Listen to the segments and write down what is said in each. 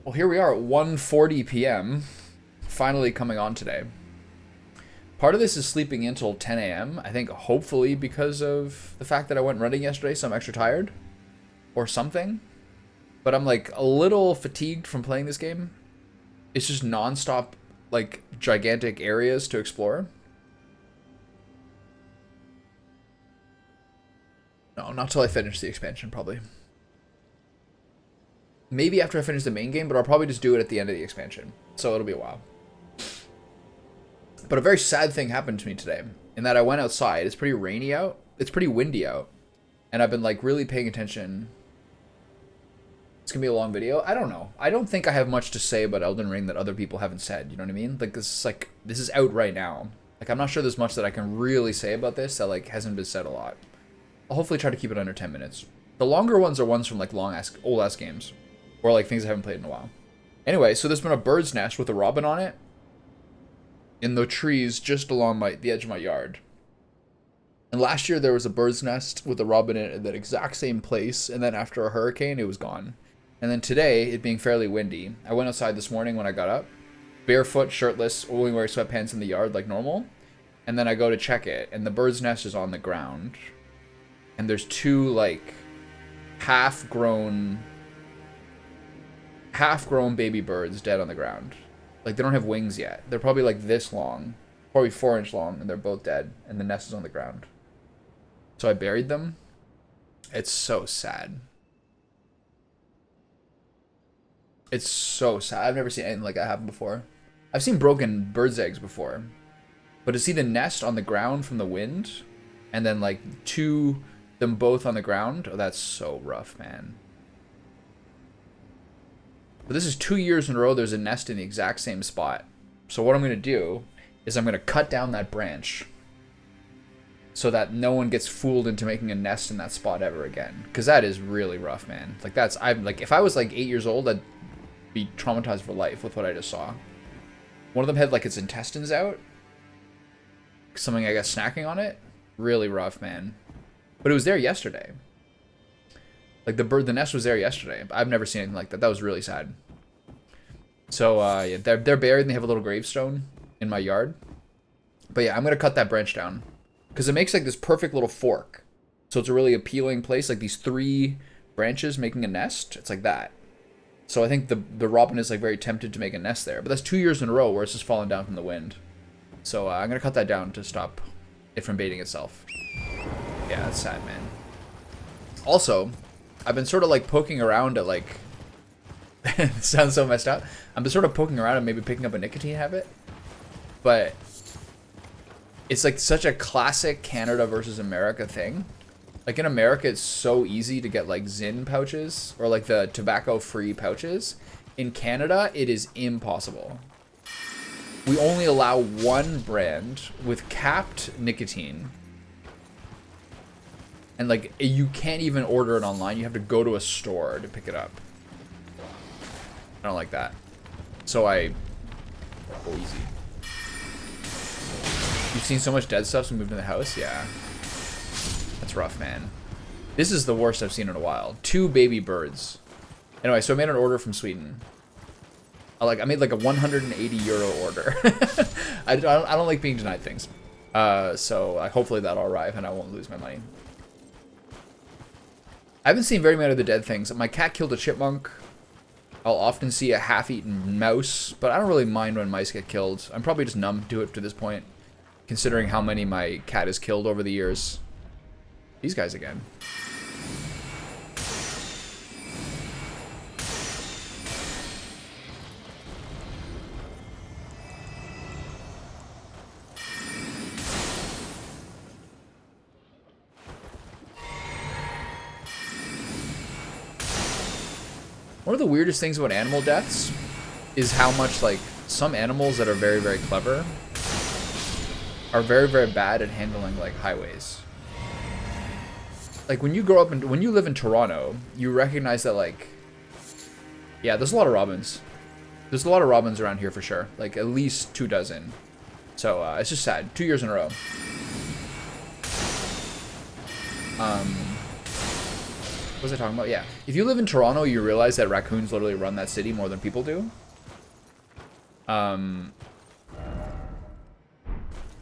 Well, here we are at 1:40 p.m. Finally coming on today. Part of this is sleeping in till 10 a.m. I think hopefully because of the fact that I went running yesterday, so I'm extra tired. Or something. But I'm like a little fatigued from playing this game. It's just non-stop, like, gigantic areas to explore. No, not till I finish the expansion, probably. Maybe after I finish the main game, but I'll probably just do it at the end of the expansion. So it'll be a while. But a very sad thing happened to me today, in that I went outside. It's pretty rainy out. It's pretty windy out. And I've been, like, really paying attention. It's going to be a long video. I don't know. I don't think I have much to say about Elden Ring that other people haven't said. You know what I mean? Like, this is out right now. Like, I'm not sure there's much that I can really say about this that, like, hasn't been said a lot. I'll hopefully try to keep it under 10 minutes. The longer ones are ones from, like, old-ass games. Or, like, things I haven't played in a while. Anyway, so there's been a bird's nest with a robin on it in the trees just along the edge of my yard. And last year there was a bird's nest with a robin in it in that exact same place, and then after a hurricane, it was gone. And then today, it being fairly windy, I went outside this morning when I got up, barefoot, shirtless, only wearing sweatpants in the yard like normal, and then I go to check it, and the bird's nest is on the ground. And there's two, like, half-grown baby birds dead on the ground. Like, they don't have wings yet. They're probably like this long, probably 4-inch long, and they're both dead, and the nest is on the ground. So I buried them. It's so sad. It's so sad. I've never seen anything like that happen before. I've seen broken bird's eggs before, but to see the nest on the ground from the wind, and then like them both on the ground, oh, that's so rough, man. But this is 2 years in a row there's a nest in the exact same spot. So what I'm going to do is I'm going to cut down that branch so that no one gets fooled into making a nest in that spot ever again. Because that is really rough, man. Like, if I was like 8 years old, I'd be traumatized for life with what I just saw. One of them had like its intestines out. Something, I guess, snacking on it. Really rough, man. But it was there yesterday. Like, the nest was there yesterday. I've never seen anything like that. That was really sad. So, yeah, they're buried and they have a little gravestone in my yard. But yeah, I'm going to cut that branch down. Because it makes, like, this perfect little fork. So it's a really appealing place. Like, these 3 branches making a nest. It's like that. So I think the robin is, like, very tempted to make a nest there. But that's 2 years in a row where it's just fallen down from the wind. So I'm going to cut that down to stop it from baiting itself. Yeah, that's sad, man. Also, I've been sort of like poking around at like, it sounds so messed up. I've been sort of poking around and maybe picking up a nicotine habit, but it's like such a classic Canada versus America thing. Like in America, it's so easy to get like Zyn pouches or like the tobacco-free pouches. In Canada, it is impossible. We only allow one brand with capped nicotine. And, like, you can't even order it online. You have to go to a store to pick it up. I don't like that. So I go easy. You've seen so much dead stuff since we moved in the house? Yeah. That's rough, man. This is the worst I've seen in a while. 2 baby birds. Anyway, so I made an order from Sweden. I made, like, a 180 euro order. I don't like being denied things. So hopefully that'll arrive and I won't lose my money. I haven't seen very many of the dead things. My cat killed a chipmunk. I'll often see a half-eaten mouse, but I don't really mind when mice get killed. I'm probably just numb to it to this point, considering how many my cat has killed over the years. These guys again. One of the weirdest things about animal deaths is how much, like, some animals that are very, very clever are very, very bad at handling, like, highways. Like, when you grow up and when you live in Toronto, you recognize that, like, yeah, there's a lot of robins. There's a lot of robins around here for sure. Like, at least 2 dozen. So, it's just sad. 2 years in a row. What was I talking about? Yeah. If you live in Toronto, you realize that raccoons literally run that city more than people do.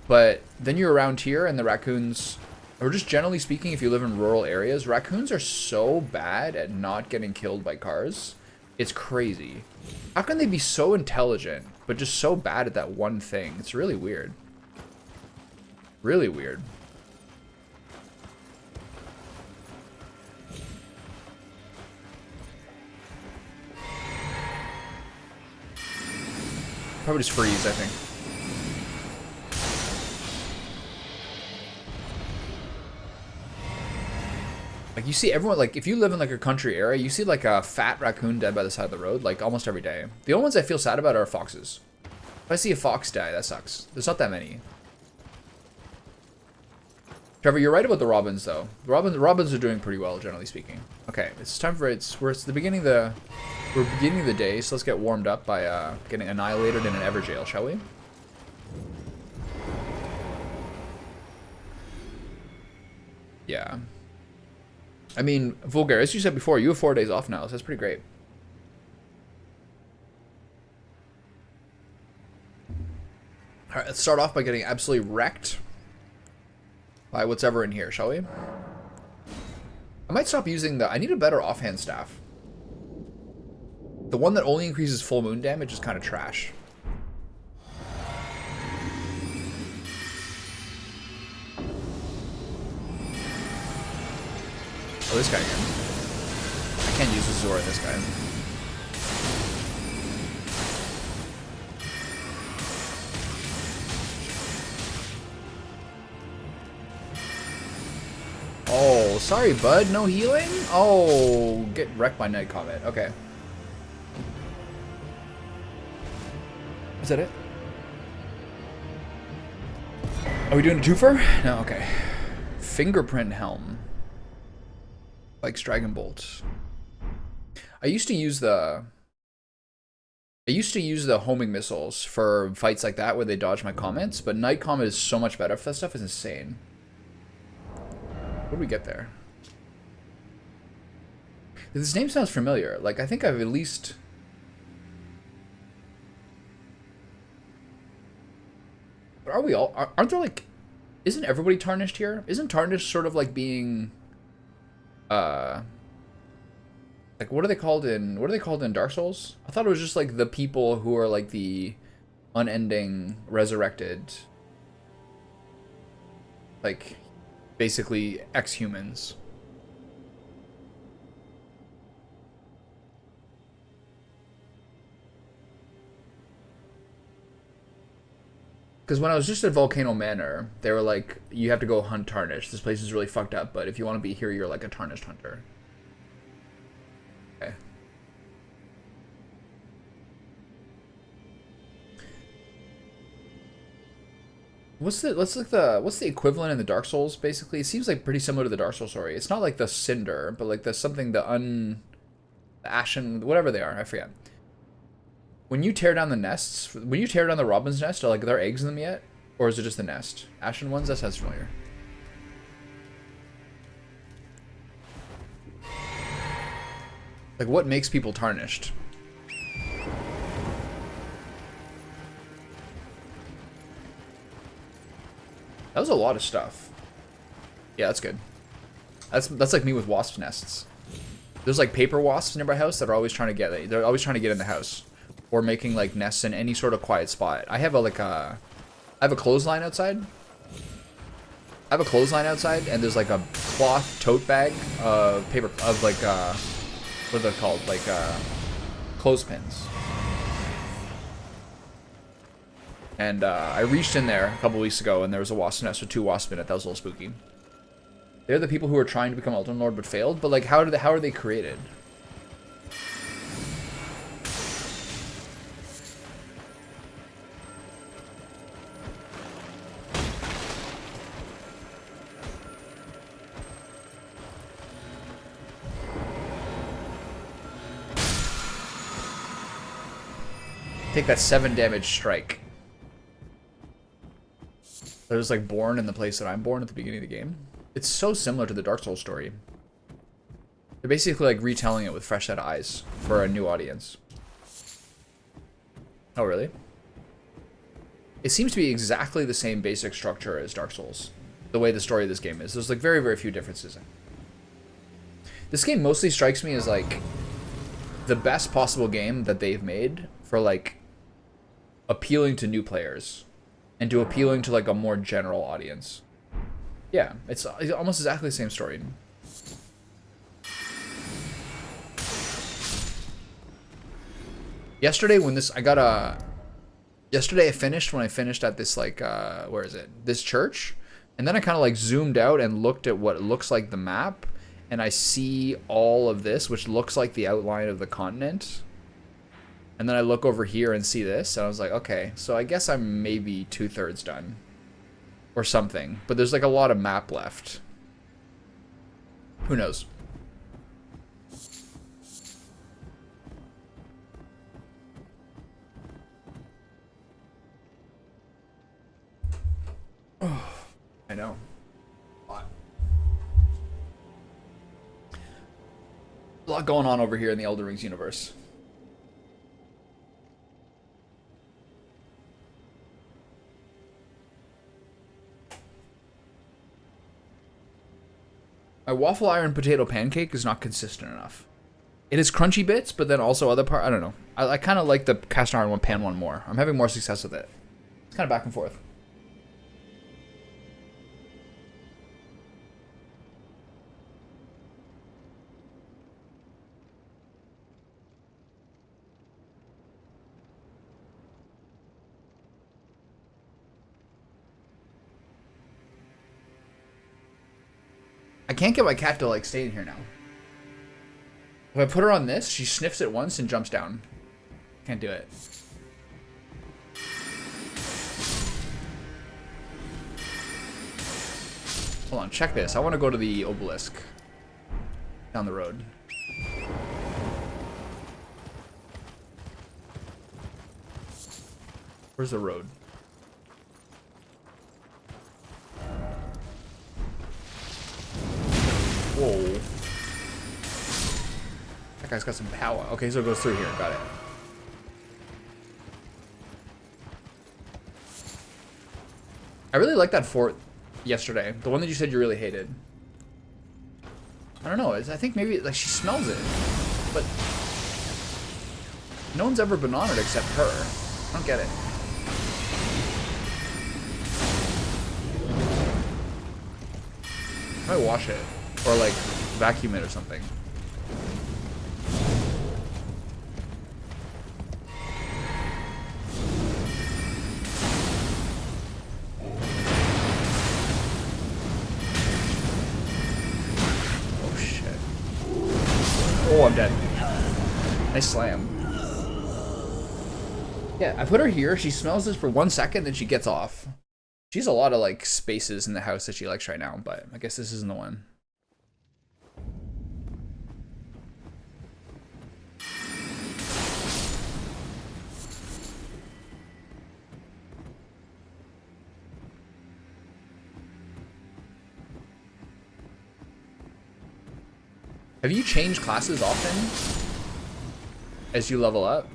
But then you're around here and the raccoons, or just generally speaking, if you live in rural areas, raccoons are so bad at not getting killed by cars. It's crazy. How can they be so intelligent, but just so bad at that one thing? It's really weird. Really weird. Probably just freeze, I think. Like, you see everyone, like, if you live in, like, a country area, you see, like, a fat raccoon dead by the side of the road, like, almost every day. The only ones I feel sad about are foxes. If I see a fox die, that sucks. There's not that many. Trevor, you're right about the robins, though. The robins are doing pretty well, generally speaking. Okay, it's time for it's the beginning of the we're beginning of the day, so let's get warmed up by getting annihilated in an Everjail, shall we? Yeah. I mean, Vulgar, as you said before, you have 4 days off now, so that's pretty great. All right, let's start off by getting absolutely wrecked by what's ever in here, shall we? I might stop using the... I need a better offhand staff. The one that only increases full moon damage is kind of trash. Oh, this guy again. I can't use the Zora this guy. Oh, sorry, bud. No healing? Oh, get wrecked by Night Comet. Okay. Is that it? Are we doing a twofer? No, okay. Fingerprint Helm. Like Dragon Bolt. I used to use the homing missiles for fights like that where they dodge my comments, but Night Comet is so much better for that stuff. Is insane. What do we get there? This name sounds familiar. Like, I think I've at least... But are we all... Aren't there, like... Isn't everybody tarnished here? Isn't tarnished sort of like being... Like, what are they called in Dark Souls? I thought it was just, like, the people who are, like, the unending, resurrected... Like... Basically, ex-humans. Because when I was just at Volcano Manor, they were like, you have to go hunt Tarnished. This place is really fucked up, but if you want to be here, you're like a Tarnished hunter. Okay. What's the equivalent in the Dark Souls, basically? It seems like pretty similar to the Dark Souls story. It's not like the Cinder, but like the Ashen, whatever they are, I forget. When you tear down the nests, when you tear down the robin's nest, are there eggs in them yet? Or is it just the nest? Ashen ones? That sounds familiar. Like, what makes people tarnished? That was a lot of stuff. Yeah, that's good. That's like me with wasp nests. There's like paper wasps near my house that are always trying to get. They're always trying to get in the house, or making like nests in any sort of quiet spot. I have I have a clothesline outside. And there's like a cloth tote bag of paper of like what are they called? Like clothespins. And I reached in there a couple weeks ago, and there was a wasp nest with 2 wasps in it. That was a little spooky. They're the people who are trying to become Elden Lord but failed. But like, how are they created? Take that 7 damage strike. They're just like born in the place that I'm born at the beginning of the game. It's so similar to the Dark Souls story. They're basically like retelling it with fresh set of eyes for a new audience. Oh, really? It seems to be exactly the same basic structure as Dark Souls. The way the story of this game is. There's like very, very few differences. This game mostly strikes me as like the best possible game that they've made for like appealing to new players and to appealing to like a more general audience. Yeah, it's almost exactly the same story. Yesterday when this, yesterday I finished when I finished at this like, where is it? This church. And then I kind of like zoomed out and looked at what looks like the map. And I see all of this, which looks like the outline of the continent. And then I look over here and see this. And I was like, okay, so I guess I'm maybe 2/3 done. Or something. But there's like a lot of map left. Who knows? Oh, I know. A lot going on over here in the Elden Rings universe. My waffle iron potato pancake is not consistent enough. It is crunchy bits, but then also other part. I don't know. I kind of like the cast iron one pan one more. I'm having more success with it. It's kind of back and forth. I can't get my cat to like stay in here now. If I put her on this, she sniffs it once and jumps down. Can't do it. Hold on, check this. I want to go to the obelisk down the road. Where's the road? Whoa. That guy's got some power. Okay, so it goes through here. Got it. I really liked that fort yesterday. The one that you said you really hated. I don't know. I think maybe like she smells it. But no one's ever been on it except her. I don't get it. I might wash it. Or like vacuum it or something. Oh shit. Oh, I'm dead. Nice slam. Yeah, I put her here. She smells this for 1 second, then she gets off. She has a lot of like spaces in the house that she likes right now, but I guess this isn't the one. Have you changed classes often as you level up?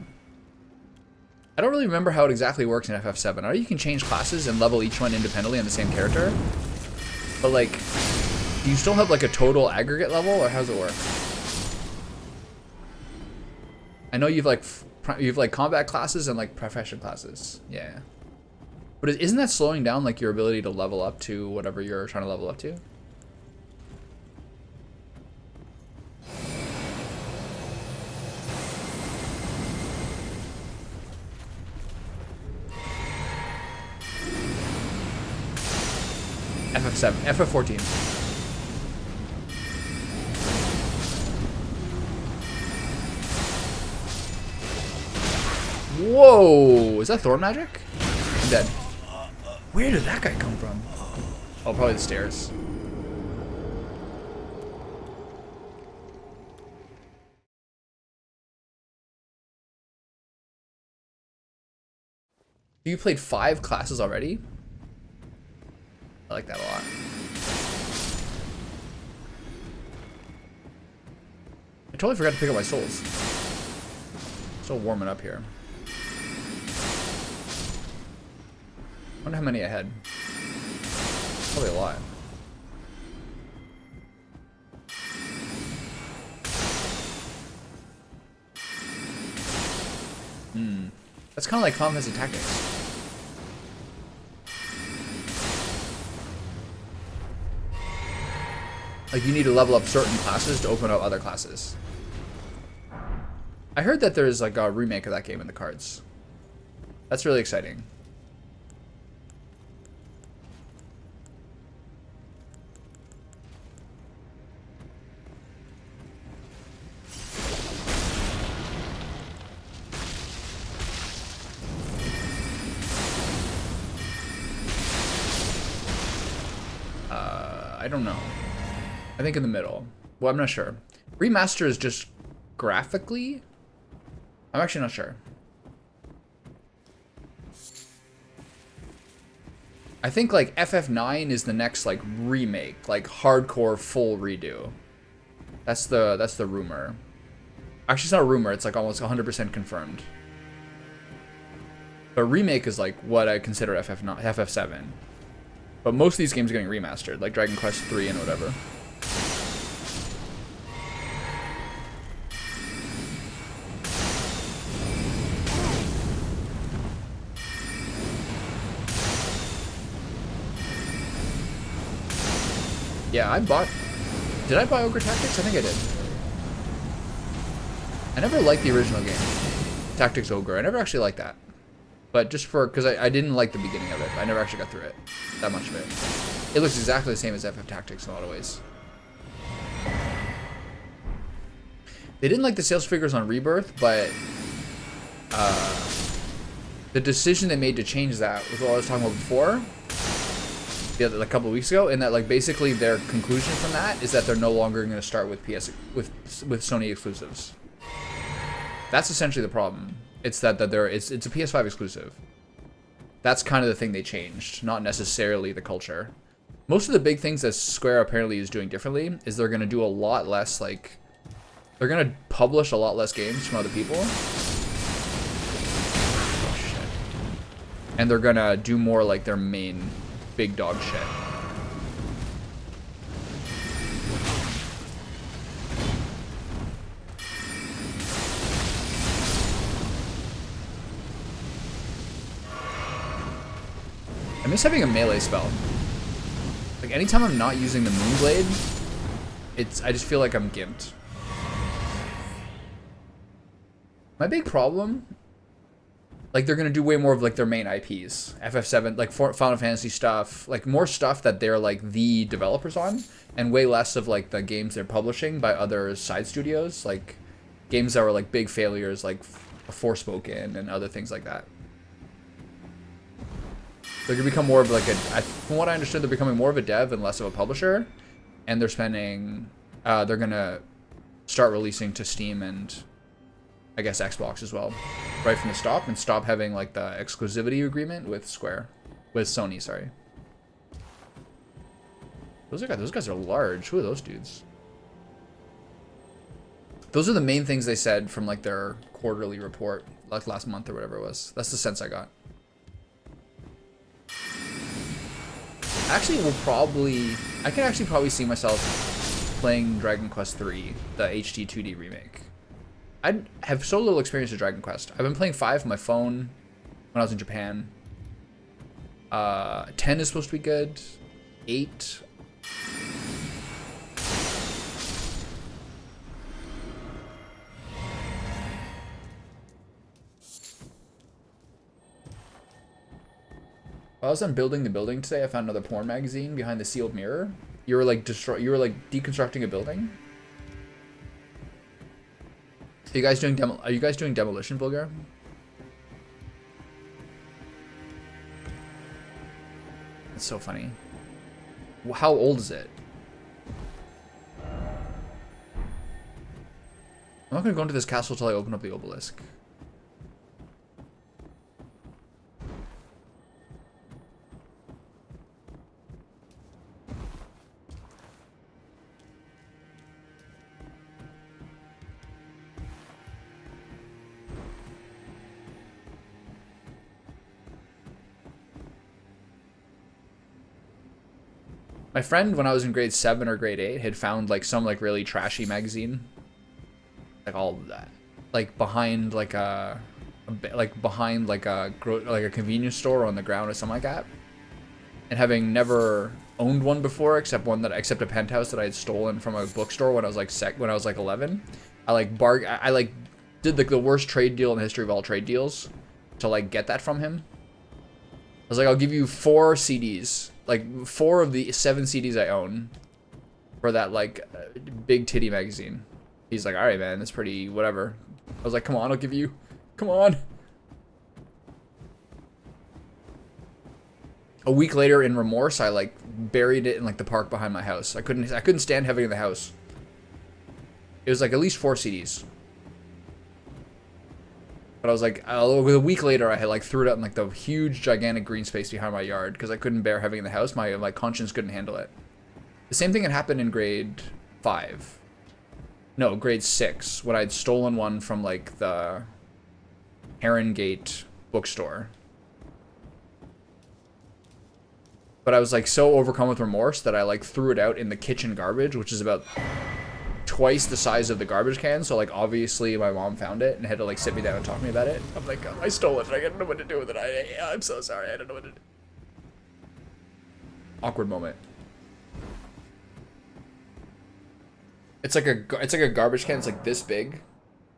I don't really remember how it exactly works in FF7. I know you can change classes and level each one independently on the same character. But like, do you still have like a total aggregate level, or how does it work? I know you've like combat classes and like profession classes. Yeah. But isn't that slowing down like your ability to level up to whatever you're trying to level up to? FF7, FF14. Whoa! Is that Thorn magic? I'm dead. Where did that guy come from? Oh, probably the stairs. You played 5 classes already? I like that a lot. totally forgot to pick up my souls. Still warming up here. Wonder how many I had. Probably a lot. That's kind of like Final Fantasy Tactics. Like, you need to level up certain classes to open up other classes. I heard that there's like a remake of that game in the cards. That's really exciting. I don't know. I think in the middle. Well, I'm not sure. Remaster is just graphically? I'm actually not sure. I think like FF9 is the next like remake, like hardcore full redo. That's the rumor. Actually, it's not a rumor. It's like almost 100% confirmed. But remake is like what I consider FF7. But most of these games are getting remastered, like Dragon Quest 3 and whatever. Yeah, I bought... Did I buy Ogre Tactics? I think I did. I never liked the original game. Tactics Ogre. I never actually liked that. But just for... Because I didn't like the beginning of it. I never actually got through it. That much of it. It looks exactly the same as FF Tactics in a lot of ways. They didn't like the sales figures on Rebirth, but... the decision they made to change that was what I was talking about before. A couple of weeks ago, and that like basically their conclusion from that is that they're no longer going to start with with Sony exclusives. That's essentially the problem. It's that it's a PS5 exclusive. That's kind of the thing they changed, not necessarily the culture. Most of the big things that Square apparently is doing differently is they're going to do a lot less like they're going to publish a lot less games from other people. Oh, shit. And they're going to do more like their main big dog shit. I miss having a melee spell. Like anytime I'm not using the Moonblade, I just feel like I'm gimped. My big problem, like they're gonna do way more of like their main IPs, FF7, like Final Fantasy stuff, like more stuff that they're like the developers on, and way less of like the games they're publishing by other side studios, like games that were like big failures, like Forspoken and other things like that. They're gonna become more of like from what I understood, they're becoming more of a dev and less of a publisher, and they're spending, they're gonna start releasing to Steam and I guess Xbox as well, right from the stop, and stop having like the exclusivity agreement with Sony, sorry. Those guys are large. Who are those dudes? Those are the main things they said from like their quarterly report, like last month or whatever it was. That's the sense I got. Actually, I can actually probably see myself playing Dragon Quest 3, the HD 2D remake. I have so little experience with Dragon Quest. I've been playing 5 on my phone when I was in Japan. 10 is supposed to be good. 8. While I was done building the building today, I found another porn magazine behind the sealed mirror. You were like deconstructing a building. Are you guys doing demolition, Bulgar? That's so funny. How old is it? I'm not gonna go into this castle until I open up the obelisk. My friend, when I was in grade 7 or grade 8, had found like some like really trashy magazine, like all of that, like behind like behind like a convenience store on the ground or something like that. And having never owned one before, except a penthouse that I had stolen from a bookstore when I was like 11, I like did the worst trade deal in the history of all trade deals to like get that from him. I was like, I'll give you 4 CDs, like 4 of the 7 CDs I own, for that like big titty magazine. He's like, all right, man, that's pretty whatever. I was like, come on, I'll give you, come on. A week later, in remorse, I like buried it in like the park behind my house. I couldn't stand having it in the house. It was like at least 4 CDs. But I was like, a week later, I had like threw it up in like the huge, gigantic green space behind my yard because I couldn't bear having it in the house. My conscience couldn't handle it. The same thing had happened in grade 5. No, grade 6, when I'd stolen one from like the Heron Gate bookstore. But I was like so overcome with remorse that I like threw it out in the kitchen garbage, which is about twice the size of the garbage can. So like obviously my mom found it and had to like sit me down and talk to me about it. I'm like, I stole it. I don't know what to do with it. I'm so sorry. I don't know what to do. Awkward moment. It's like a garbage can. It's like this big,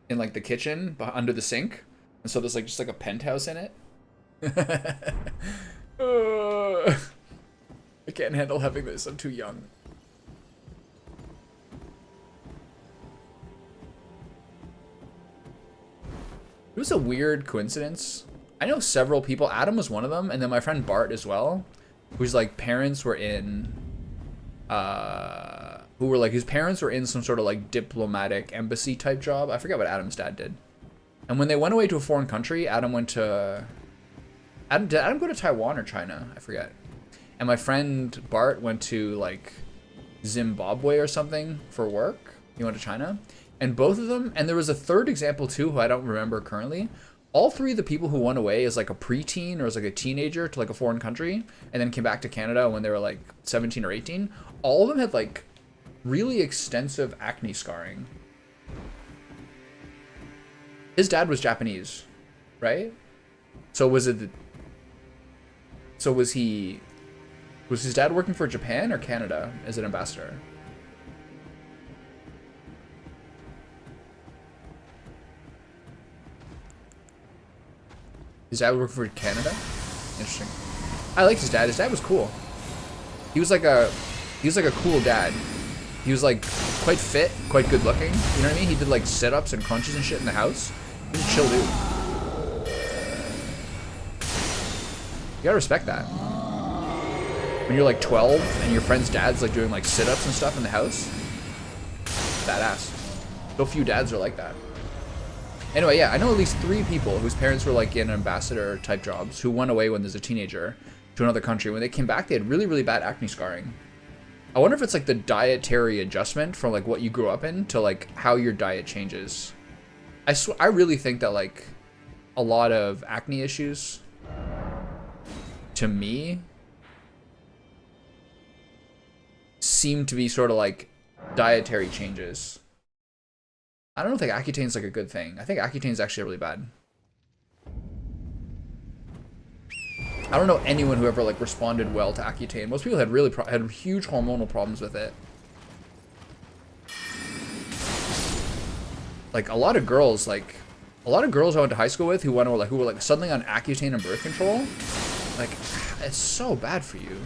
in like the kitchen, under the sink, and so there's like just like a penthouse in it. I can't handle having this. I'm too young. It was a weird coincidence. I know several people. Adam was one of them, and then my friend Bart as well, whose like parents were in, whose parents were in some sort of like diplomatic embassy type job. I forget what Adam's dad did. And when they went away to a foreign country, did Adam go to Taiwan or China? I forget. And my friend Bart went to like Zimbabwe or something for work. He went to China. And both of them, and there was a third example too, who I don't remember currently. All 3 of the people who went away as like a preteen or as like a teenager to like a foreign country and then came back to Canada when they were like 17 or 18, all of them had like really extensive acne scarring. His dad was Japanese, right? So was his dad working for Japan or Canada as an ambassador? His dad worked for Canada? Interesting. I liked his dad. His dad was cool. He was like a cool dad. He was like quite fit, quite good looking. You know what I mean? He did like sit-ups and crunches and shit in the house. He was a chill dude. You gotta respect that. When you're like 12 and your friend's dad's like doing like sit-ups and stuff in the house. Badass. So few dads are like that. Anyway, yeah, I know at least 3 people whose parents were like in ambassador type jobs who went away when there's a teenager to another country. When they came back, they had really, really bad acne scarring. I wonder if it's like the dietary adjustment from like what you grew up in to like how your diet changes. I really think that like a lot of acne issues, to me, seem to be sort of like dietary changes. I don't think Accutane's like a good thing. I think Accutane's actually really bad. I don't know anyone who ever like responded well to Accutane. Most people had had huge hormonal problems with it. Like a lot of girls I went to high school with who were suddenly on Accutane and birth control. Like, it's so bad for you.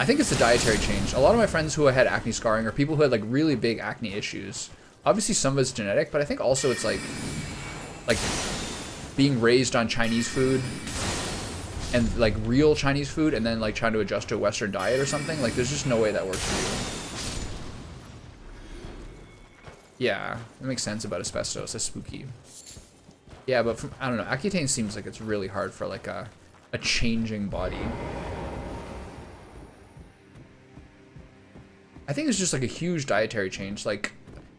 I think it's the dietary change. A lot of my friends who had acne scarring are people who had like really big acne issues. Obviously some of it's genetic, but I think also it's like being raised on Chinese food and like real Chinese food and then like trying to adjust to a Western diet or something. Like there's just no way that works for you. Yeah, it makes sense about asbestos. That's spooky. Yeah, but I don't know. Accutane seems like it's really hard for like a changing body. I think it's just like a huge dietary change. Like,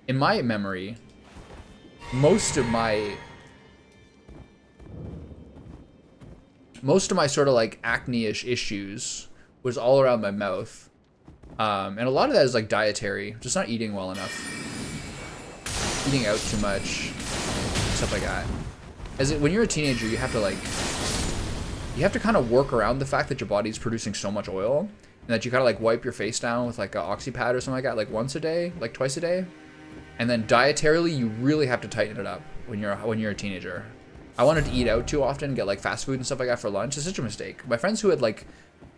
in my memory, most of my sort of like acne-ish issues was all around my mouth. And a lot of that is like dietary, just not eating well enough, eating out too much, stuff like that. When you're a teenager, you have to kind of work around the fact that your body's producing so much oil, and that you gotta like wipe your face down with like an oxy pad or something like that, like once a day, like twice a day. And then dietarily, you really have to tighten it up when you're a teenager. I wanted to eat out too often, get like fast food and stuff like that for lunch. It's such a mistake. My friends who had like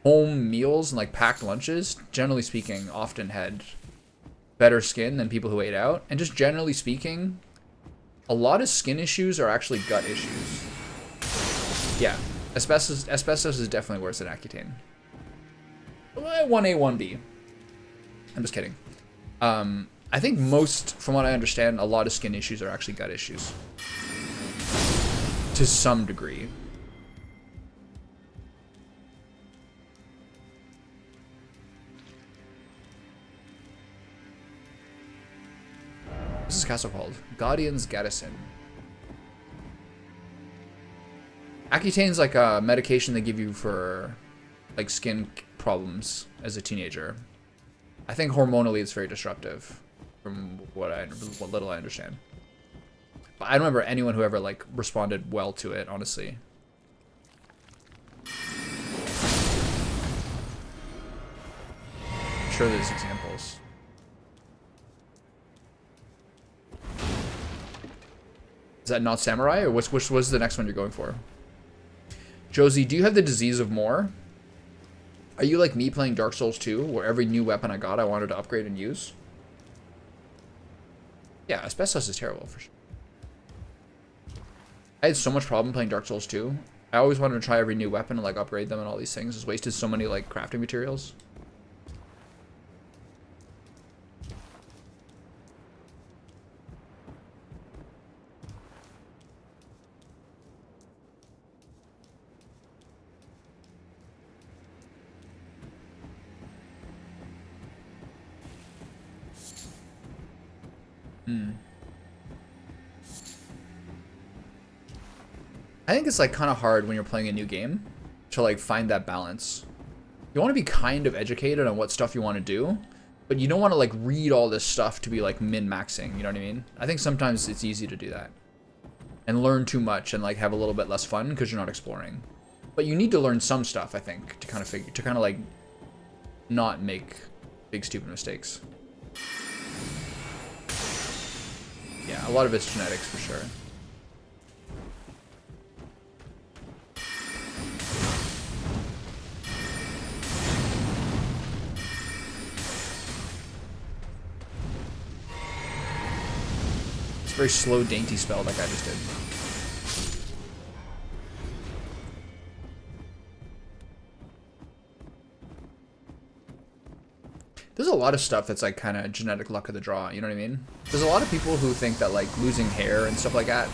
home meals and like packed lunches, generally speaking, often had better skin than people who ate out. And just generally speaking, a lot of skin issues are actually gut issues. Yeah, asbestos is definitely worse than Accutane. 1A, 1B. I'm just kidding. I think from what I understand, a lot of skin issues are actually gut issues. To some degree. What's this castle called? Guardian's Garrison. Accutane's like a medication they give you for like skin problems as a teenager. I think hormonally it's very disruptive from what little I understand. But I don't remember anyone who ever like responded well to it, honestly. I'm sure there's examples. Is that not samurai, or which was the next one you're going for? Josie, do you have the disease of more? Are you like me playing Dark Souls 2, where every new weapon I got I wanted to upgrade and use? Yeah, asbestos is terrible for sure. I had so much problem playing Dark Souls 2. I always wanted to try every new weapon and like upgrade them and all these things. Just wasted so many like crafting materials. I think it's like kind of hard when you're playing a new game to like find that balance. You want to be kind of educated on what stuff you want to do, but you don't want to like read all this stuff to be like min-maxing, you know what I mean? I think sometimes it's easy to do that and learn too much and like have a little bit less fun because you're not exploring. But you need to learn some stuff, I think, to kind of like not make big stupid mistakes. Yeah, a lot of it's genetics for sure. It's a very slow, dainty spell that guy just did. There's a lot of stuff that's like kind of genetic luck of the draw, you know what I mean? There's a lot of people who think that like losing hair and stuff like that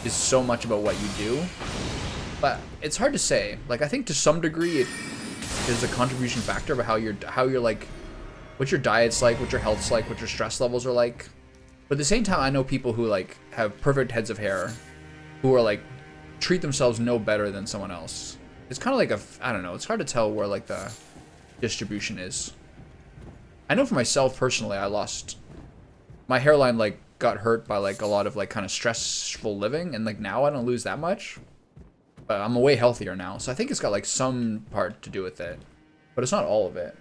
is so much about what you do, but it's hard to say. Like I think to some degree it is a contribution factor about how you're like, what your diet's like, what your health's like, what your stress levels are like. But at the same time, I know people who like have perfect heads of hair, who are like treat themselves no better than someone else. It's kind of like I don't know. It's hard to tell where like the distribution is. I know for myself personally, my hairline like got hurt by like a lot of like kind of stressful living, and like now I don't lose that much, but I'm way healthier now. So I think it's got like some part to do with it, but it's not all of it.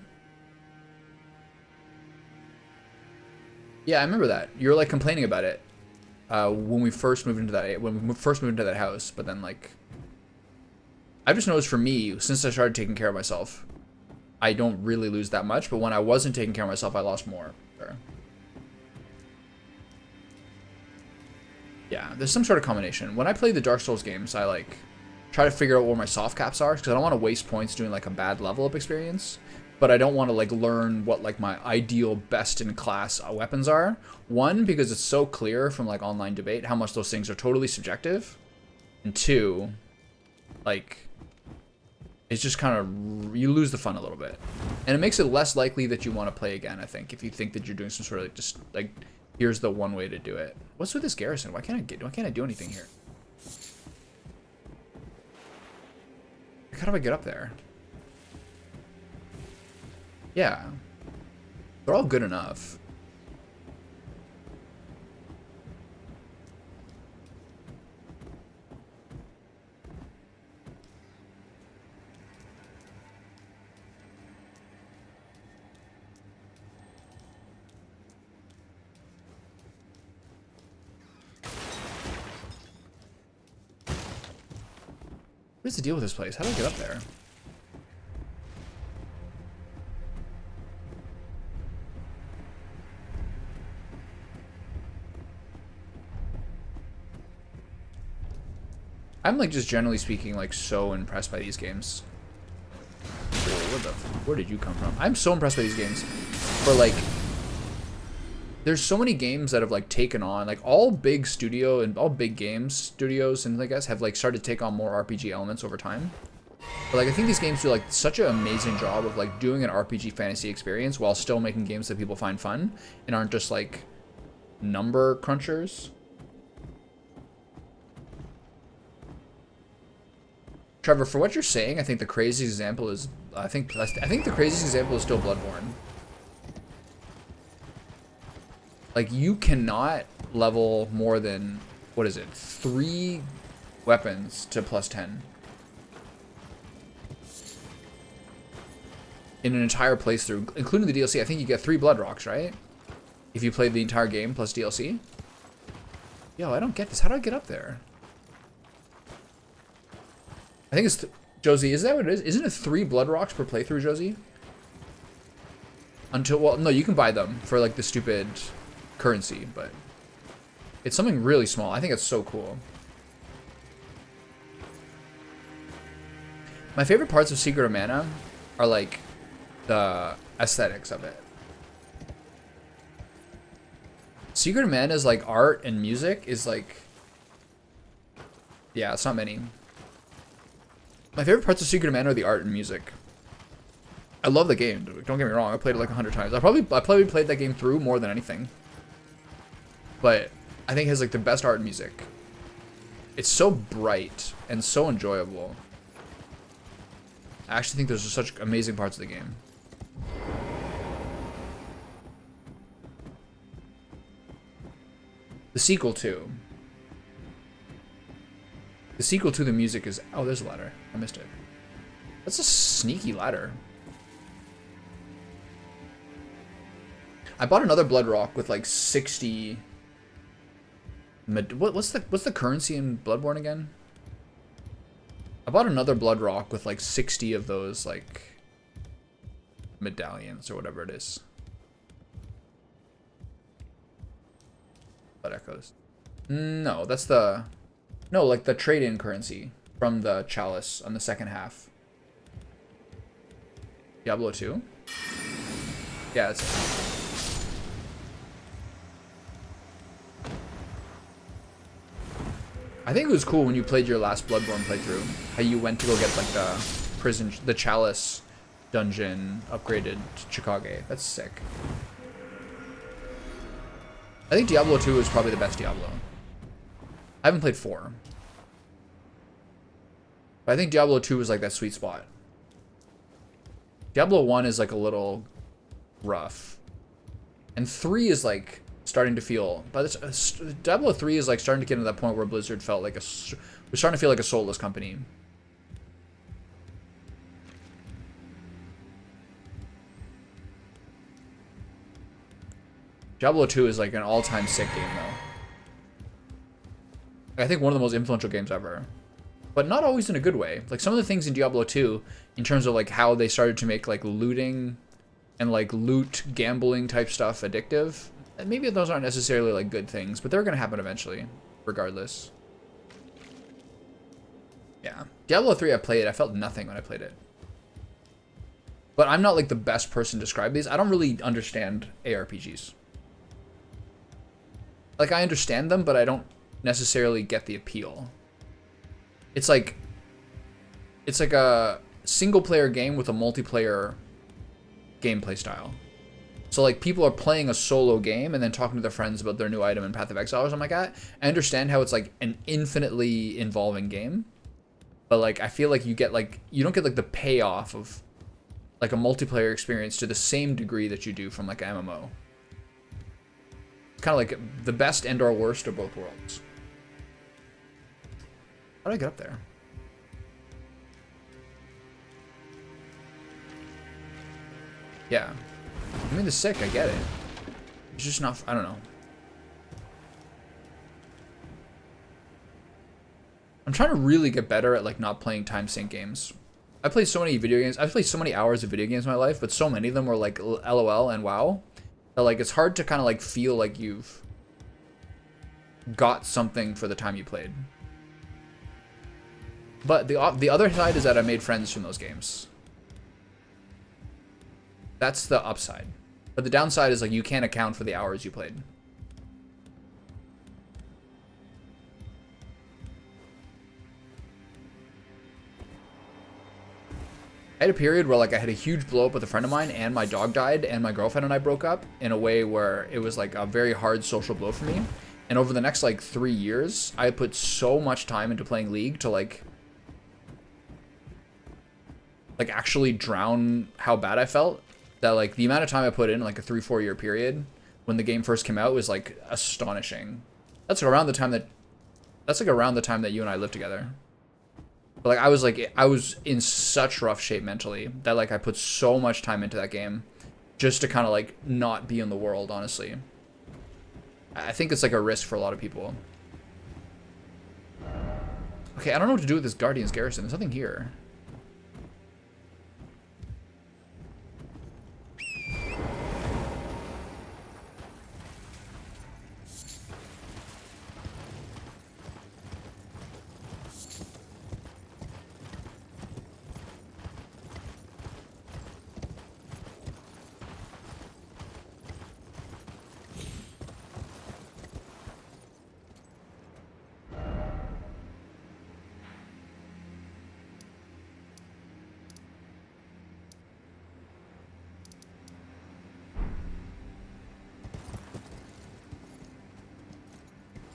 Yeah, I remember that. You were like complaining about it when we first moved into that house, but then like I've just noticed for me, since I started taking care of myself, I don't really lose that much, but when I wasn't taking care of myself, I lost more. Sure. Yeah, there's some sort of combination. When I play the Dark Souls games, I like try to figure out where my soft caps are, because I don't want to waste points doing like a bad level up experience, but I don't want to like learn what like my ideal best in class weapons are. One, because it's so clear from like online debate how much those things are totally subjective, and two, like it's just kind of, you lose the fun a little bit, and it makes it less likely that you want to play again. I think if you think that you're doing some sort of like, just like, here's the one way to do it. What's with this garrison? Why can't I do anything here? How do I get up there? Yeah. They're all good enough. What is the deal with this place? How do I get up there? I'm like just generally speaking like so impressed by these games. Whoa, where did you come from? I'm so impressed by these games. For like, there's so many games that have like taken on like all big studio and all big games studios and I guess have like started to take on more RPG elements over time. But like I think these games do like such an amazing job of like doing an RPG fantasy experience while still making games that people find fun and aren't just like number crunchers. Trevor, for what you're saying, I think the craziest example is I think the craziest example is still Bloodborne. Like you cannot level more than what is it? 3 weapons to +10 in an entire playthrough, including the DLC. I think you get 3 blood rocks, right? If you play the entire game plus DLC. Yo, I don't get this. How do I get up there? I think it's Josie. Is that what it is? Isn't it 3 blood rocks per playthrough, Josie? Until well, no, you can buy them for like the stupid currency, but it's something really small. I think it's so cool. My favorite parts of Secret of Mana are like the aesthetics of it. Secret of Mana's like art and music is like, yeah, it's not many. My favorite parts of Secret of Mana are the art and music. I love the game. Don't get me wrong. I played it like 100 times. I probably played that game through more than anything. But I think it has like the best art and music. It's so bright and so enjoyable. I actually think there's such amazing parts of the game. The sequel to the music is... Oh, there's a ladder. I missed it. That's a sneaky ladder. I bought another blood rock with like 60... What's the currency in Bloodborne again? I bought another blood rock with like 60 of those like medallions or whatever it is. Blood echoes. No, that's the... No, like the trade-in currency from the chalice on the second half. Diablo 2? Yeah, it's... I think it was cool when you played your last Bloodborne playthrough, how you went to go get like the chalice dungeon upgraded to Chikage. That's sick. I think Diablo 2 is probably the best Diablo. I haven't played 4. But I think Diablo 2 is like that sweet spot. Diablo 1 is like a little rough. And 3 is like starting to feel, but Diablo 3 is like starting to get to that point where Blizzard felt like we're starting to feel like a soulless company. Diablo 2 is like an all-time sick game though. I think one of the most influential games ever, but not always in a good way. Like some of the things in Diablo 2 in terms of like how they started to make like looting and like loot gambling type stuff addictive. And maybe those aren't necessarily like good things, but they're going to happen eventually, regardless. Yeah. Diablo 3 I played, I felt nothing when I played it. But I'm not like the best person to describe these. I don't really understand ARPGs. Like I understand them, but I don't necessarily get the appeal. It's like a single player game with a multiplayer gameplay style. So like people are playing a solo game and then talking to their friends about their new item in Path of Exile or something like that. I understand how it's like an infinitely involving game, but like I feel like you don't get like the payoff of like a multiplayer experience to the same degree that you do from like an MMO. Kind of like the best and or worst of both worlds. How do I get up there? Yeah. I mean, the sick, I get it. It's just not, I don't know. I'm trying to really get better at like not playing time sync games. I play so many video games. I've played so many hours of video games in my life, but so many of them were like LOL and WoW. That like it's hard to kind of like feel like you've got something for the time you played. But the other side is that I made friends from those games. That's the upside. But the downside is like you can't account for the hours you played. I had a period where like I had a huge blow up with a friend of mine and my dog died and my girlfriend and I broke up in a way where it was like a very hard social blow for me. And over the next like 3 years, I put so much time into playing League to like actually drown how bad I felt, that like the amount of time I put in like a 3-4 year period when the game first came out was like astonishing. That's like around the time that you and I lived together. But like I was in such rough shape mentally that like I put so much time into that game just to kind of like not be in the world, honestly. I think it's like a risk for a lot of people. Okay, I don't know what to do with this Guardian's Garrison. There's nothing here.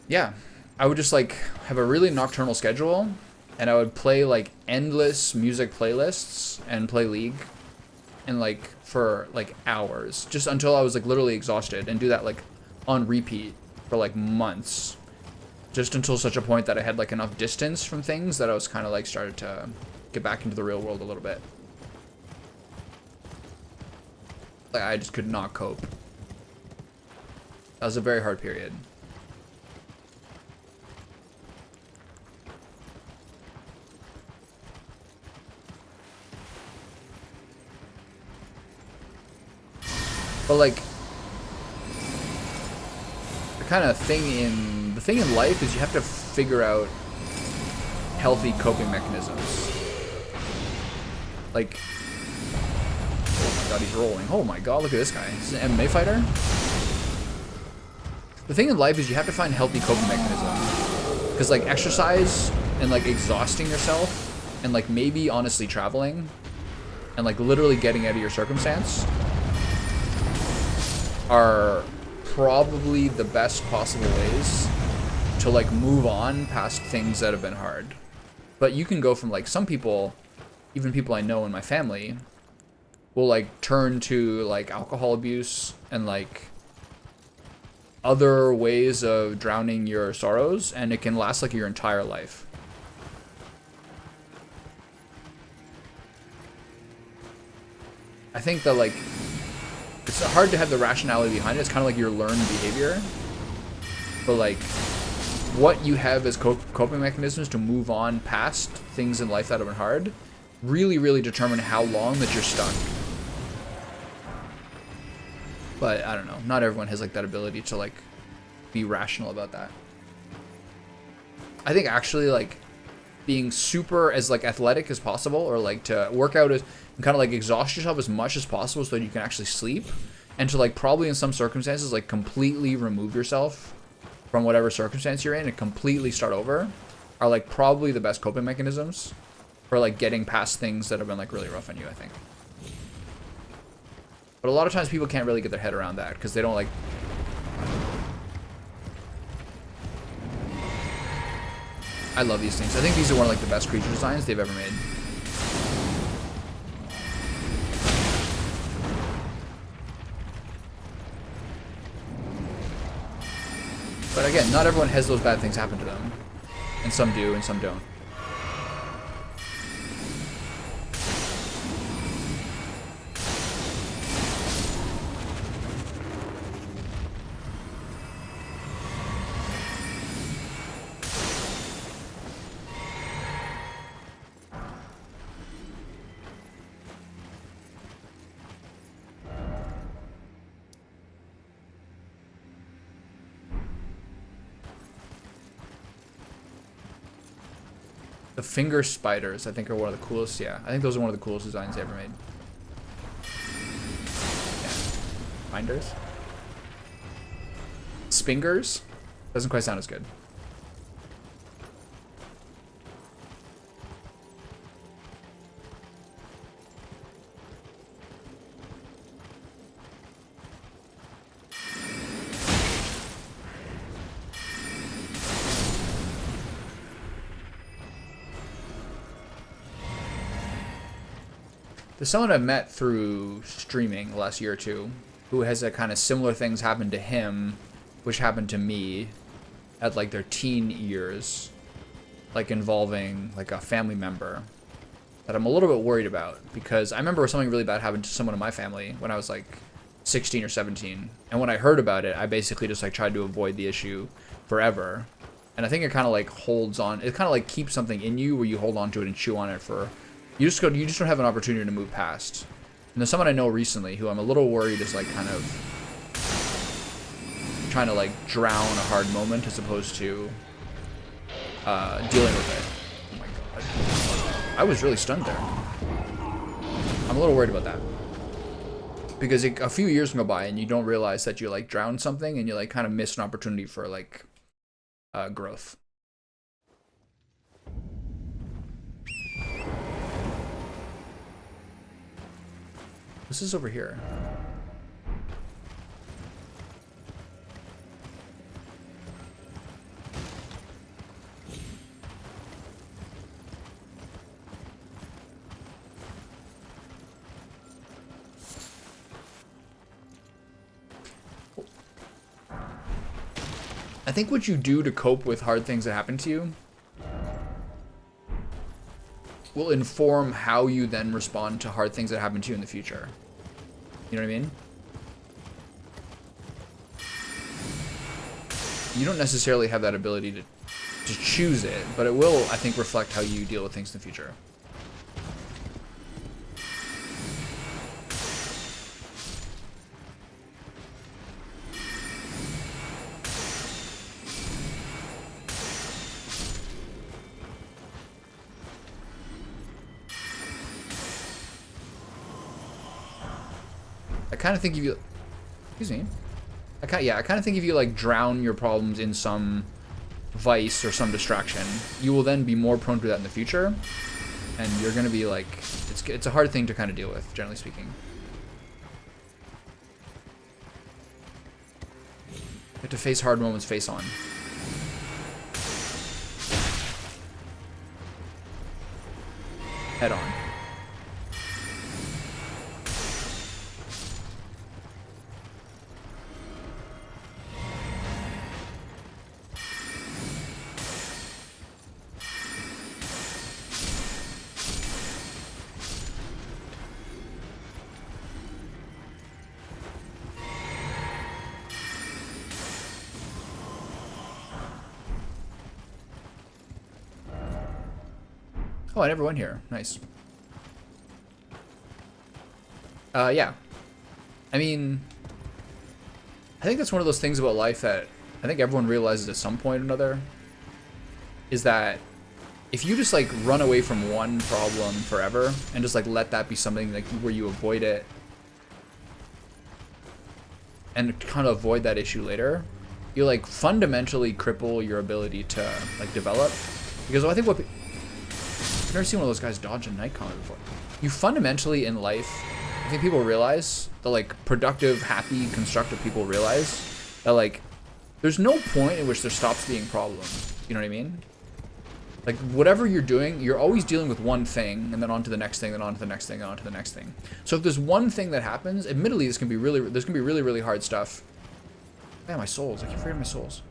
Yeah, I would just like have a really nocturnal schedule and I would play like endless music playlists and play League and like for like hours just until I was like literally exhausted, and do that like on repeat for like months, just until such a point that I had like enough distance from things that I was kind of like started to get back into the real world a little bit. Like I just could not cope. That was a very hard period. But like the thing in life is you have to figure out healthy coping mechanisms. Like, oh my god, he's rolling. Oh my god, look at this guy. He's an MMA fighter. The thing in life is you have to find healthy coping mechanisms. Because like exercise and like exhausting yourself and like maybe honestly traveling and like literally getting out of your circumstance are probably the best possible ways to like move on past things that have been hard. But you can go from like some people, even people I know in my family, will like turn to like alcohol abuse and like other ways of drowning your sorrows, and it can last like your entire life. I think that like it's hard to have the rationality behind it. It's kind of like your learned behavior. But like what you have as coping mechanisms to move on past things in life that have been hard really, really determine how long that you're stuck. But I don't know. Not everyone has like that ability to like be rational about that. I think actually like being super as like athletic as possible, or like to work out as and kind of like exhaust yourself as much as possible so that you can actually sleep, and to like probably in some circumstances like completely remove yourself from whatever circumstance you're in and completely start over, are like probably the best coping mechanisms for like getting past things that have been like really rough on you, I think. But a lot of times people can't really get their head around that because they don't like. I love these things. I think these are one of like the best creature designs they've ever made. But again, not everyone has those bad things happen to them. And some do, and some don't. The finger spiders, I think, are one of the coolest. Yeah, I think those are one of the coolest designs they ever made. Yeah. Binders? Spingers? Doesn't quite sound as good. There's someone I've met through streaming the last year or two who has a kind of similar things happen to him, which happened to me at like their teen years, like involving like a family member that I'm a little bit worried about, because I remember something really bad happened to someone in my family when I was like 16 or 17. And when I heard about it, I basically just like tried to avoid the issue forever. And I think it kind of like holds on. It kind of like keeps something in you where you hold on to it and chew on it for. You just don't have an opportunity to move past. And there's someone I know recently who I'm a little worried is like kind of trying to like drown a hard moment as opposed to dealing with it. Oh my god. I was really stunned there. I'm a little worried about that. Because a few years can go by and you don't realize that you like drowned something and you like kind of miss an opportunity for like growth. This is over here. I think what you do to cope with hard things that happen to you will inform how you then respond to hard things that happen to you in the future. You know what I mean? You don't necessarily have that ability to choose it, but it will, I think, reflect how you deal with things in the future. I kind of think if you, excuse me, I kind of think if you like drown your problems in some vice or some distraction, you will then be more prone to that in the future, and you're gonna be like, it's a hard thing to kind of deal with, generally speaking. You have to face hard moments face on. Head on. Oh, I never went here. Nice. Yeah. I mean, I think that's one of those things about life that I think everyone realizes at some point or another, is that if you just like run away from one problem forever and just like let that be something like where you avoid it and kind of avoid that issue later, you like fundamentally cripple your ability to like develop. Because I think what I've never seen one of those guys dodge a night comet before. You fundamentally in life, I think people realize, the like productive, happy, constructive people realize that like there's no point in which there stops being problems. You know what I mean? Like whatever you're doing, you're always dealing with one thing and then on to the next thing, then on to the next thing, and on to the next thing. So if there's one thing that happens, admittedly there's gonna be really hard stuff. Man, my souls, I keep forgetting my souls.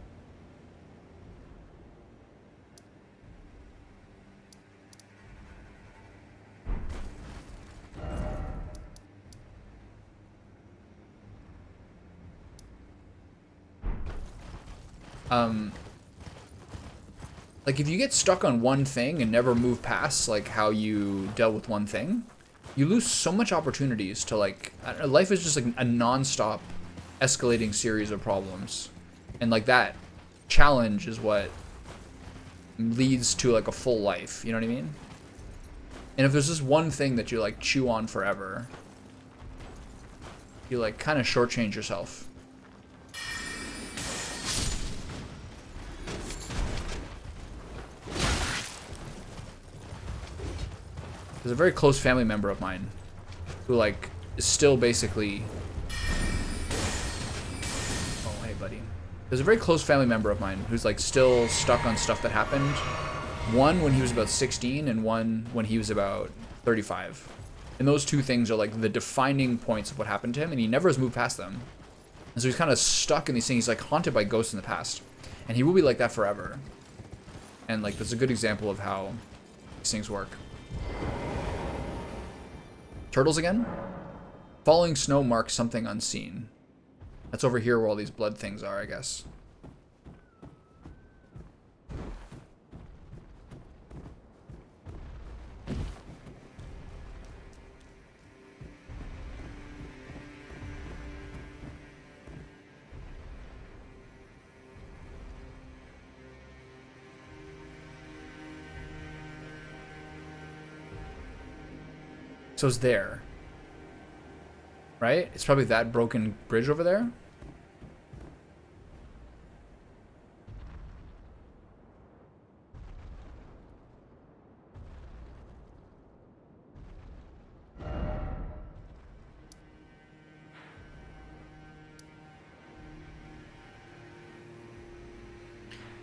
Like, if you get stuck on one thing and never move past, like, how you dealt with one thing, you lose so much opportunities to, like, life is just, like, a non-stop escalating series of problems. And, like, that challenge is what leads to, like, a full life, you know what I mean? And if there's just one thing that you, like, chew on forever, you, like, kind of shortchange yourself. There's a very close family member of mine who, like, is still basically... Oh, hey, buddy. There's a very close family member of mine who's, like, still stuck on stuff that happened. One when he was about 16 and one when he was about 35. And those two things are, like, the defining points of what happened to him, and he never has moved past them. And so he's kind of stuck in these things. He's, like, haunted by ghosts in the past. And he will be like that forever. And, like, that's a good example of how these things work. Turtles again? Falling snow marks something unseen. That's over here where all these blood things are, I guess. So it's there. Right? It's probably that broken bridge over there.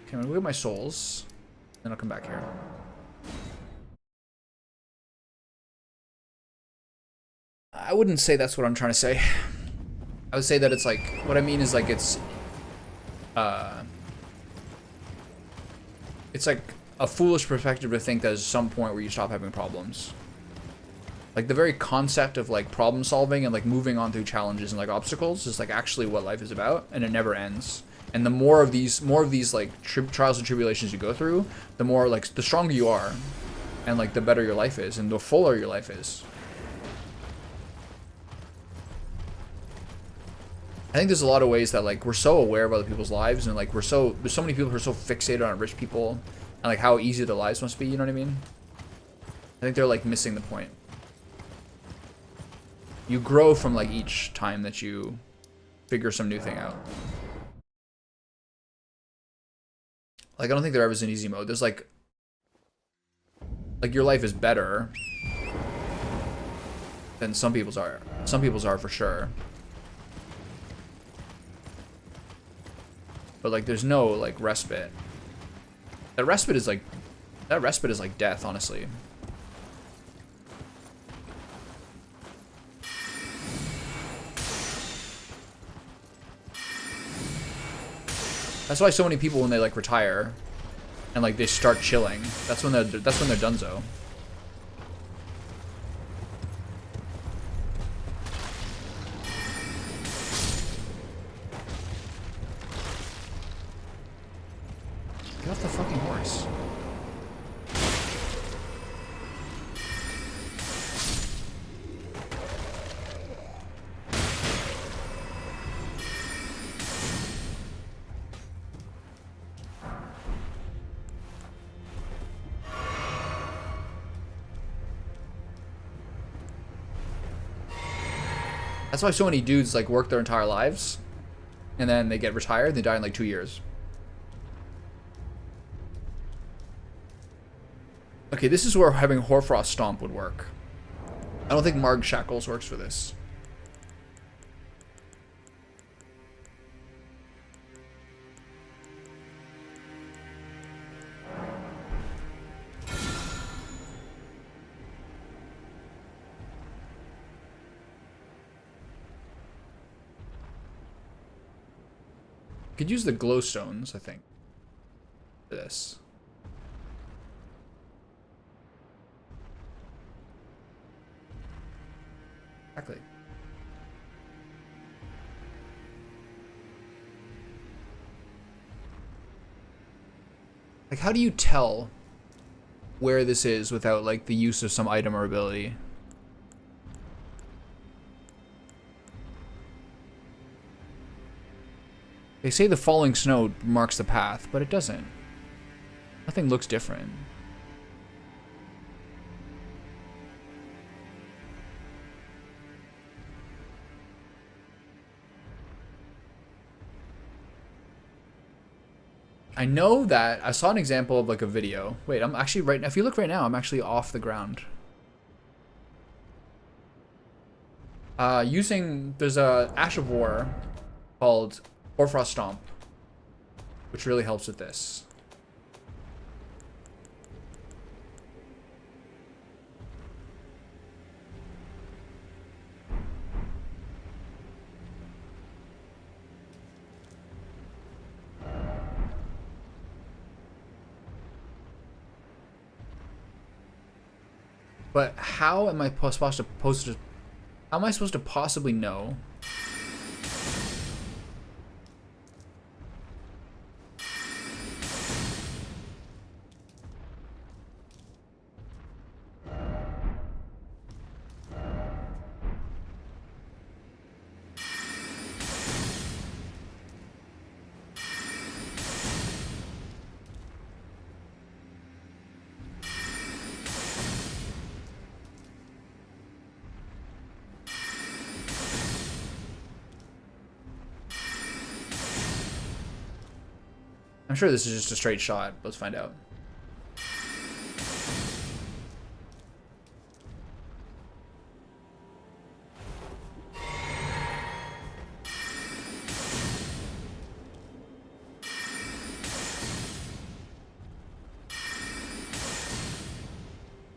Okay, I'm gonna look at my souls. Then I'll come back here. I wouldn't say that's what I'm trying to say. I would say that it's like, what I mean is like it's like a foolish perspective to think there's some point where you stop having problems. Like the very concept of like problem solving and like moving on through challenges and like obstacles is like actually what life is about, and it never ends. And the more of these like trials and tribulations you go through, the more like the stronger you are, and like the better your life is, and the fuller your life is. I think there's a lot of ways that like we're so aware of other people's lives, and like there's so many people who are so fixated on rich people and like how easy their lives must be, you know what I mean? I think they're like missing the point. You grow from like each time that you figure some new thing out. Like I don't think there ever is an easy mode. There's like your life is better than some people's are. Some people's are for sure. But like there's no like respite. That respite is like death, honestly. That's why so many people, when they like retire and like they start chilling, that's when they're donezo. Get off the fucking horse. That's why so many dudes like work their entire lives and then they get retired, they die in like 2 years. Okay, this is where having Hoarfrost Stomp would work. I don't think Marg Shackles works for this. Could use the glowstones, I think, for this. Exactly. Like, how do you tell where this is without, like, the use of some item or ability? They say the falling snow marks the path, but it doesn't. Nothing looks different. I know that I saw an example of like a video. Wait, I'm actually right now. If you look right now, I'm actually off the ground. There's a Ash of War called Hoarfrost Stomp, which really helps with this. But how am I supposed to how am I supposed to possibly know? I'm sure this is just a straight shot. Let's find out.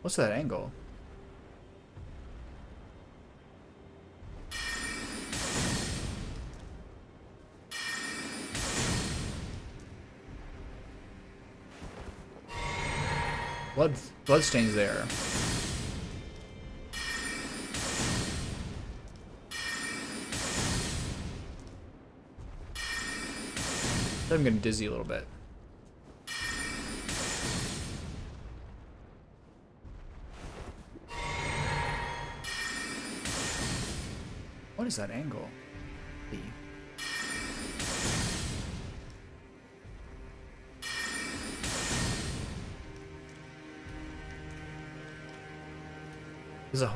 What's that angle? Blood stains there. I'm getting dizzy a little bit. What is that angle?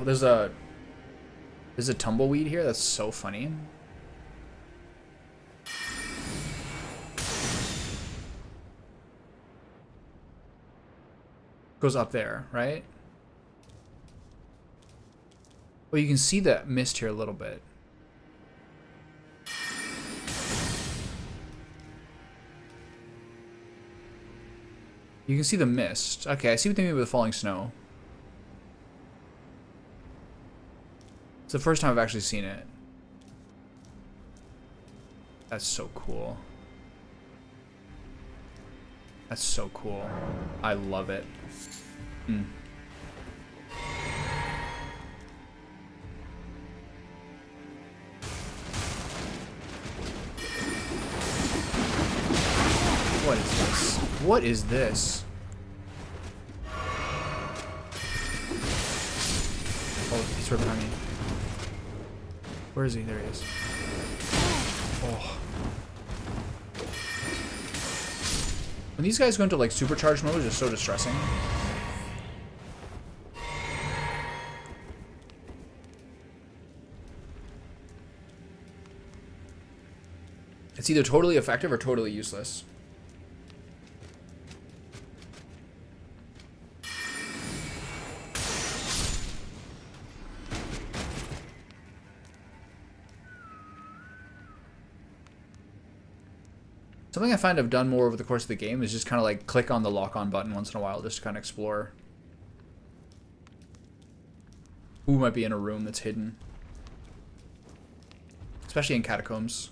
There's a tumbleweed here. That's so funny. Goes up there, right? Well, you can see the mist here a little bit. You can see the mist. Okay, I see what they mean with the falling snow. It's the first time I've actually seen it. That's so cool. That's so cool. I love it. Mm. What is this? What is this? Oh, he's right behind me. Where is he? There he is. Oh. When these guys go into like supercharged mode, it's just so distressing. It's either totally effective or totally useless. Something I find I've done more over the course of the game is just kind of like click on the lock-on button once in a while just to kind of explore who might be in a room that's hidden. Especially in catacombs.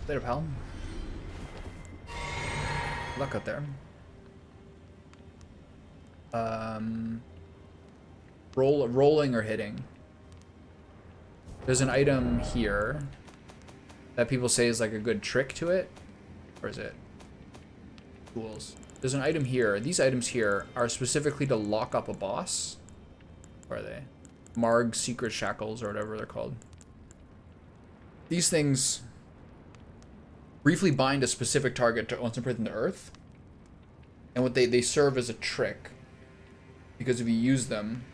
Later, pal. Luck out there. Rolling or hitting. There's an item here that people say is like a good trick to it. Or is it? Tools. There's an item here. These items here are specifically to lock up a boss. Where are they? Marg Secret Shackles or whatever they're called. These things briefly bind a specific target to once imprisoned to Earth. And what they serve as a trick. Because if you use them,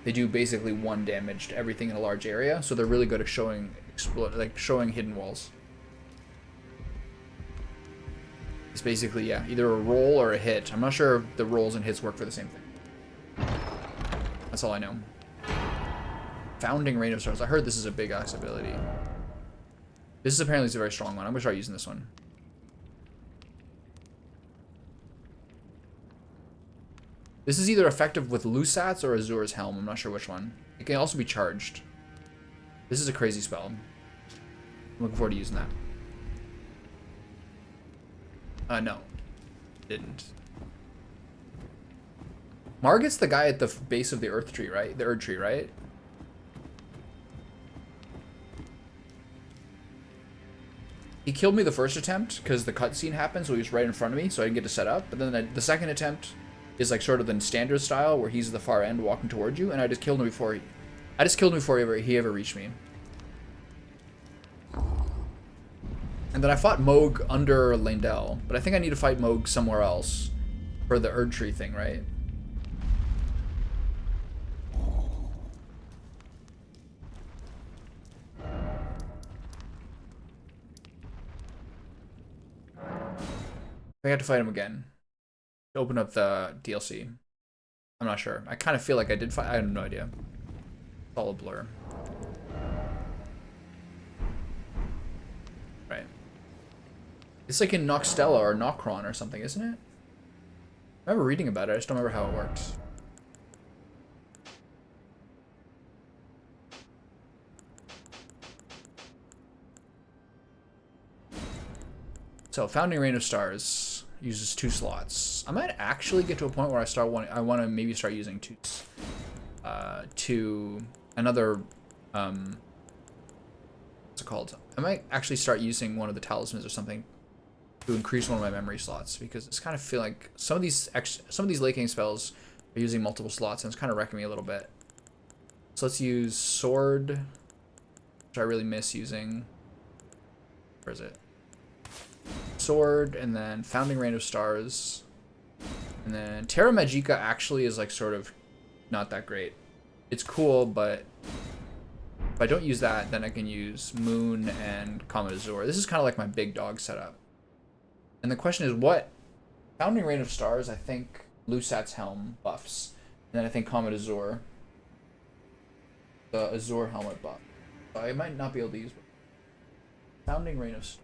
they do basically 1 damage to everything in a large area. So they're really good at showing showing hidden walls. It's basically, yeah, either a roll or a hit. I'm not sure if the rolls and hits work for the same thing. That's all I know. Founding Rain of Stars. I heard this is a big axe ability. This is apparently a very strong one. I'm gonna try using this one. This is either effective with Lusat's or Azura's Helm. I'm not sure which one. It can also be charged. This is a crazy spell. I'm looking forward to using that. No. Didn't. Margit's the guy at the base of the Earth Tree, right? The Erd Tree, right? He killed me the first attempt because the cutscene happened, so he was right in front of me, so I didn't get to set up. But then the second attempt is like sort of the standard style where he's the far end walking towards you, and I just killed him before he ever reached me. And then I fought Moog under Lindell, but I think I need to fight Moog somewhere else for the Erd Tree thing, right? I had to fight him again to open up the DLC. I'm not sure. I kind of feel like I did fight. I have no idea. It's all a blur. Right. It's like in Noxtella or Nocron or something, isn't it? I remember reading about it. I just don't remember how it works. So, Founding Rain of Stars uses 2 slots. I might actually get to a point where I want to maybe start using 2 to another what's it called? I might actually start using one of the talismans or something to increase one of my memory slots, because it's kind of feel like some of these Lake King spells are using multiple slots and it's kind of wrecking me a little bit. So let's use Sword, which I really miss using. Where is it? Sword, and then Founding Rain of Stars, and then Terra Magica actually is like sort of not that great. It's cool, but if I don't use that, then I can use Moon and Comet Azure. This is kind of like my big dog setup. And the question is, what Founding Rain of Stars, I think Lusat's Helm buffs, and then I think Comet Azure, the Azure helmet buff. So I might not be able to use Founding Rain of Stars.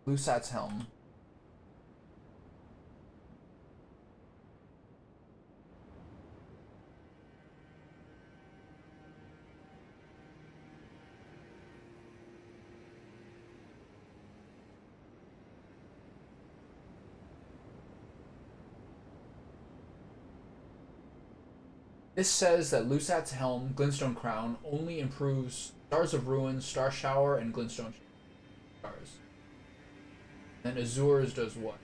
Lusat's Helm. This says that Lusat's Helm, Glintstone Crown, only improves Stars of Ruin, Star Shower, and Glintstone Stars. Then Azure's does what?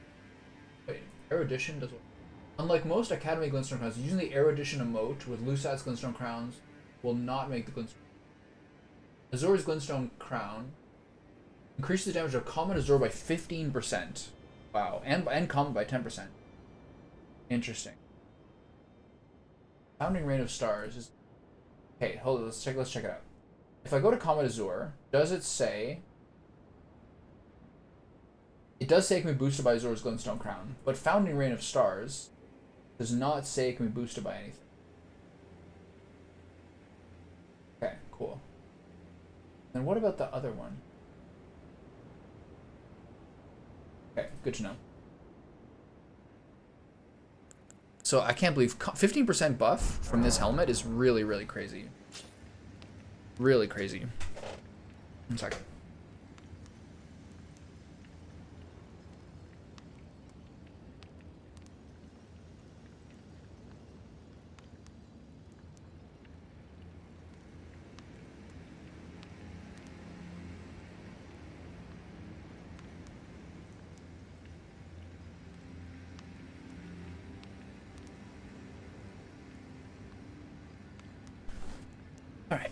Wait, Erudition does what? Unlike most Academy Glintstone Crowns, using the Erudition emote with Lusat's Glintstone Crowns will not make the Glintstone. Azure's Glintstone Crown increases the damage of Comet Azure by 15%. Wow, and Comet by 10%. Interesting. Founding Rain of Stars is... Okay, hold on, let's check it out. If I go to Comet Azure, does it say... It does say it can be boosted by Azure's Glintstone Crown, but Founding Rain of Stars does not say it can be boosted by anything. Okay, Cool. And what about the other one? Okay, good to know. So I can't believe 15% buff from this helmet is really, really crazy. Really crazy. 1 second. Alright.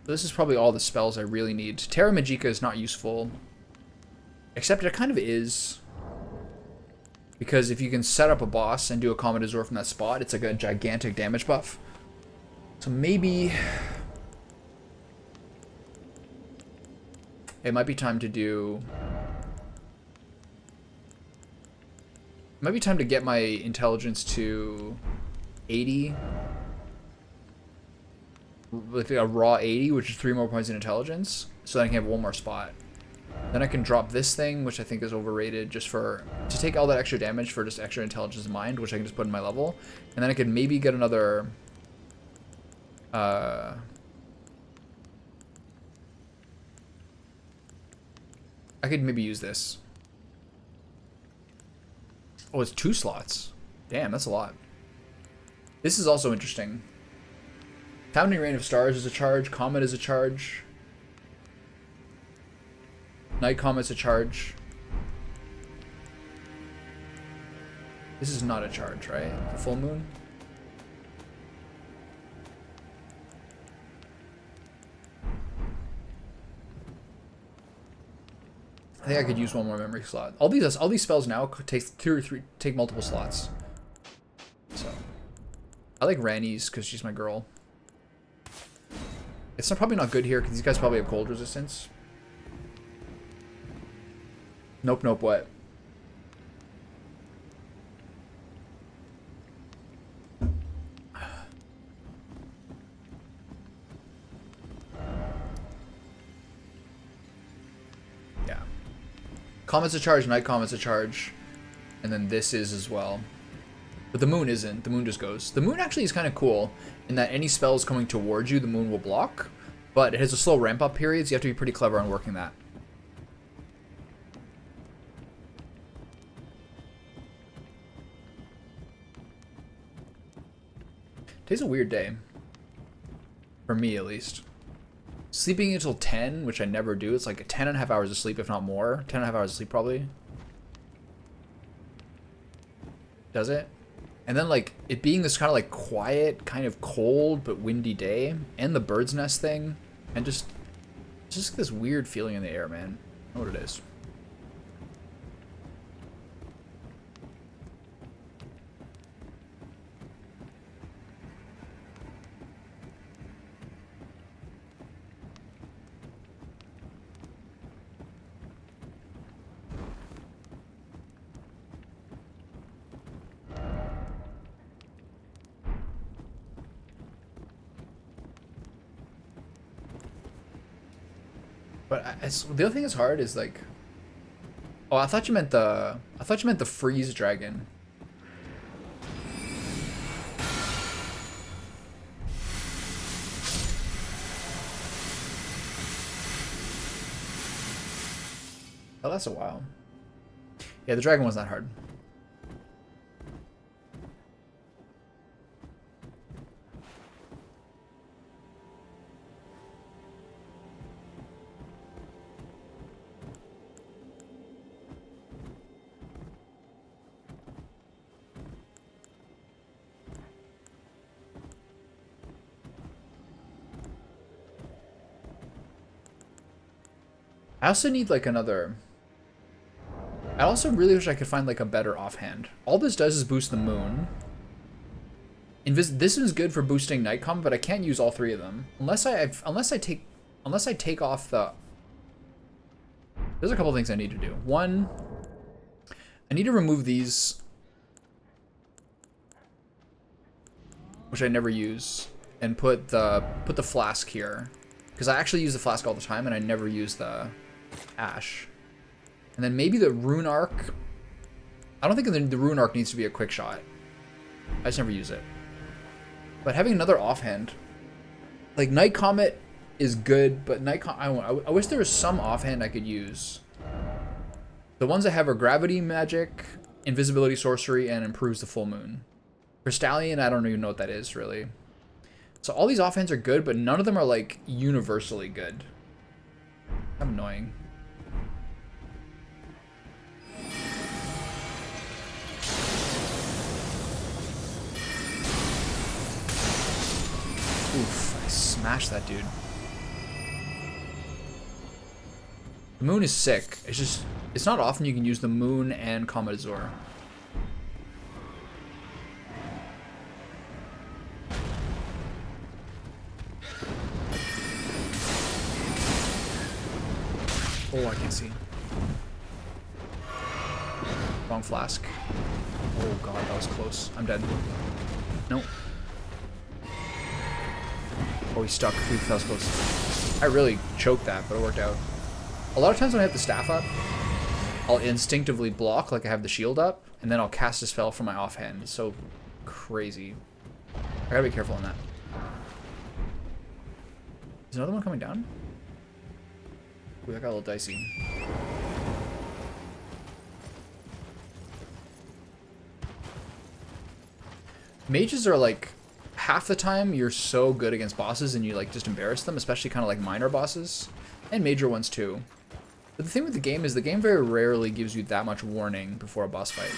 This is probably all the spells I really need. Terra Magica is not useful. Except it kind of is. Because if you can set up a boss and do a Comet Azure from that spot, it's like a gigantic damage buff. So maybe... it might be time to do... it might be time to get my intelligence to 80. With a raw 80, which is 3 more points in intelligence, so that I can have 1 more spot. Then I can drop this thing, which I think is overrated, just for to take all that extra damage for just extra intelligence in mind, which I can just put in my level. And then I could maybe get another I could maybe use this. Oh, it's 2 slots. Damn, that's a lot. This is also interesting. Founding Rain of Stars is a charge. Comet is a charge. Night Comet's a charge. This is not a charge, right? The full moon? I think I could use 1 more memory slot. All these spells now take 2 or 3, take multiple slots. So I like Rani's because she's my girl. It's probably not good here because these guys probably have cold resistance. Nope, nope, what? Yeah. Comet's a charge, Night Comet's a charge. And then this is as well. But the moon isn't. The moon just goes. The moon actually is kind of cool in that any spells coming towards you, the moon will block. But it has a slow ramp up period, so you have to be pretty clever on working that. Today's a weird day. For me, at least. Sleeping until 10, which I never do. It's like 10.5 hours of sleep, if not more. 10.5 hours of sleep, probably. Does it? And then, like, it being this kind of, like, quiet, kind of cold but windy day. And the bird's nest thing. And just this weird feeling in the air, man. I don't know what it is. But the other thing that's hard is like, oh, I thought you meant the freeze dragon. Oh, that's a while. Yeah, the dragon was not hard. I also need like another... I also really wish I could find like a better offhand. All this does is boost the moon. This is good for boosting Nightcom, but I can't use all 3 of them unless I take off the... There's a couple things I need to do. One, I need to remove these, which I never use. and put the flask here, because I actually use the flask all the time and I never use the ash. And then maybe the rune arc. I don't think the rune arc needs to be a quick shot. I just never use it. But having another offhand, like Night Comet is good, but I wish there was some offhand I could use. The ones I have are Gravity Magic, Invisibility Sorcery, and Improves the Full Moon. Crystallion, I don't even know what that is, really. So all these offhands are good, but none of them are, like, universally good. I'm annoying. Oof, I smashed that dude. The moon is sick. It's just, it's not often you can use the moon and Comet Azure. Oh, I can't see. Wrong flask. Oh god, that was close. I'm dead. Nope. Oh, he's stuck. That was close. I really choked that, but it worked out. A lot of times when I have the staff up, I'll instinctively block like I have the shield up, and then I'll cast a spell from my offhand. It's so crazy. I gotta be careful on that. Is another one coming down? Ooh, that got a little dicey. Mages are like, half the time you're so good against bosses and you like just embarrass them, especially kind of like minor bosses and major ones too. But the thing with the game is the game very rarely gives you that much warning before a boss fight.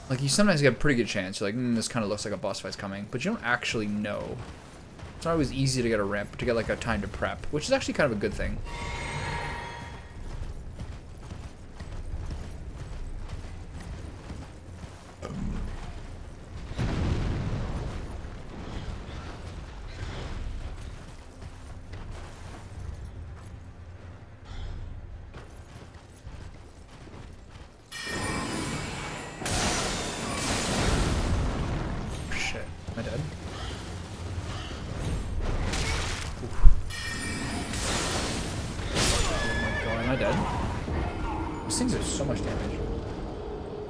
Like you sometimes get a pretty good chance. You're like, this kind of looks like a boss fight's coming, but you don't actually know. It's not always easy to get a ramp, to get like a time to prep, which is actually kind of a good thing.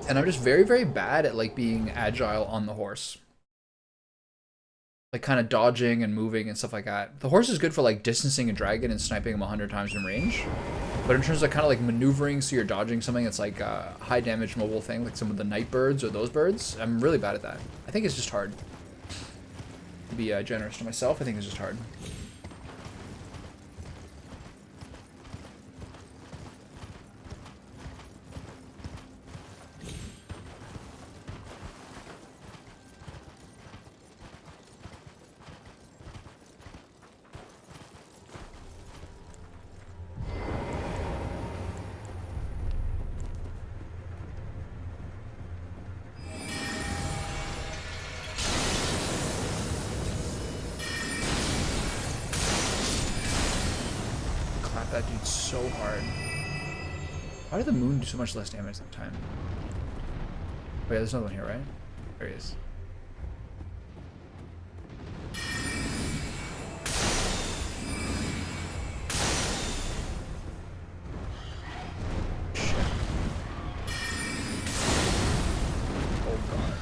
And I'm just very, very bad at like being agile on the horse. Like kind of dodging and moving and stuff like that. The horse is good for like distancing a dragon and sniping him 100 times in range. But in terms of kind of like maneuvering so you're dodging something that's like a high damage mobile thing, like some of the night birds or those birds, I'm really bad at that. I think it's just hard. To be generous to myself, I think it's just hard. That dude's so hard. Why did the moon do so much less damage that time? Oh yeah, there's another one here, right? There he is. Shit. Oh god.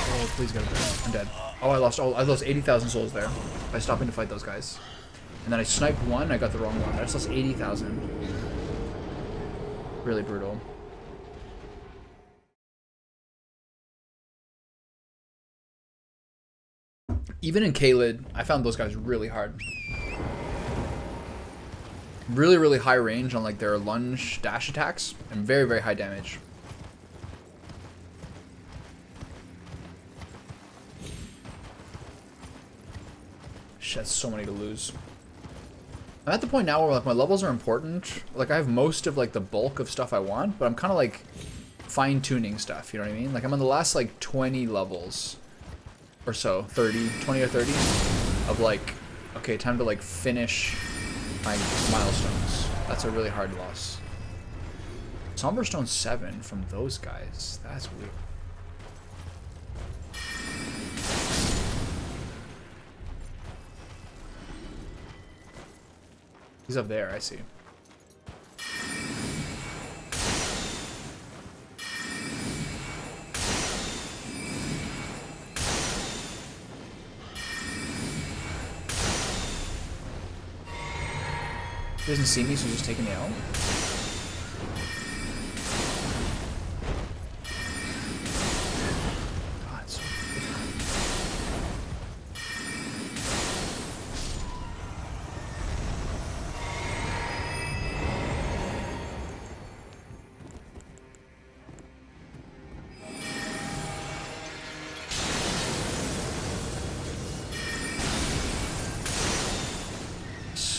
Oh, please get it. I'm dead. Oh, I lost 80,000 souls there by stopping to fight those guys. And then I sniped one, I got the wrong one. I just lost 80,000. Really brutal. Even in K-Lid, I found those guys really hard. Really, really high range on like their lunge dash attacks, and very, very high damage. Shit, that's so many to lose. I'm at the point now where like my levels are important. Like I have most of like the bulk of stuff I want, but I'm kind of like fine-tuning stuff, you know what I mean? Like I'm on the last like 20 levels or so, 30, 20 or 30 of like, okay, time to like finish my milestones. That's a really hard loss. Somberstone 7 from those guys. That's weird. He's up there, I see. He doesn't see me, so he's just taking the L. God, so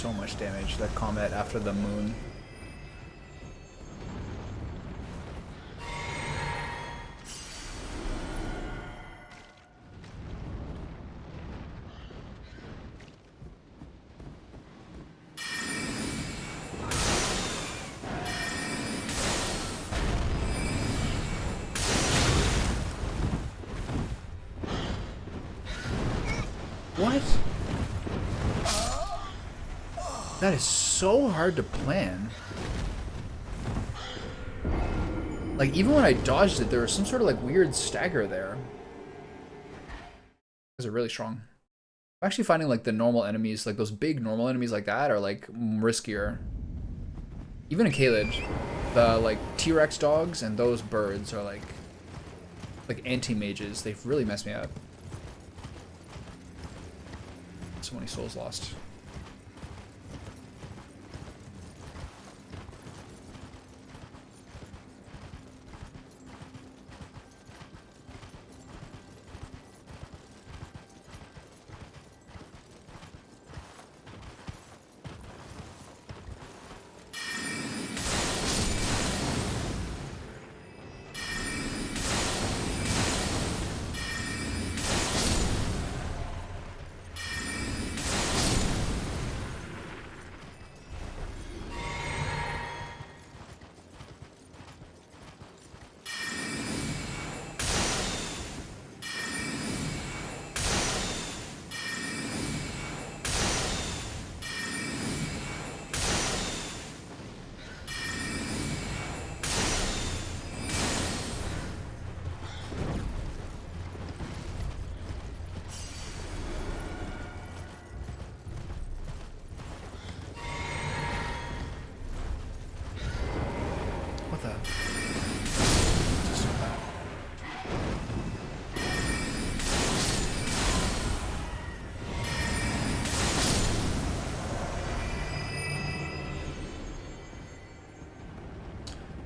so much damage, that combat after the moon. What? That is so hard to plan. Like, even when I dodged it, there was some sort of like weird stagger there. Those are really strong. I'm actually finding like the normal enemies, like those big normal enemies like that, are like riskier. Even in Kaled, the like T-Rex dogs and those birds are like anti-mages. They've really messed me up. So many souls lost.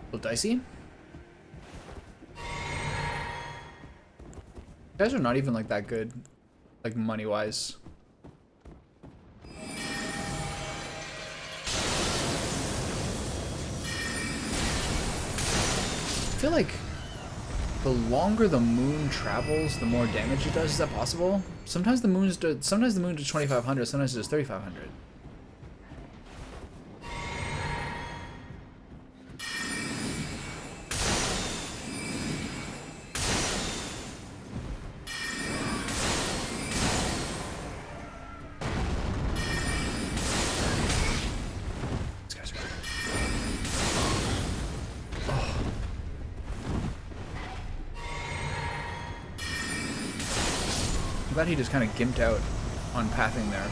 A little dicey. You guys are not even like that good, like money wise. I feel like the longer the moon travels, the more damage it does. Is that possible? Sometimes the moon does 2,500, sometimes it does 3,500. I'm glad he just kind of gimped out on pathing there.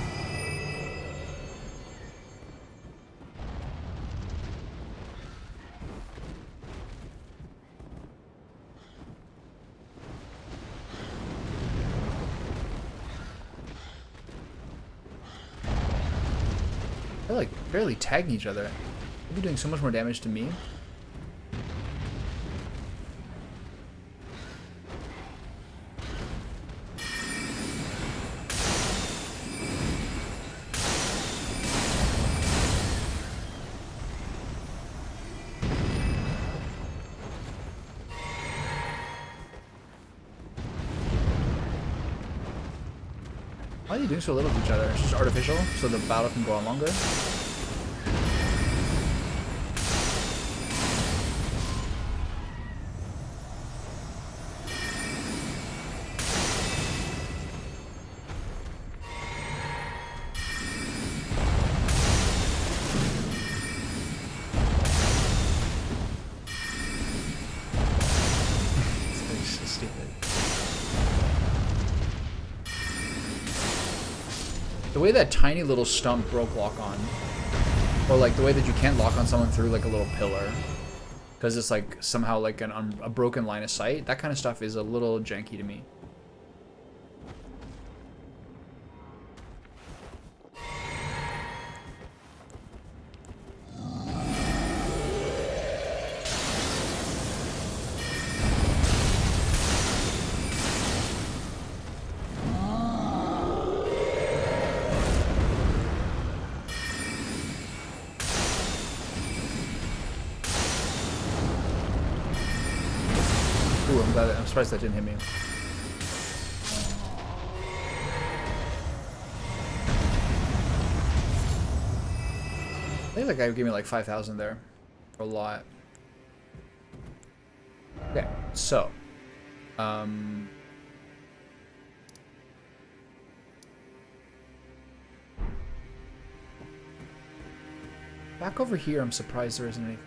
They're like barely tagging each other. They'd be doing so much more damage to me. Why are they doing so little to each other? It's just artificial, so the battle can go on longer. The way that tiny little stump broke lock on, or like the way that you can't lock on someone through like a little pillar, because it's like somehow like a broken line of sight. That kind of stuff is a little janky to me. I'm surprised that didn't hit me. I think that guy gave me like 5,000 there. A lot. Okay, so. Back over here, I'm surprised there isn't anything.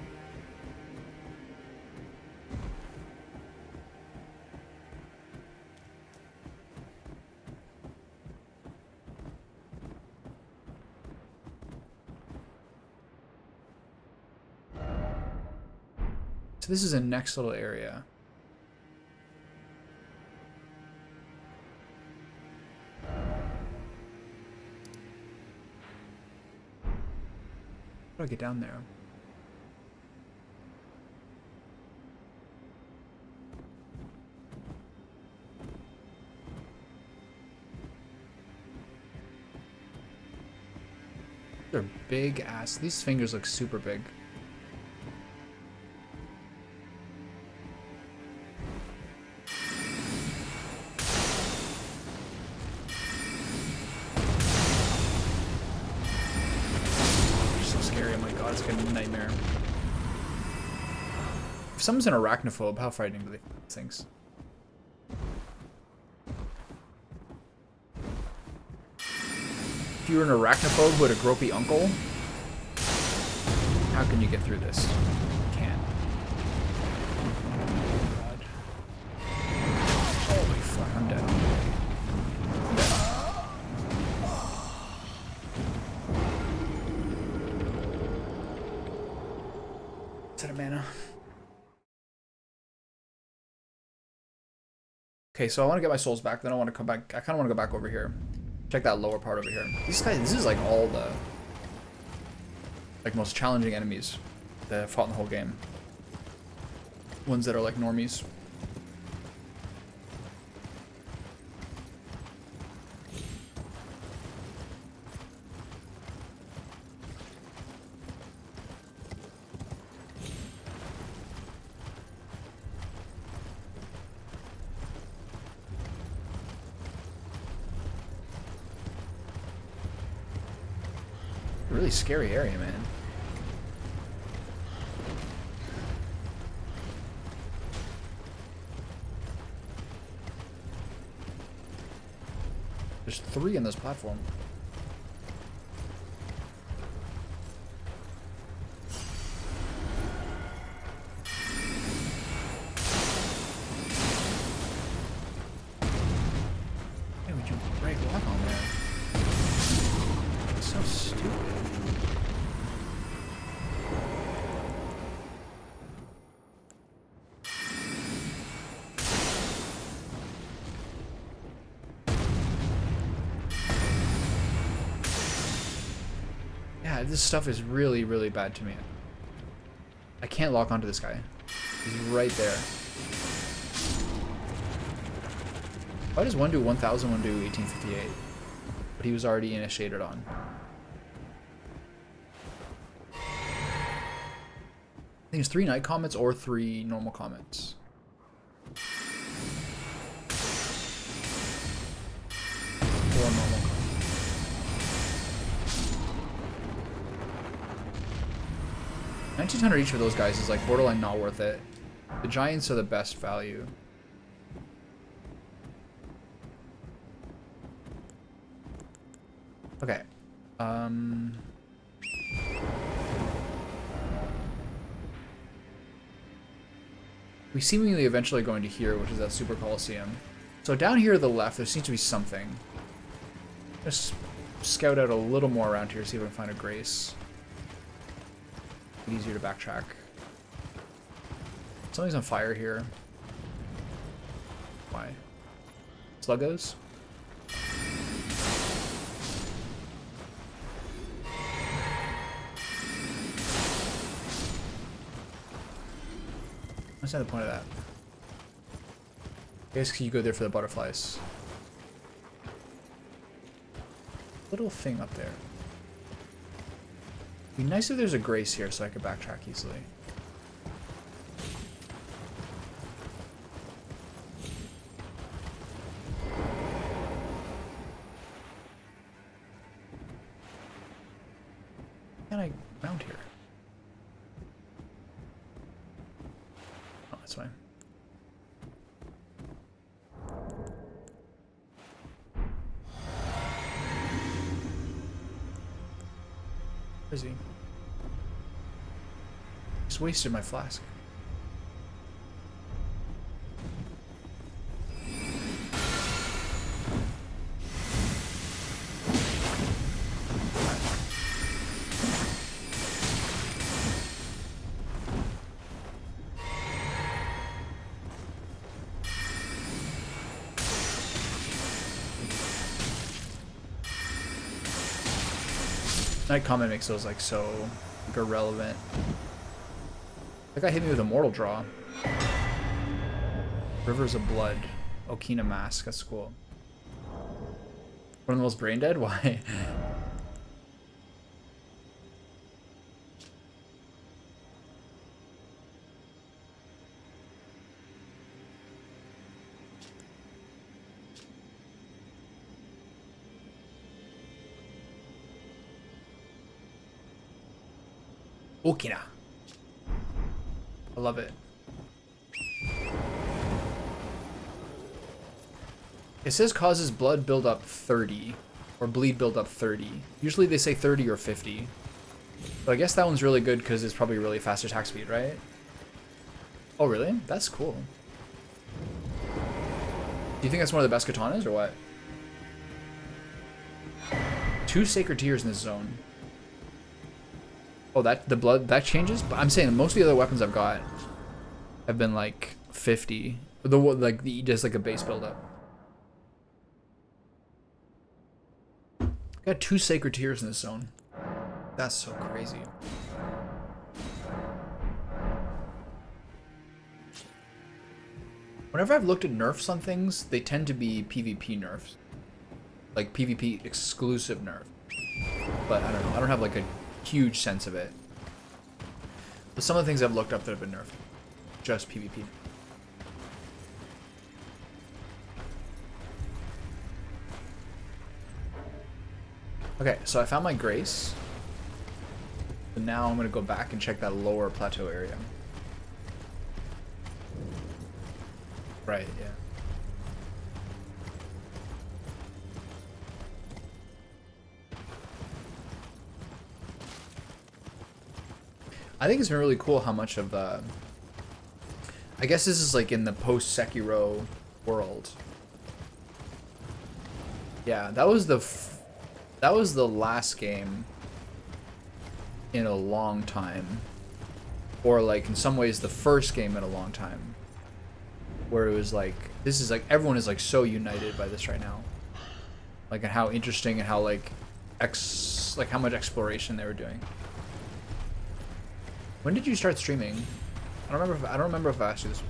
So this is a next little area. How do I get down there? They're big ass. These fingers look super big. If someone's an arachnophobe, how frightening do they think these things? If you're an arachnophobe who had a gropey uncle, how can you get through this? You can't. Oh, God. Holy fuck, I'm dead. I'm dead. Is that a mana? Okay, so I want to get my souls back, then I want to come back. I kind of want to go back over here. Check that lower part over here. These guys, this is like all the like most challenging enemies that I've fought in the whole game. Ones that are like normies. Really scary area, man. There's 3 in this platform. Hey, would you break lock on there? It's so stupid. Yeah, this stuff is really, really bad to me. I can't lock onto this guy. He's right there. Why does one do 1,000, one do 1858? But he was already initiated on. I think it's 3 night comets or 3 normal comets. 4 normal comets. 1900 each of those guys is like borderline not worth it. The giants are the best value. Okay. We seemingly eventually going to here, which is that Super Coliseum. So down here to the left, there seems to be something. Just scout out a little more around here, see if I can find a grace. Easier to backtrack. Something's on fire here. Why? Sluggos? That's not the point of that. I guess you go there for the butterflies. Little thing up there. Be nice if there's a grace here so I could backtrack easily. Can I mount here? Oh, that's fine. Where is he? Just wasted my flask. That comment makes those like so like, irrelevant. That guy hit me with a mortal draw. Rivers of Blood. Okina Mask. That's cool. One of the most brain dead? Why? Okina. I love it. It says causes blood buildup 30 or bleed buildup 30. Usually they say 30 or 50. But I guess that one's really good because it's probably really fast attack speed, right? Oh, really? That's cool. Do you think that's one of the best katanas or what? 2 Sacred Tears in this zone. Oh, the blood, that changes? But I'm saying most of the other weapons I've got have been like 50. Just like a base buildup. Got 2 Sacred Tears in this zone. That's so crazy. Whenever I've looked at nerfs on things, they tend to be PvP nerfs. Like PvP exclusive nerf. But I don't know, I don't have like a huge sense of it. But some of the things I've looked up that have been nerfed. Just PvP. Okay, so I found my grace. And now I'm gonna go back and check that lower plateau area. Right, yeah. I think it's been really cool how much of the... I guess this is like in the post-Sekiro world. Yeah, that was the last game in a long time. Or like in some ways the first game in a long time. Where it was like, this is like, everyone is like so united by this right now. Like, and how interesting and how like, how much exploration they were doing. When did you start streaming? I don't remember if I asked you this.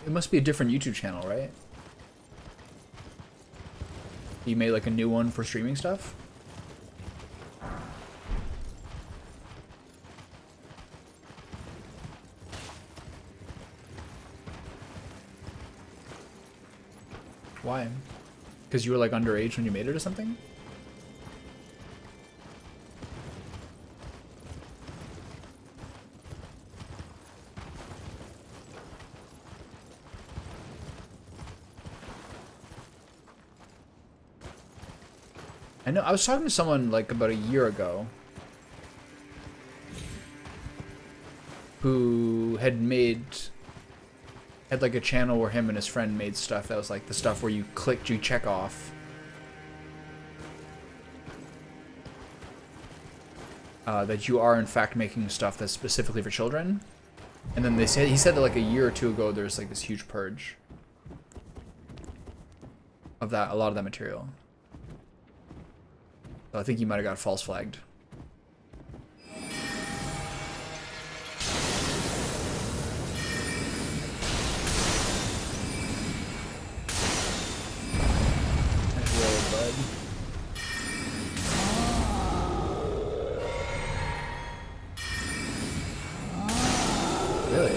It must be a different YouTube channel, right? You made like a new one for streaming stuff? Why? Because you were like underage when you made it or something? I know, I was talking to someone like about a year ago who had like a channel where him and his friend made stuff that was like the stuff where you check off that you are in fact making stuff that's specifically for children. And then he said that like a year or two ago there's like this huge purge of a lot of that material. So I think you might have got false flagged. Really?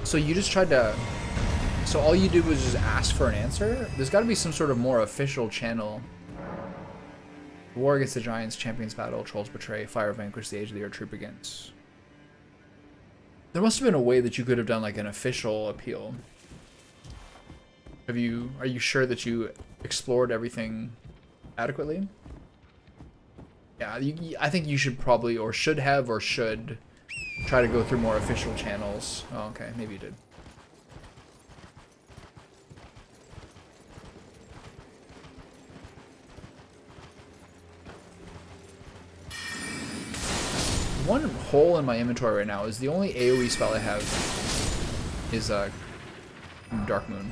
So you just tried to... So all you did was just ask for an answer? There's got to be some sort of more official channel. War against the Giants, Champions Battle, Trolls Betray, Fire Vanquish, the Age of the Earth Troop Against. There must have been a way that you could have done like an official appeal. Are you sure that you explored everything adequately? Yeah, I think you should probably, or should have, or should try to go through more official channels. Oh, okay, maybe you did. One hole in my inventory right now is the only AoE spell I have is Dark Moon.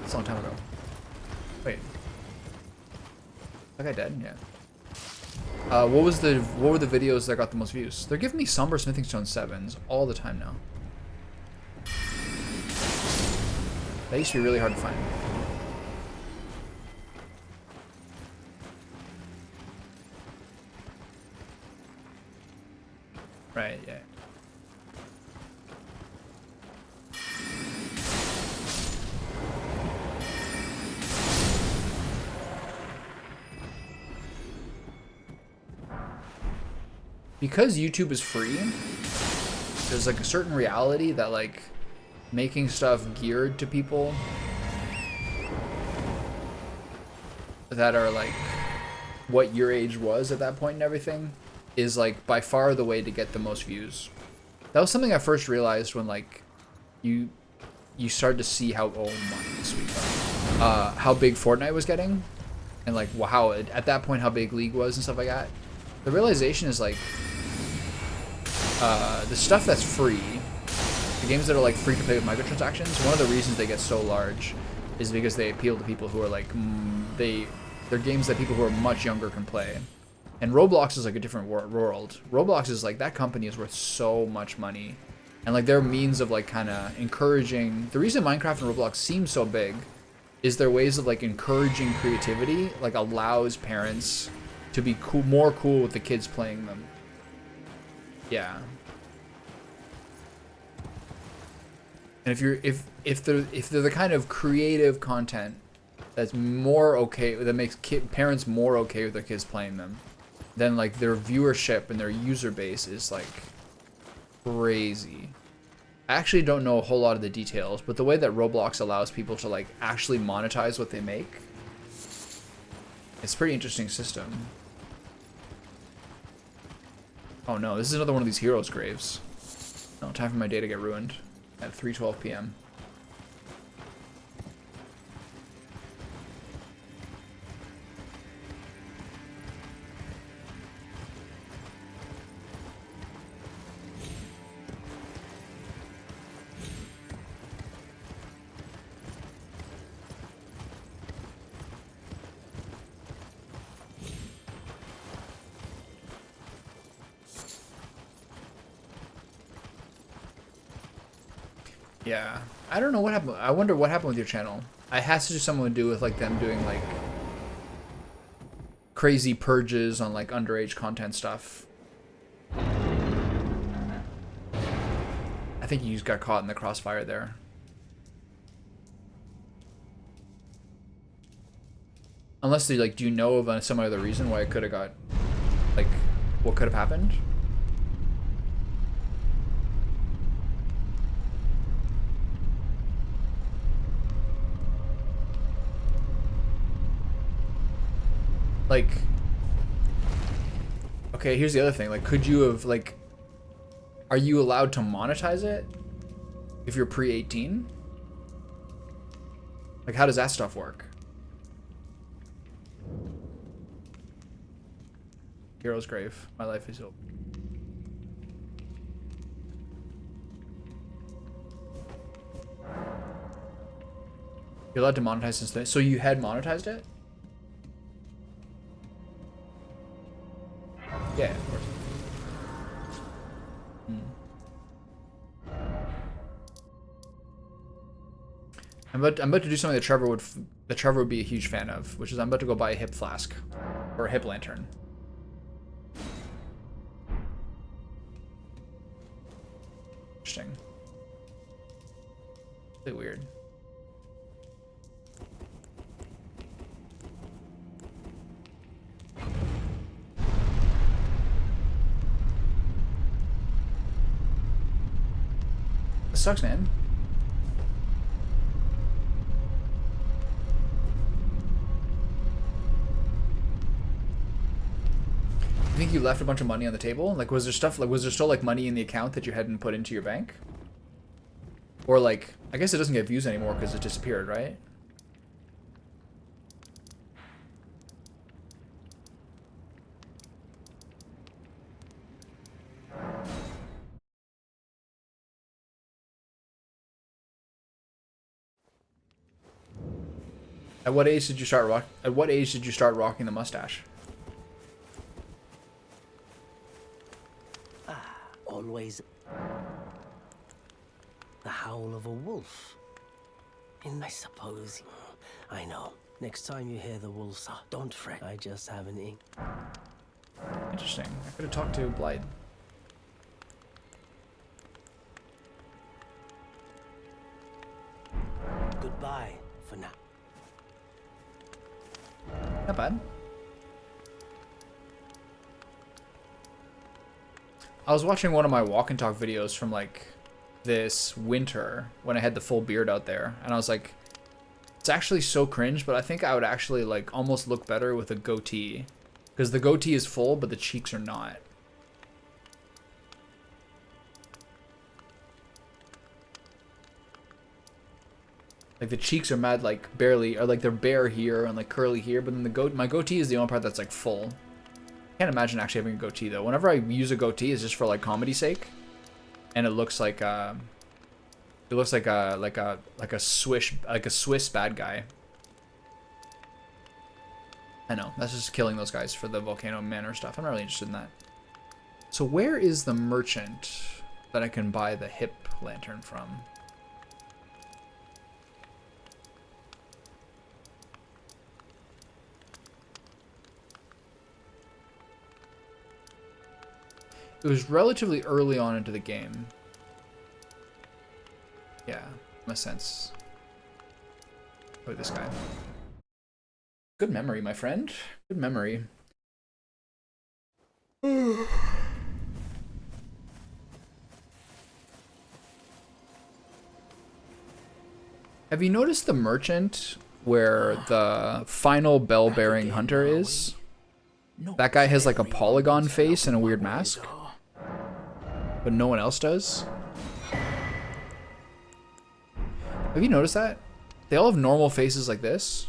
That's a long time ago. Wait. That guy dead? Yeah. What were the videos that got the most views? They're giving me Somber Smithing Stone 7s all the time now. That used to be really hard to find. Right, yeah. Because YouTube is free, there's like a certain reality that like making stuff geared to people that are like what your age was at that point and everything is like by far the way to get the most views. That was something I first realized when like you started to see how, oh my sweet God, how big Fortnite was getting, and like how at that point how big League was and stuff like that. The realization is like the stuff that's free, the games that are like free to play with microtransactions, one of the reasons they get so large is because they appeal to people who are like, they're games that people who are much younger can play. And Roblox is like a different world. Roblox is like, that company is worth so much money. And like their means of like kind of encouraging, the reason Minecraft and Roblox seem so big is their ways of like encouraging creativity, like allows parents to be cool, more cool with the kids playing them. Yeah. And if they're the kind of creative content that's more okay, that makes parents more okay with their kids playing them, then like their viewership and their user base is like crazy. I actually don't know a whole lot of the details, but the way that Roblox allows people to like actually monetize what they make, it's a pretty interesting system. Oh no, this is another one of these heroes' graves. No, time for my day to get ruined at 3:12 p.m. Yeah. I don't know what happened. I wonder what happened with your channel. It has to do something to do with like them doing like crazy purges on like underage content stuff. I think you just got caught in the crossfire there. Unless they like, do you know of some other reason why it could have got, like, what could have happened? Like, okay, here's the other thing. Like, could you have, like, are you allowed to monetize it if you're pre-18? Like, how does that stuff work? Hero's grave. My life is over. You're allowed to monetize since then. So you had monetized it? Yeah, of course. I'm about to do something that Trevor would be a huge fan of, which is I'm about to go buy a hip flask or a hip lantern. Interesting. A bit weird. It sucks, man. You think you left a bunch of money on the table? Like, was there stuff, like, was there still, like, money in the account that you hadn't put into your bank? Or, like, I guess it doesn't get views anymore because it disappeared, right? At what age did you start rocking the mustache? Always the howl of a wolf. And I suppose, I know. Next time you hear the wolves, don't fret. I just have an ink. Interesting. I could have talked to Blythe. Goodbye for now. Not bad. I was watching one of my walk and talk videos from like this winter when I had the full beard out there, and I was like, it's actually so cringe, but I think I would actually like almost look better with a goatee, because the goatee is full but the cheeks are not. Like the cheeks are mad, like barely, or like they're bare here and like curly here, but then my goatee is the only part that's like full. Can't imagine actually having a goatee though. Whenever I use a goatee, it's just for like comedy sake, and it looks like a Swiss bad guy. I know, that's just killing those guys for the Volcano Manor stuff. I'm not really interested in that. So where is the merchant that I can buy the hip lantern from? It was relatively early on into the game. Yeah, makes sense. Look at this guy. Good memory, my friend. Good memory. Have you noticed the merchant where the final bell-bearing hunter is? That guy has like a polygon face and a weird mask, but no one else does. Have you noticed that? They all have normal faces like this.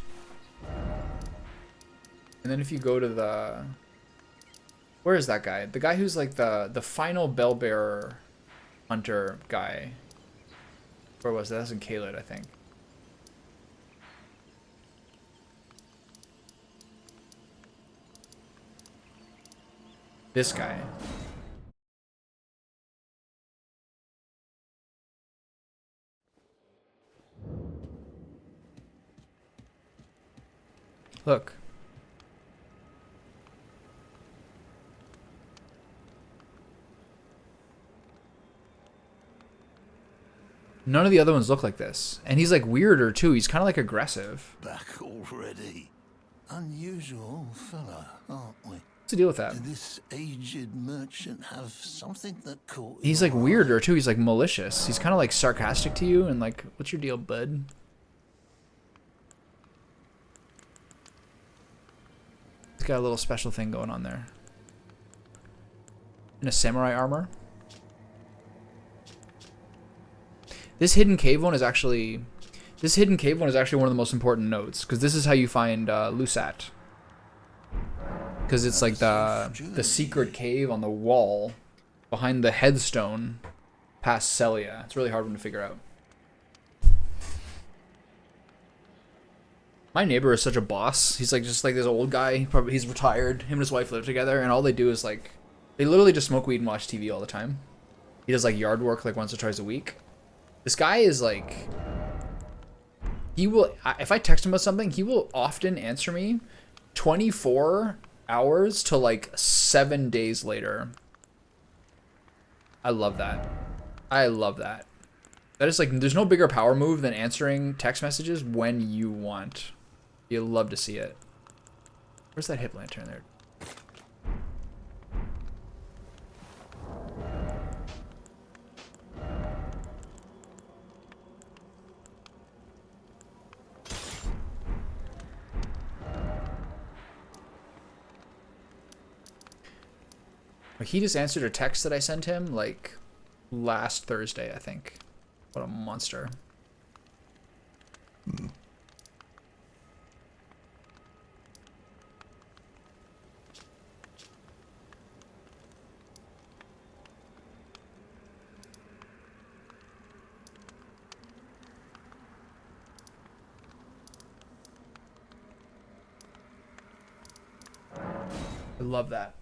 And then if you go to the... Where is that guy? The guy who's like the final bell-bearer hunter guy. Where was that? That's in Caelid, I think. This guy. Look. None of the other ones look like this. And he's like weirder too. He's kind of like aggressive. Back already. Unusual fella, aren't we? What's the deal with that? Did this aged merchant have something that caught He's like weirder too. He's like malicious. He's kind of like sarcastic to you and like, what's your deal, bud? He's got a little special thing going on there. In a samurai armor. This hidden cave one is actually one of the most important notes, because this is how you find Lusat. Because it's like the secret cave on the wall behind the headstone past Celia. It's a really hard one to figure out. My neighbor is such a boss. He's like just like this old guy. Probably he's retired. Him and his wife live together, and all they do is like they literally just smoke weed and watch TV all the time. He does like yard work like once or twice a week. This guy is like, he will, if I text him about something, he will often answer me 24 hours to like 7 days later. I love that. I love that. That is like, there's no bigger power move than answering text messages when you want. You'll love to see it. Where's that hip lantern there? He just answered a text that I sent him like last Thursday, I think. What a monster. I love that.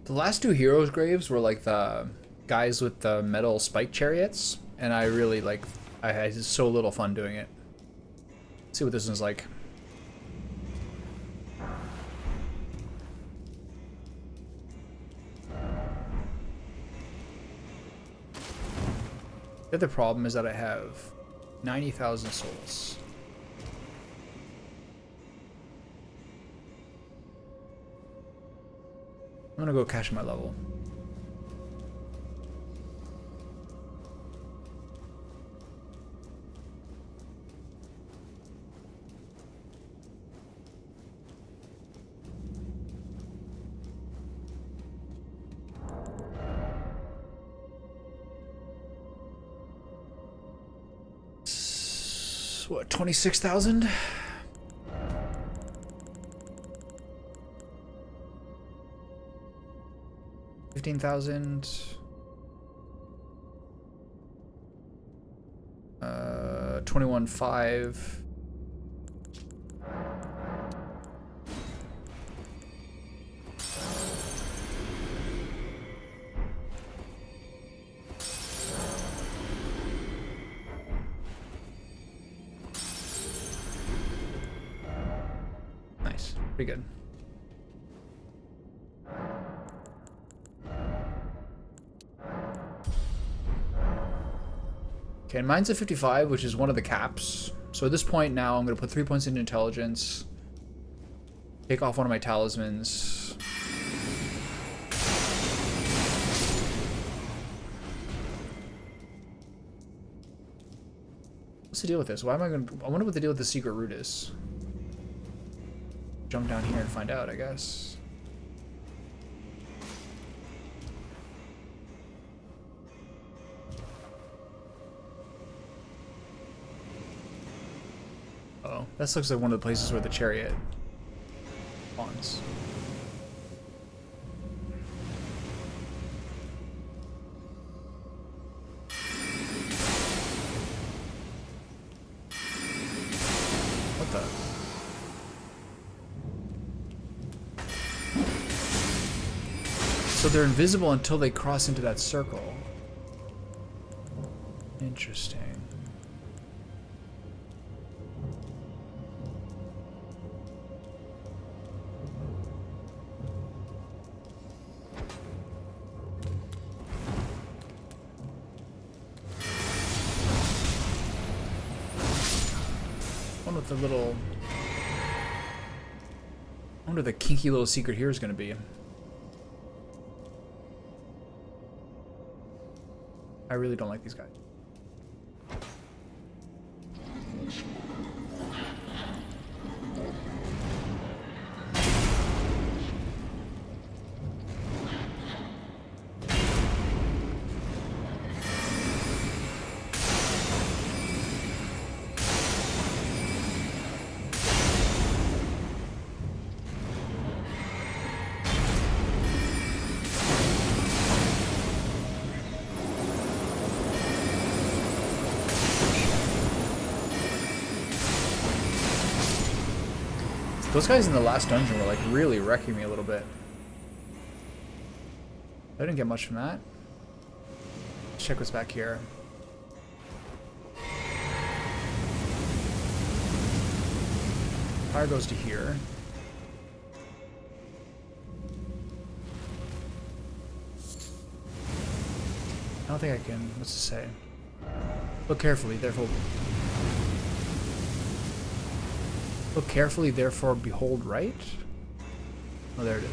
The last two heroes' graves were like the guys with the metal spike chariots, and I really like, I had so little fun doing it. Let's see what this one's like. The other problem is that I have 90,000 souls. I'm gonna go catch my level. What, 26,000? $15,000. 21,500. Nice, pretty good. Okay, and mine's at 55, which is one of the caps. So at this point now, I'm going to put 3 points into intelligence. Take off one of my talismans. What's the deal with this? Why am I going to... I wonder what the deal with the secret route is. Jump down here and find out, I guess. Oh, this looks like one of the places where the chariot spawns. What the? So they're invisible until they cross into that circle. Interesting. With the little... I wonder what the kinky little secret here is going to be. I really don't like these guys. Those guys in the last dungeon were like really wrecking me a little bit. I didn't get much from that. Let's check what's back here. Fire goes to here. I don't think I can. What's it say? Look carefully, therefore. Look carefully, therefore behold right? Oh, there it is.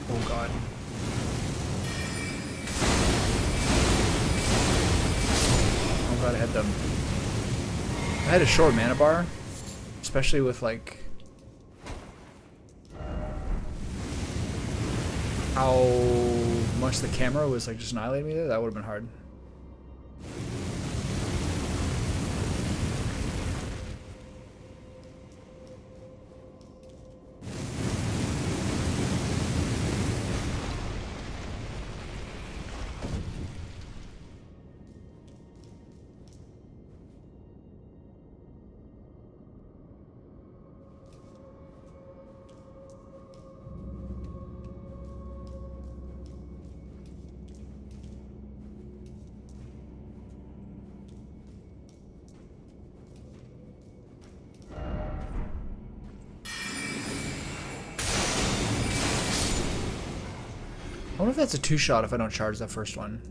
Oh god. Oh god, I had a short mana bar, especially with like how much the camera was like just annihilating me there. That would have been hard. I wonder if that's a two-shot if I don't charge that first one.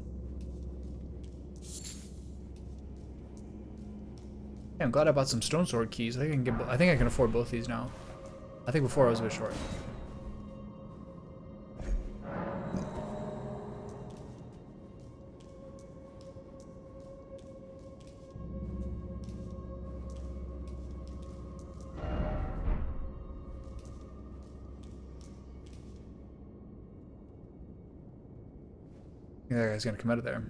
Yeah, I'm glad I bought some stone sword keys. I think I can afford both these now. I think before I was a bit short. I think that guy's gonna come out of there.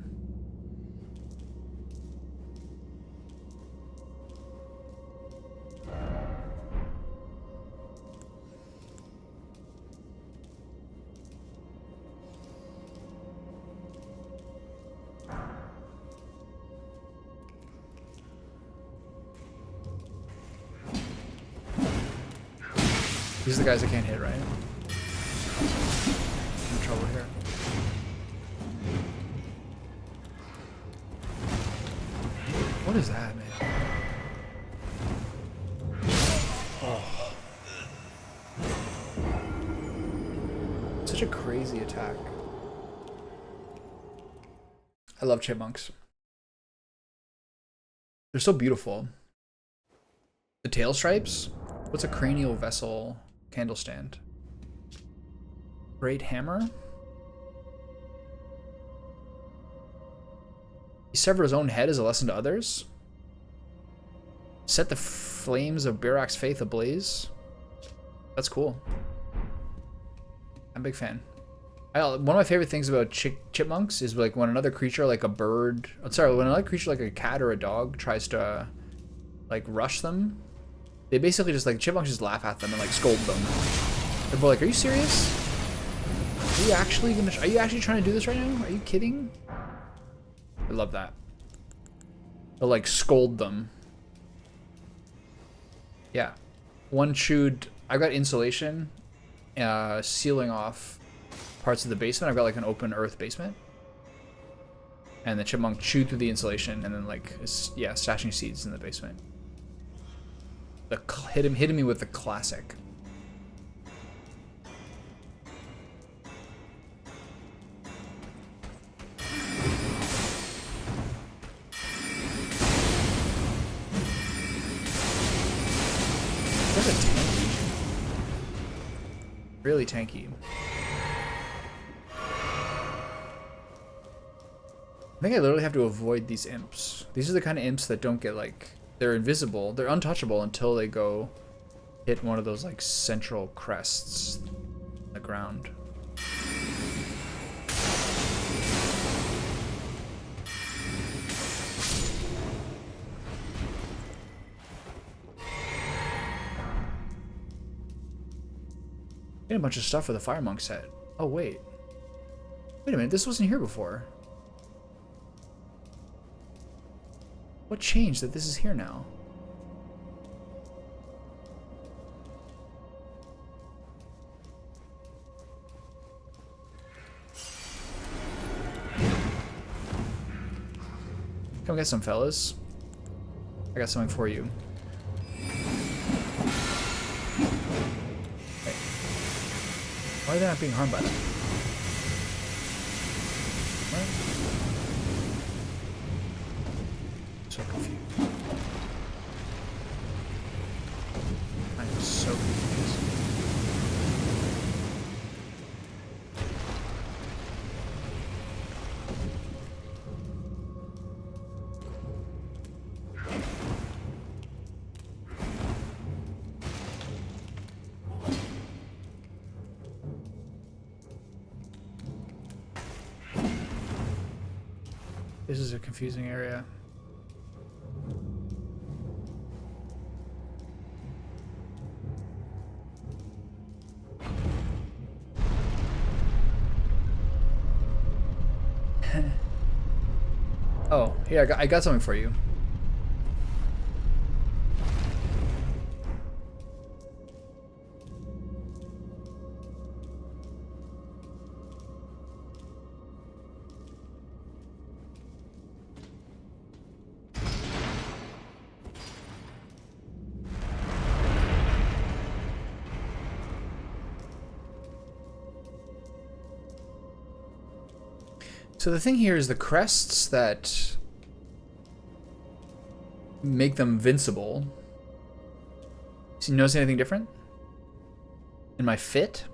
These are the guys I can't hit, right? I'm in trouble here. What is that, man? Oh. a crazy attack. I love chipmunks. They're so beautiful. The tail stripes? What's a cranial vessel candle stand? Great hammer? He severed his own head as a lesson to others? Set the flames of Birak's faith ablaze? That's cool. I'm a big fan. One of my favorite things about chipmunks is like when another creature like a bird, when another creature like a cat or a dog tries to like rush them, they basically just like, chipmunks just laugh at them and like scold them. They're both like, are you serious? Are you actually trying to do this right now? Are you kidding? I love that. They'll like scold them. Yeah. One chewed, I got insulation, sealing off parts of the basement. I've got like an open earth basement. And the chipmunk chewed through the insulation and then like, yeah, stashing seeds in the basement. Hitting me with the classic. That's a tanky. Really tanky. I think I literally have to avoid these imps. These are the kind of imps that don't get like, they're invisible, they're untouchable until they go hit one of those like central crests in the ground. Get a bunch of stuff for the Fire Monk set. Oh wait. Wait a minute, this wasn't here before. What changed that this is here now? Come get some, fellas. I got something for you. Hey. Why are they not being harmed by that? What? So confused. I am so confused. This is a confusing area. Oh, here, I got something for you. So the thing here is the crests that make them invincible. So you notice anything different in my fit?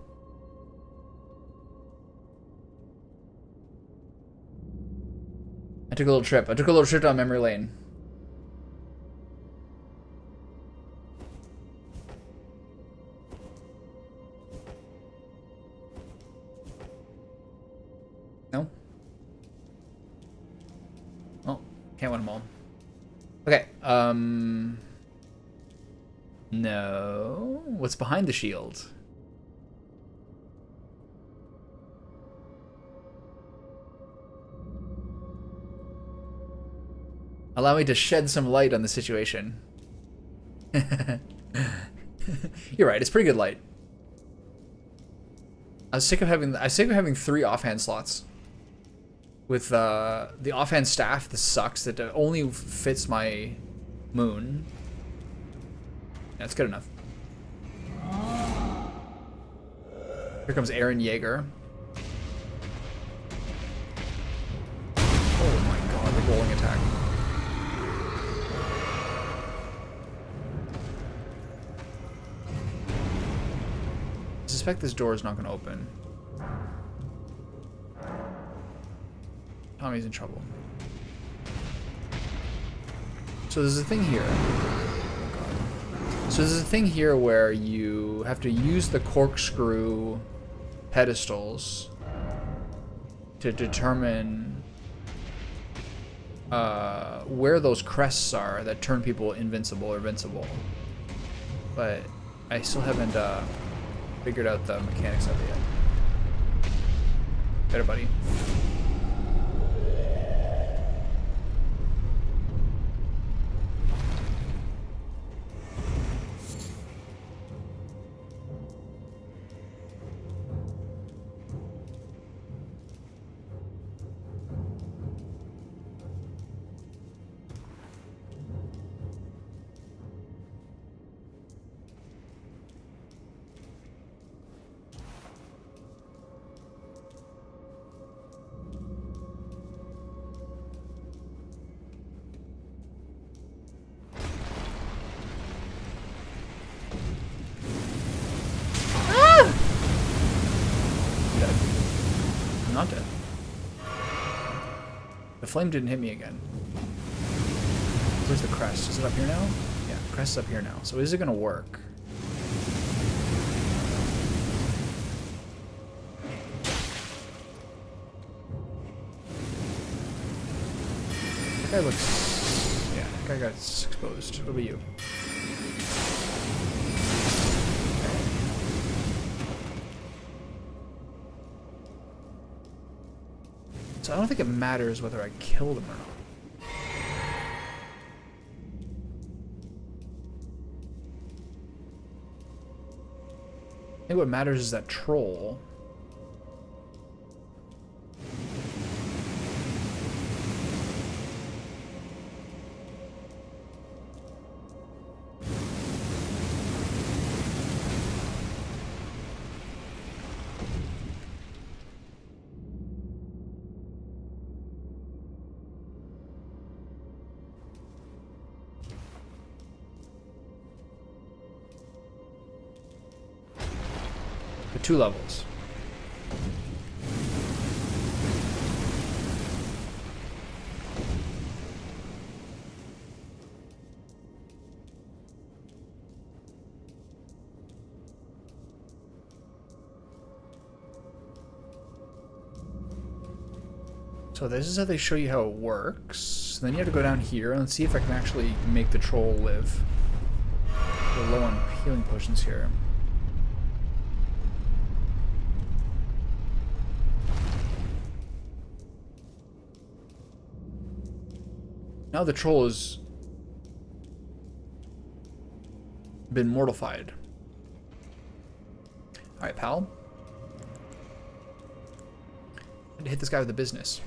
I took a little trip. I took a little trip down memory lane. No? Oh, can't win them all. Okay, no. What's behind the shield? Allow me to shed some light on the situation. You're right, it's pretty good light. I was sick of having 3 offhand slots. With the offhand staff, this sucks. That only fits my moon. That's good enough. Here comes Aaron Yeager. attack. I suspect this door is not going to open. Tommy's in trouble. So there's a thing here. So there's a thing here where you have to use the corkscrew pedestals to determine where those crests are that turn people invincible or invincible. But I still haven't figured out the mechanics of it yet. Better, buddy. Not dead. The flame didn't hit me again. Where's the crest? Is it up here now? Yeah, the crest is up here now. So is it gonna work? That guy looks... yeah, that guy got exposed. What about you? So I don't think it matters whether I killed him or not. I think what matters is that troll. The 2 levels. So this is how they show you how it works. Then you have to go down here and see if I can actually make the troll live. We're low on healing potions here. Now the troll has been mortified. Alright, pal. I had to hit this guy with the business.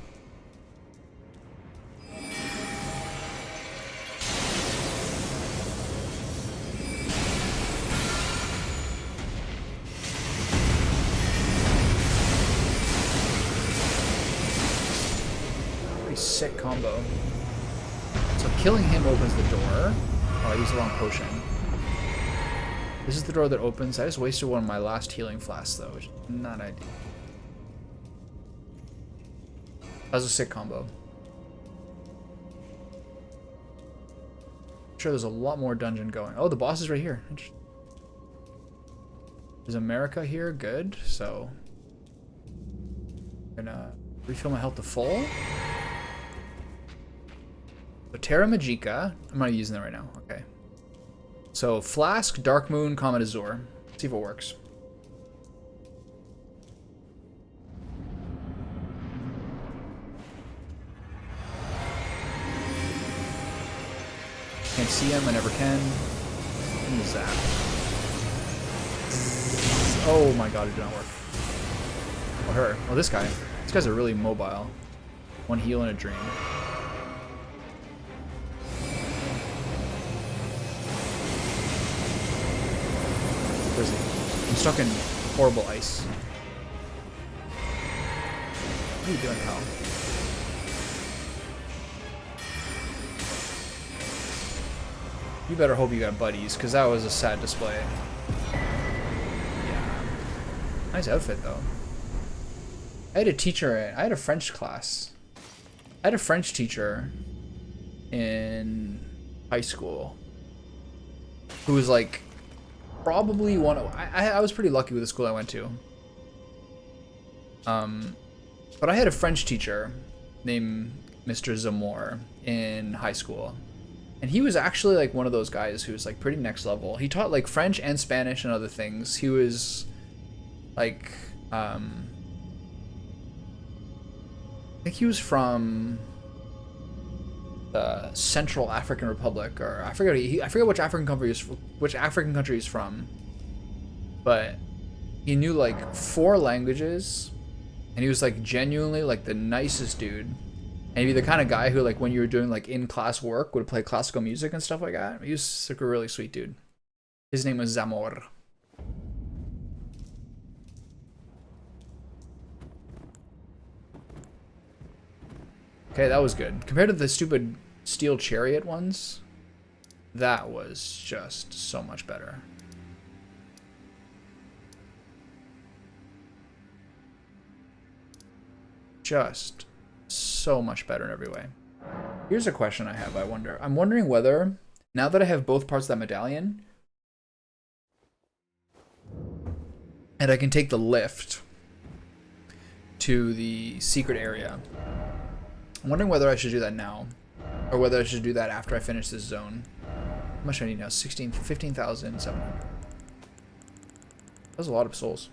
Pretty sick combo. So killing him opens the door. Oh, I used the wrong potion. This is the door that opens. I just wasted one of my last healing flasks, though, which is not ideal. That was a sick combo. I'm sure there's a lot more dungeon going. Oh, the boss is right here. Is America here? Good. So I'm gonna refill my health to full. So Terra Magica, I'm not using that right now. Okay. So Flask, Dark Moon, Comet Azure. See if it works. Can't see him, I never can. Give me a zap. Oh my god, it did not work. Or her. Oh, this guy. These guys are really mobile. One heal and a dream. Where is he? I'm stuck in horrible ice. What are you doing, pal? You better hope you got buddies, because that was a sad display. Yeah. Nice outfit, though. I had a teacher, I had a French class. I had a French teacher in high school who was like probably one of, I was pretty lucky with the school I went to. But I had a French teacher named Mr. Zamor in high school. And he was actually like one of those guys who was like pretty next level. He taught like French and Spanish and other things. He was like, I think he was from the Central African Republic, or I forget which African country he's from. But he knew like 4 languages, and he was like genuinely like the nicest dude. And he'd be the kind of guy who, like, when you were doing like in-class work, would play classical music and stuff like that. He was like a really sweet dude. His name was Zamor. Okay, that was good. Compared to the stupid Steel Chariot ones, that was just so much better. Just so much better in every way. Here's a question I have, I'm wondering whether, now that I have both parts of that medallion, and I can take the lift to the secret area, I'm wondering whether I should do that now, or whether I should do that after I finish this zone. How much do I need now? 15,700. That's a lot of souls.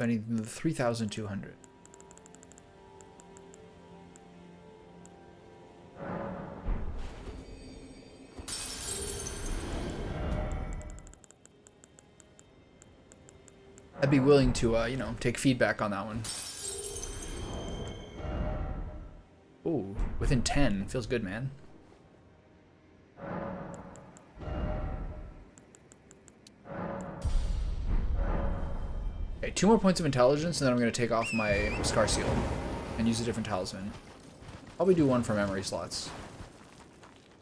I need 3,200. I'd be willing to, you know, take feedback on that one. Ooh, within 10. Feels good, man. Okay, 2 more points of intelligence, and then I'm going to take off my Scar Seal and use a different talisman. Probably do 1 for memory slots.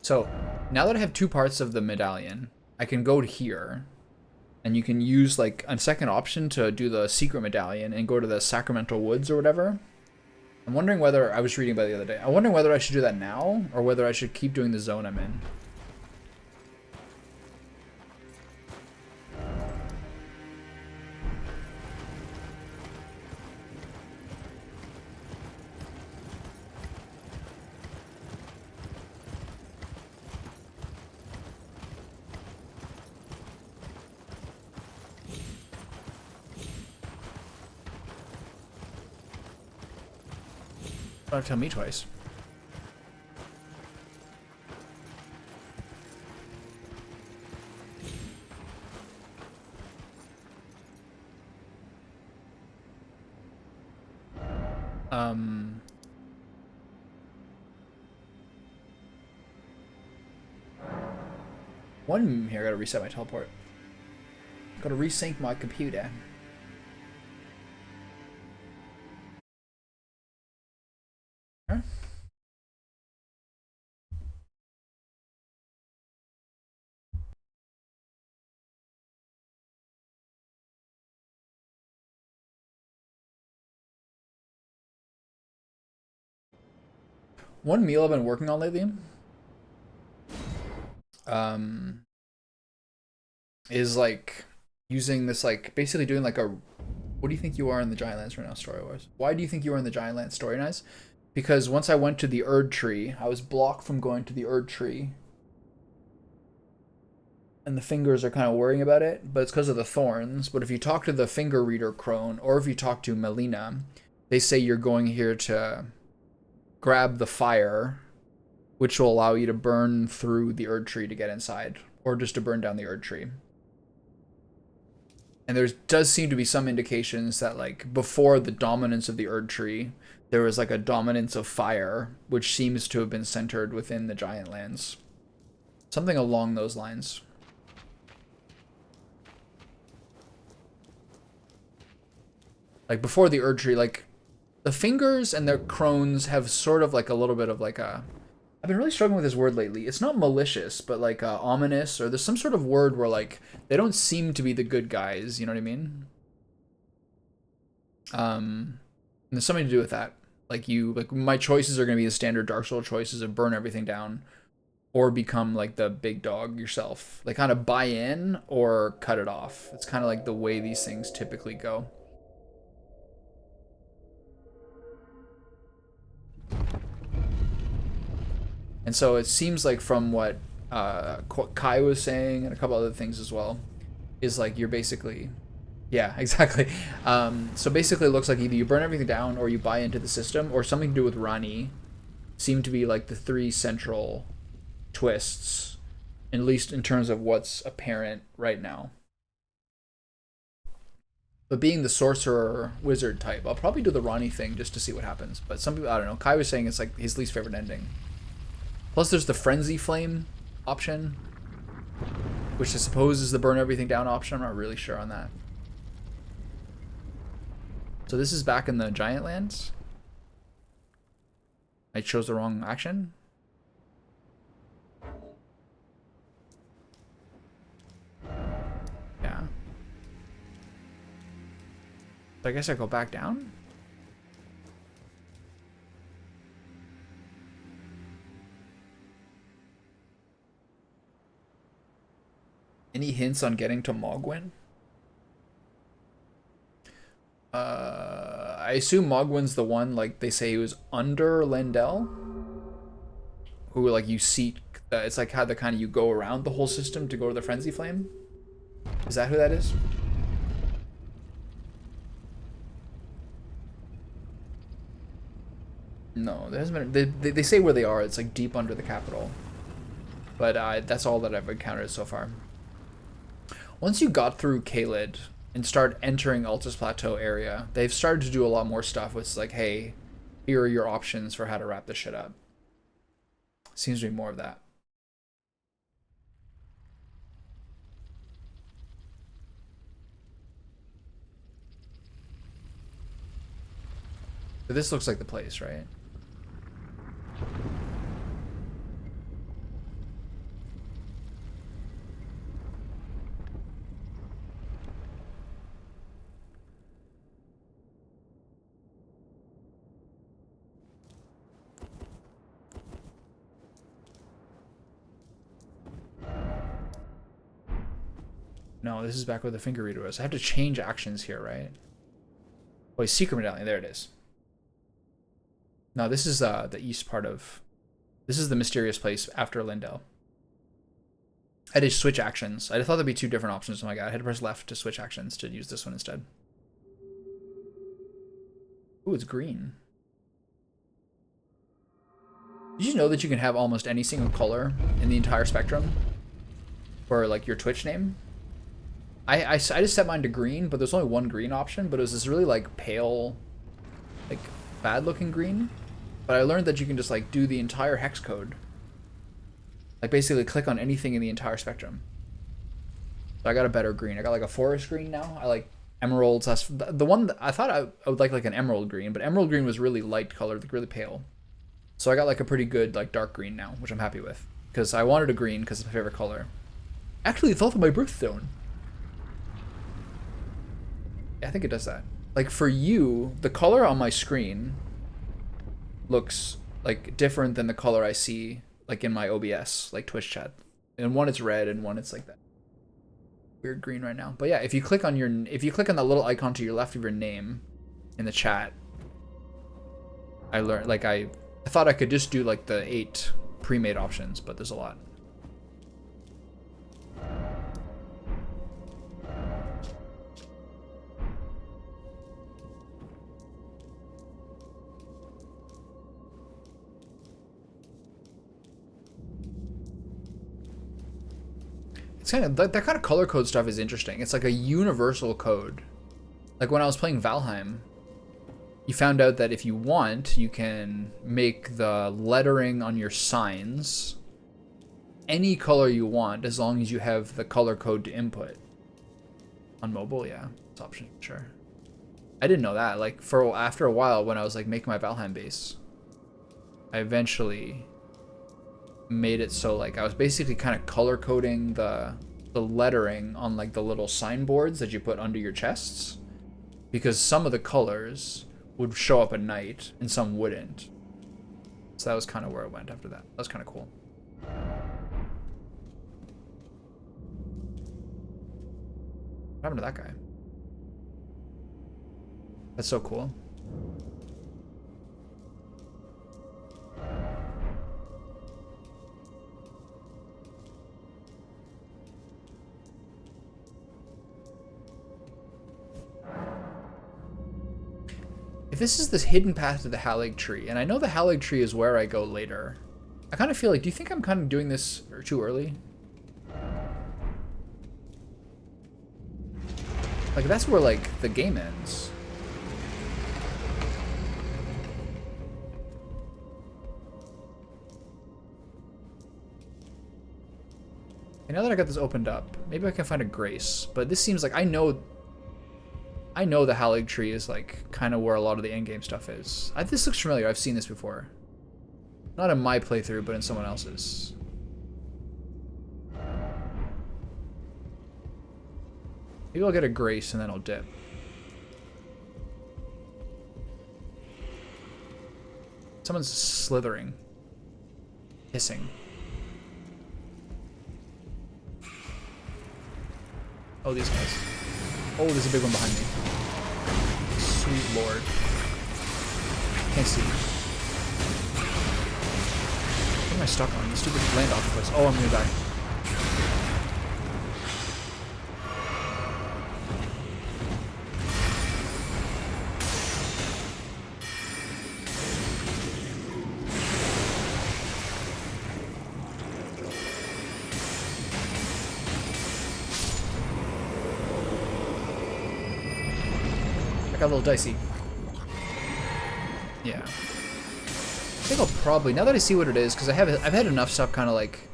So, now that I have 2 parts of the medallion, I can go to here, and you can use like a second option to do the secret medallion and go to the Sacramental Woods or whatever. I'm wondering whether, I was reading about it the other day, I'm wondering whether I should do that now, or whether I should keep doing the zone I'm in. Don't tell me twice. One here, I gotta reset my teleport. Gotta resync my computer. Huh? One meal I've been working on lately is like using this, like basically doing like a, what do you think you are in the Giant Lands right now, story wise? Why do you think you are in the Giant Lands story wise? Because once I went to the Erd tree, I was blocked from going to the Erd tree. And the fingers are kind of worrying about it, but it's because of the thorns. But if you talk to the finger reader crone, or if you talk to Melina, they say you're going here to grab the fire, which will allow you to burn through the Erd tree to get inside, or just to burn down the Erd tree. And there does seem to be some indications that, like, before the dominance of the Erd tree, there was like a dominance of fire, which seems to have been centered within the Giant Lands. Something along those lines. Like before the Erd Tree, like the fingers and their crones have sort of like a little bit of like a. I've been really struggling with this word lately. It's not malicious, but like ominous, or there's some sort of word where like they don't seem to be the good guys. You know what I mean? And there's something to do with that. Like my choices are gonna be the standard Dark Souls choices of burn everything down, or become like the big dog yourself. Like kind of buy in or cut it off. It's kind of like the way these things typically go. And so it seems like from what Kai was saying and a couple other things as well, is like you're basically, yeah, exactly. So basically it looks like either you burn everything down or you buy into the system, or something to do with Rani seem to be like the three central twists, at least in terms of what's apparent right now. But being the sorcerer wizard type, I'll probably do the Rani thing just to see what happens. But some people, I don't know. Kai was saying it's like his least favorite ending. Plus there's the frenzy flame option, which I suppose is the burn everything down option. I'm not really sure on that. So this is back in the Giant Lands. I chose the wrong action. Yeah. So I guess I go back down. Any hints on getting to Mogwyn? I assume Mogwyn's the one, like they say he was under Lendel, who like you seek. It's like how the kind of you go around the whole system to go to the Frenzy Flame. Is that who that is? No, there hasn't been. They say where they are. It's like deep under the capital. But that's all that I've encountered so far. Once you got through Caelid and start entering Altus Plateau area, they've started to do a lot more stuff. It's like, hey, here are your options for how to wrap this shit up. Seems to be more of that. But this looks like the place, right? No, this is back where the finger reader was. I have to change actions here, right? Oh, secret medallion. There it is. No, this is the east part of... This is the mysterious place after Lindell. I did switch actions. I thought there'd be two different options. Oh my god, I had to press left to switch actions to use this one instead. Ooh, it's green. Did you know that you can have almost any single color in the entire spectrum for like your Twitch name? I just set mine to green, but there's only one green option, but it was this really like pale, like bad looking green. But I learned that you can just like do the entire hex code. Like basically click on anything in the entire spectrum. So I got a better green. I got like a forest green now. I like emeralds. The one that I thought I would like an emerald green, but emerald green was really light colored, like really pale. So I got like a pretty good like dark green now, which I'm happy with. Because I wanted a green because it's my favorite color. Actually, it's also my birthstone. Yeah, I think it does that. Like for you, the color on my screen looks like different than the color I see like in my OBS, like Twitch chat. And one it's red and one it's like that weird green right now. But yeah, if you click on that little icon to your left of your name in the chat, I learned like I thought I could just do like the 8 pre-made options, but there's a lot. It's kind of that kind of color code stuff is interesting. It's like a universal code. Like when I was playing Valheim, you found out that if you want, you can make the lettering on your signs any color you want as long as you have the color code to input. On mobile, yeah, it's option, sure. I didn't know that. Like, after a while, when I was like making my Valheim base, I eventually made it so like I was basically kind of color coding the lettering on like the little signboards that you put under your chests, because some of the colors would show up at night and some wouldn't. So that was kind of where it went after that. That was kind of cool. What happened to that guy? That's so cool. If this is this hidden path to the Halig tree, and I know the Halig tree is where I go later, I kind of feel like, do you think I'm kind of doing this too early? Like, that's where, like, the game ends. And now that I got this opened up, maybe I can find a grace. But this seems like I know the Halig tree is like kind of where a lot of the endgame stuff is. This looks familiar. I've seen this before. Not in my playthrough, but in someone else's. Maybe I'll get a grace and then I'll dip. Someone's slithering. Hissing. Oh, these guys. Oh, there's a big one behind me. Sweet lord. Can't see. What am I stuck on? The stupid land octopus. Oh, I'm gonna die. I got a little dicey. Yeah. I think I'll probably, now that I see what it is, because I've had enough stuff kind of like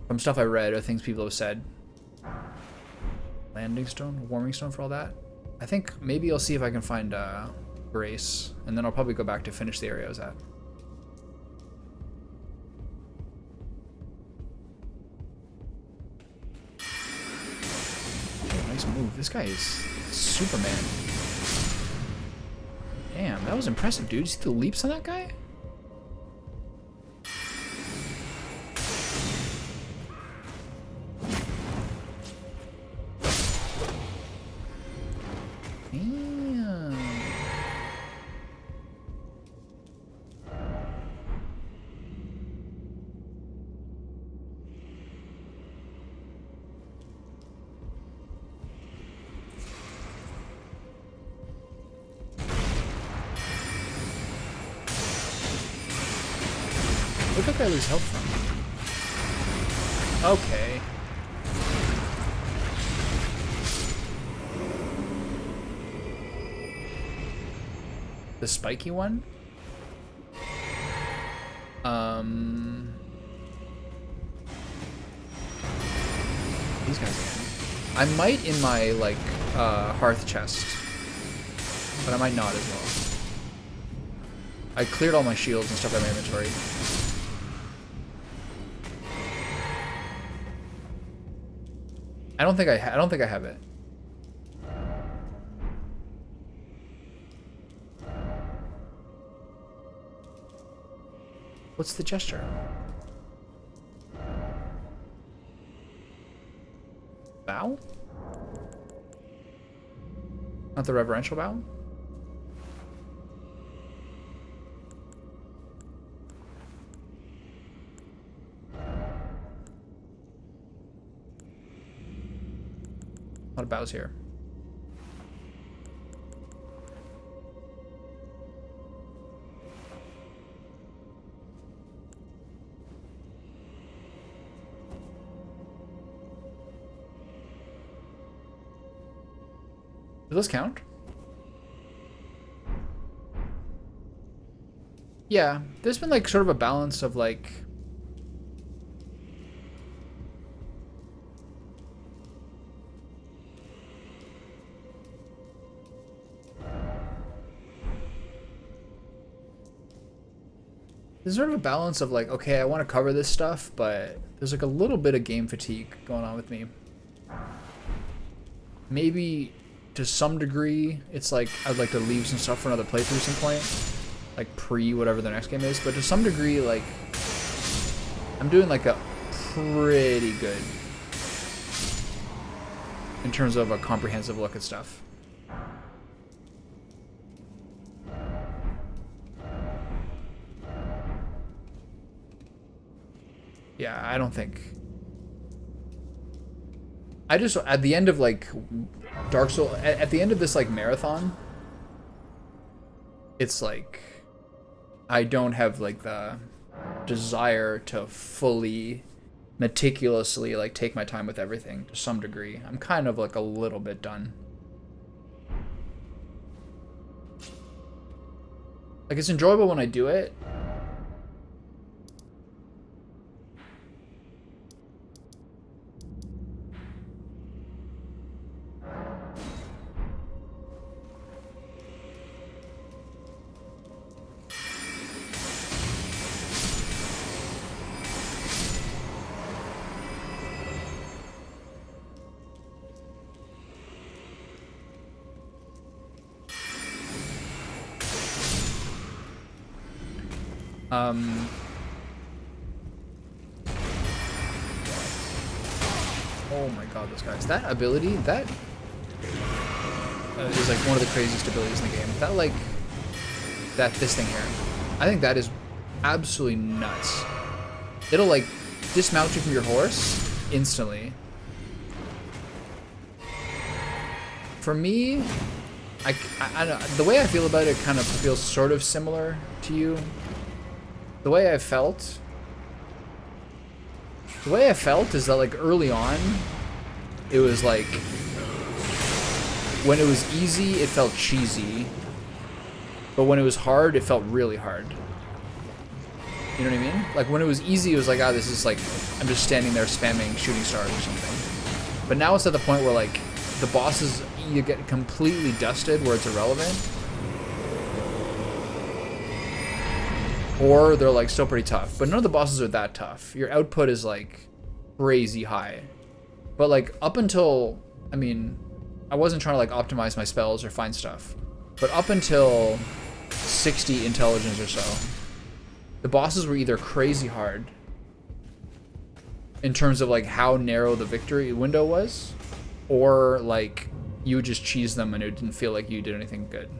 from stuff I read or things people have said. Landing stone, warming stone for all that. I think maybe I'll see if I can find grace, and then I'll probably go back to finish the area I was at. Oh, nice move. This guy is Superman. Damn, that was impressive, dude. You see the leaps on that guy? Damn. Where did that guy lose health from? Okay. The spiky one? These guys again. I might in my, like, hearth chest. But I might not as well. I cleared all my shields and stuff out of my inventory. I don't think I have it. What's the gesture? Bow? Not the reverential bow? A lot of bows here. Does this count? Yeah, there's been like sort of a balance of like there's sort of a balance of like, okay, I want to cover this stuff, but there's like a little bit of game fatigue going on with me. Maybe to some degree, it's like I'd like to leave some stuff for another playthrough some point, like pre whatever the next game is. But to some degree, like I'm doing like a pretty good in terms of a comprehensive look at stuff. Yeah, I don't think. I just, at the end of like Dark Souls, at the end of this like marathon, it's like I don't have like the desire to fully meticulously like take my time with everything to some degree. I'm kind of like a little bit done. Like it's enjoyable when I do it. Oh my god, those guys. That ability, that is like one of the craziest abilities in the game. That like, this thing here. I think that is absolutely nuts. It'll like dismount you from your horse instantly. For me, I don't know, the way I feel about it kind of feels sort of similar to you. The way I felt is that like early on, it was like, when it was easy, it felt cheesy. But when it was hard, it felt really hard. You know what I mean? Like when it was easy, it was like, ah, this is like, I'm just standing there spamming shooting stars or something. But now it's at the point where like, the bosses, you get completely dusted where it's irrelevant. Or they're like still pretty tough, but none of the bosses are that tough. Your output is like crazy high. But like up until, I mean, I wasn't trying to like optimize my spells or find stuff, but up until 60 intelligence or so, the bosses were either crazy hard in terms of like how narrow the victory window was, or like you would just cheese them and it didn't feel like you did anything good.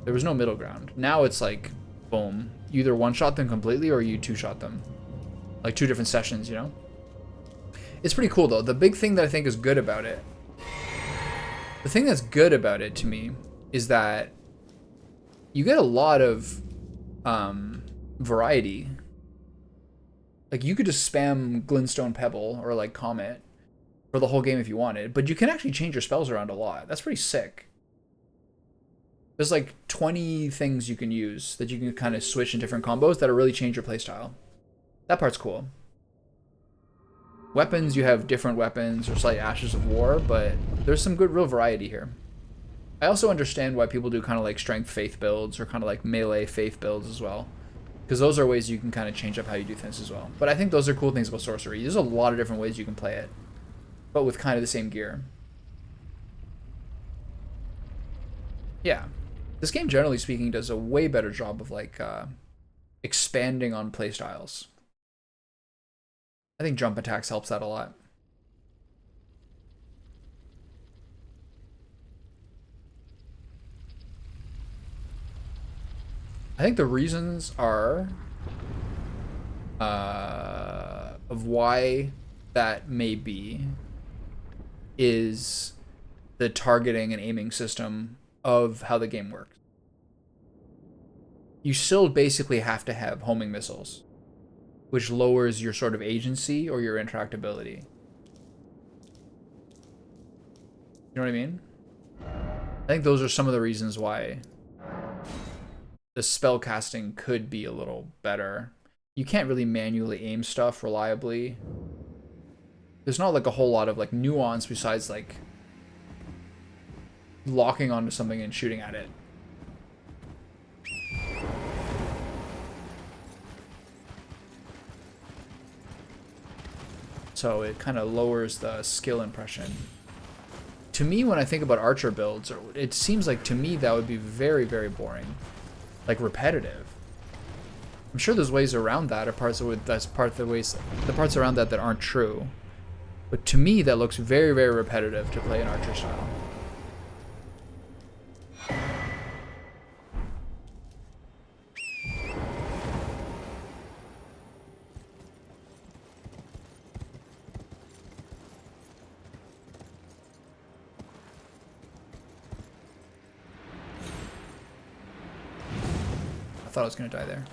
There was no middle ground. Now it's like, boom, you either one-shot them completely or you two-shot them. Like 2 different sessions, you know? It's pretty cool though. The big thing that I think is good about it, the thing that's good about it to me is that you get a lot of variety. Like you could just spam Glintstone Pebble or like Comet for the whole game if you wanted, but you can actually change your spells around a lot. That's pretty sick. There's like 20 things you can use that you can kind of switch in different combos that'll really change your playstyle. That part's cool. Weapons, you have different weapons or slight ashes of war, but there's some good real variety here. I also understand why people do kind of like strength faith builds or kind of like melee faith builds as well, because those are ways you can kind of change up how you do things as well. But I think those are cool things about sorcery. There's a lot of different ways you can play it, but with kind of the same gear. Yeah. This game, generally speaking, does a way better job of like expanding on playstyles. I think jump attacks helps that a lot. I think the reasons are of why that may be is the targeting and aiming system of how the game works. You still basically have to have homing missiles, which lowers your sort of agency or your interactability. You know what I mean? I think those are some of the reasons why the spell casting could be a little better. You can't really manually aim stuff reliably. There's not like a whole lot of like nuance besides like locking onto something and shooting at it. so it kind of lowers the skill impression. To me, when I think about archer builds, it seems like to me that would be very, very boring, like repetitive. I'm sure there's ways around that, or parts of it, that's part of the ways, the parts around that that aren't true. But to me, that looks very, very repetitive to play an archer style. I thought I was gonna die there.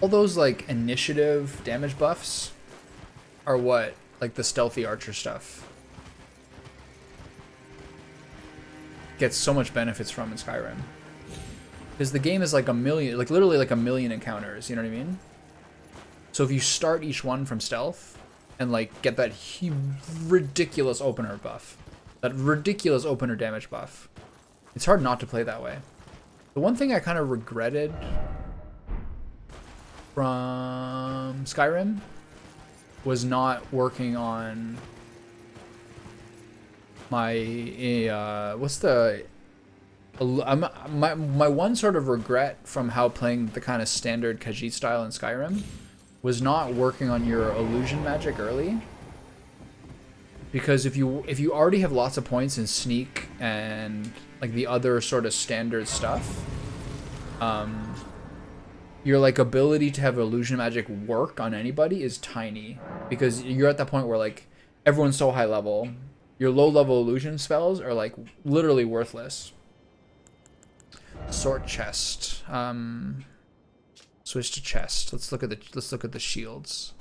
All those like initiative damage buffs are what, like the stealthy archer stuff gets so much benefits from in Skyrim. Because the game is like a million, like literally like a million encounters, you know what I mean? So if you start each one from stealth and like get that ridiculous opener buff, that ridiculous opener damage buff, it's hard not to play that way. The one thing I kind of regretted from Skyrim was not working on my my one sort of regret from how playing the kind of standard Khajiit style in Skyrim was not working on your illusion magic early. Because if you already have lots of points in sneak and like the other sort of standard stuff, your like ability to have illusion magic work on anybody is tiny, because you're at that point where like everyone's so high level, your low level illusion spells are like literally worthless. Sort chest. Switch to chest. Let's look at the shields.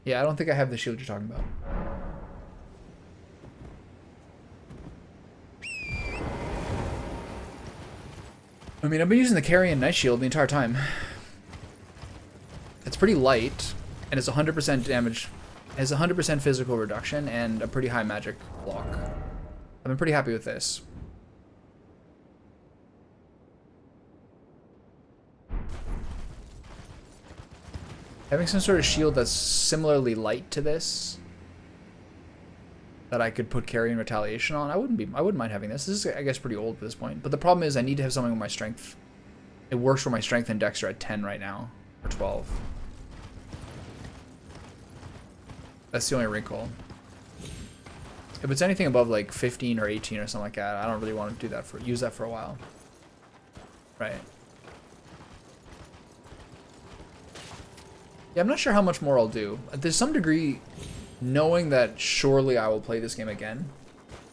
Yeah, I don't think I have the shield you're talking about. I mean, I've been using the Carrion Night Shield the entire time. It's pretty light, and it's 100% damage. It has 100% physical reduction and a pretty high magic block. I've been pretty happy with this. Having some sort of shield that's similarly light to this, that I could put Carrion Retaliation on, I wouldn't mind having this. This is, I guess, pretty old at this point. But the problem is I need to have something with my strength. It works for my strength and Dexter at 10 right now, or 12. That's the only wrinkle. If it's anything above like 15 or 18 or something like that, I don't really want to do that use that for a while. Right. Yeah, I'm not sure how much more I'll do. There's some degree, knowing that surely I will play this game again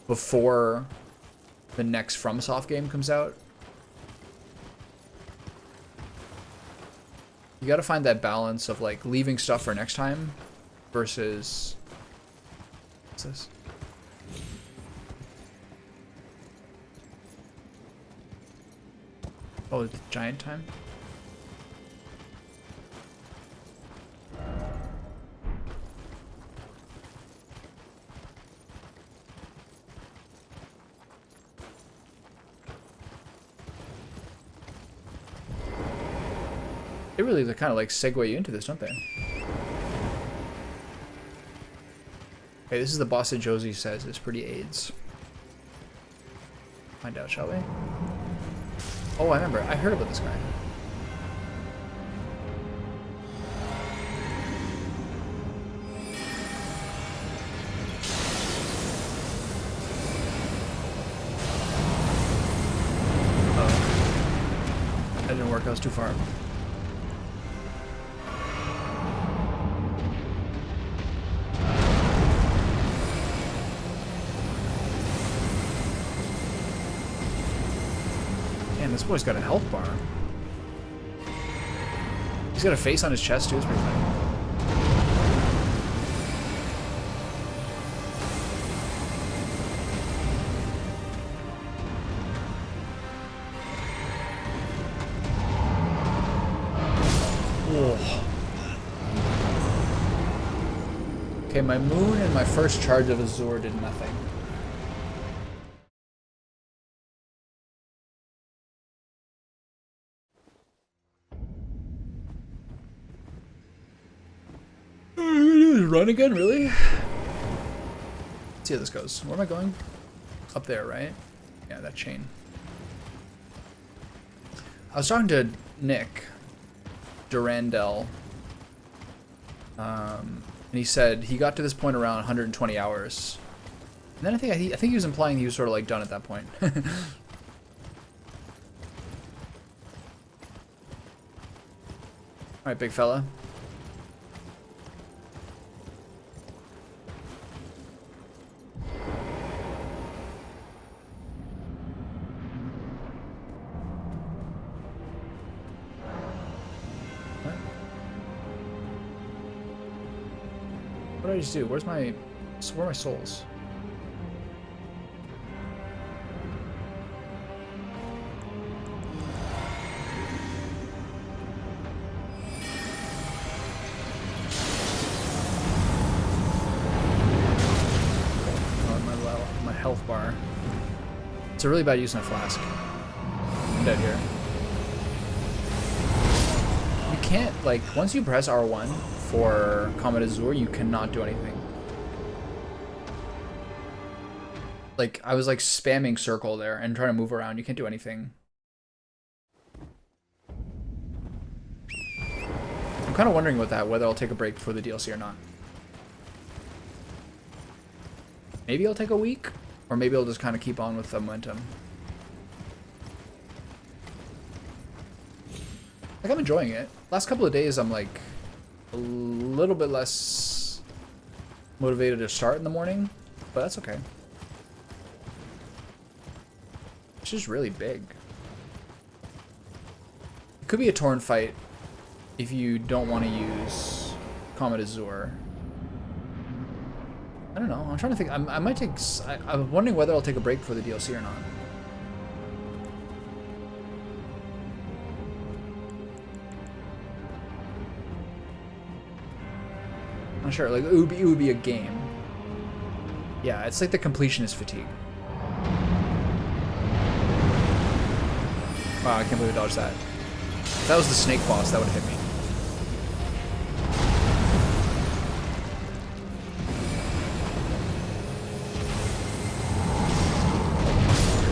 before the next FromSoft game comes out. You gotta find that balance of like leaving stuff for next time versus... What's this? Oh, it's giant time? They really kind of like segue you into this, don't they? Okay, this is the boss that Josie says is pretty AIDS. Find out, shall we? Oh, I remember. I heard about this guy. Oh. That didn't work. I was too far. Man, this boy's got a health bar. He's got a face on his chest too. It's pretty funny. Oh. Okay, my moon and my first charge of Azure did nothing. Run again, really? Let's see how this goes. Where am I going? Up there, right? Yeah, that chain. I was talking to Nick Durandel, and he said he got to this point around 120 hours. And then I think he was implying he was sort of like done at that point. All right, big fella. What did I just do? Where are my souls? Oh, my health bar. It's a really bad use of my flask. I'm dead here. You can't, like, once you press R1 for Comet Azure, you cannot do anything. Like, I was like spamming circle there and trying to move around. You can't do anything. I'm kind of wondering about that, whether I'll take a break before the DLC or not. Maybe I'll take a week, or maybe I'll just kind of keep on with the momentum. Like, I'm enjoying it. Last couple of days, I'm like a little bit less motivated to start in the morning, but that's okay. It's just really big. It could be a torn fight if you don't want to use Comet Azure. I don't know. I'm trying to think. I might take. I'm wondering whether I'll take a break for the DLC or not. I'm not sure. Like it would be a game. Yeah, it's like the completionist fatigue. Wow, I can't believe I dodged that. If that was the snake boss, that would have hit me.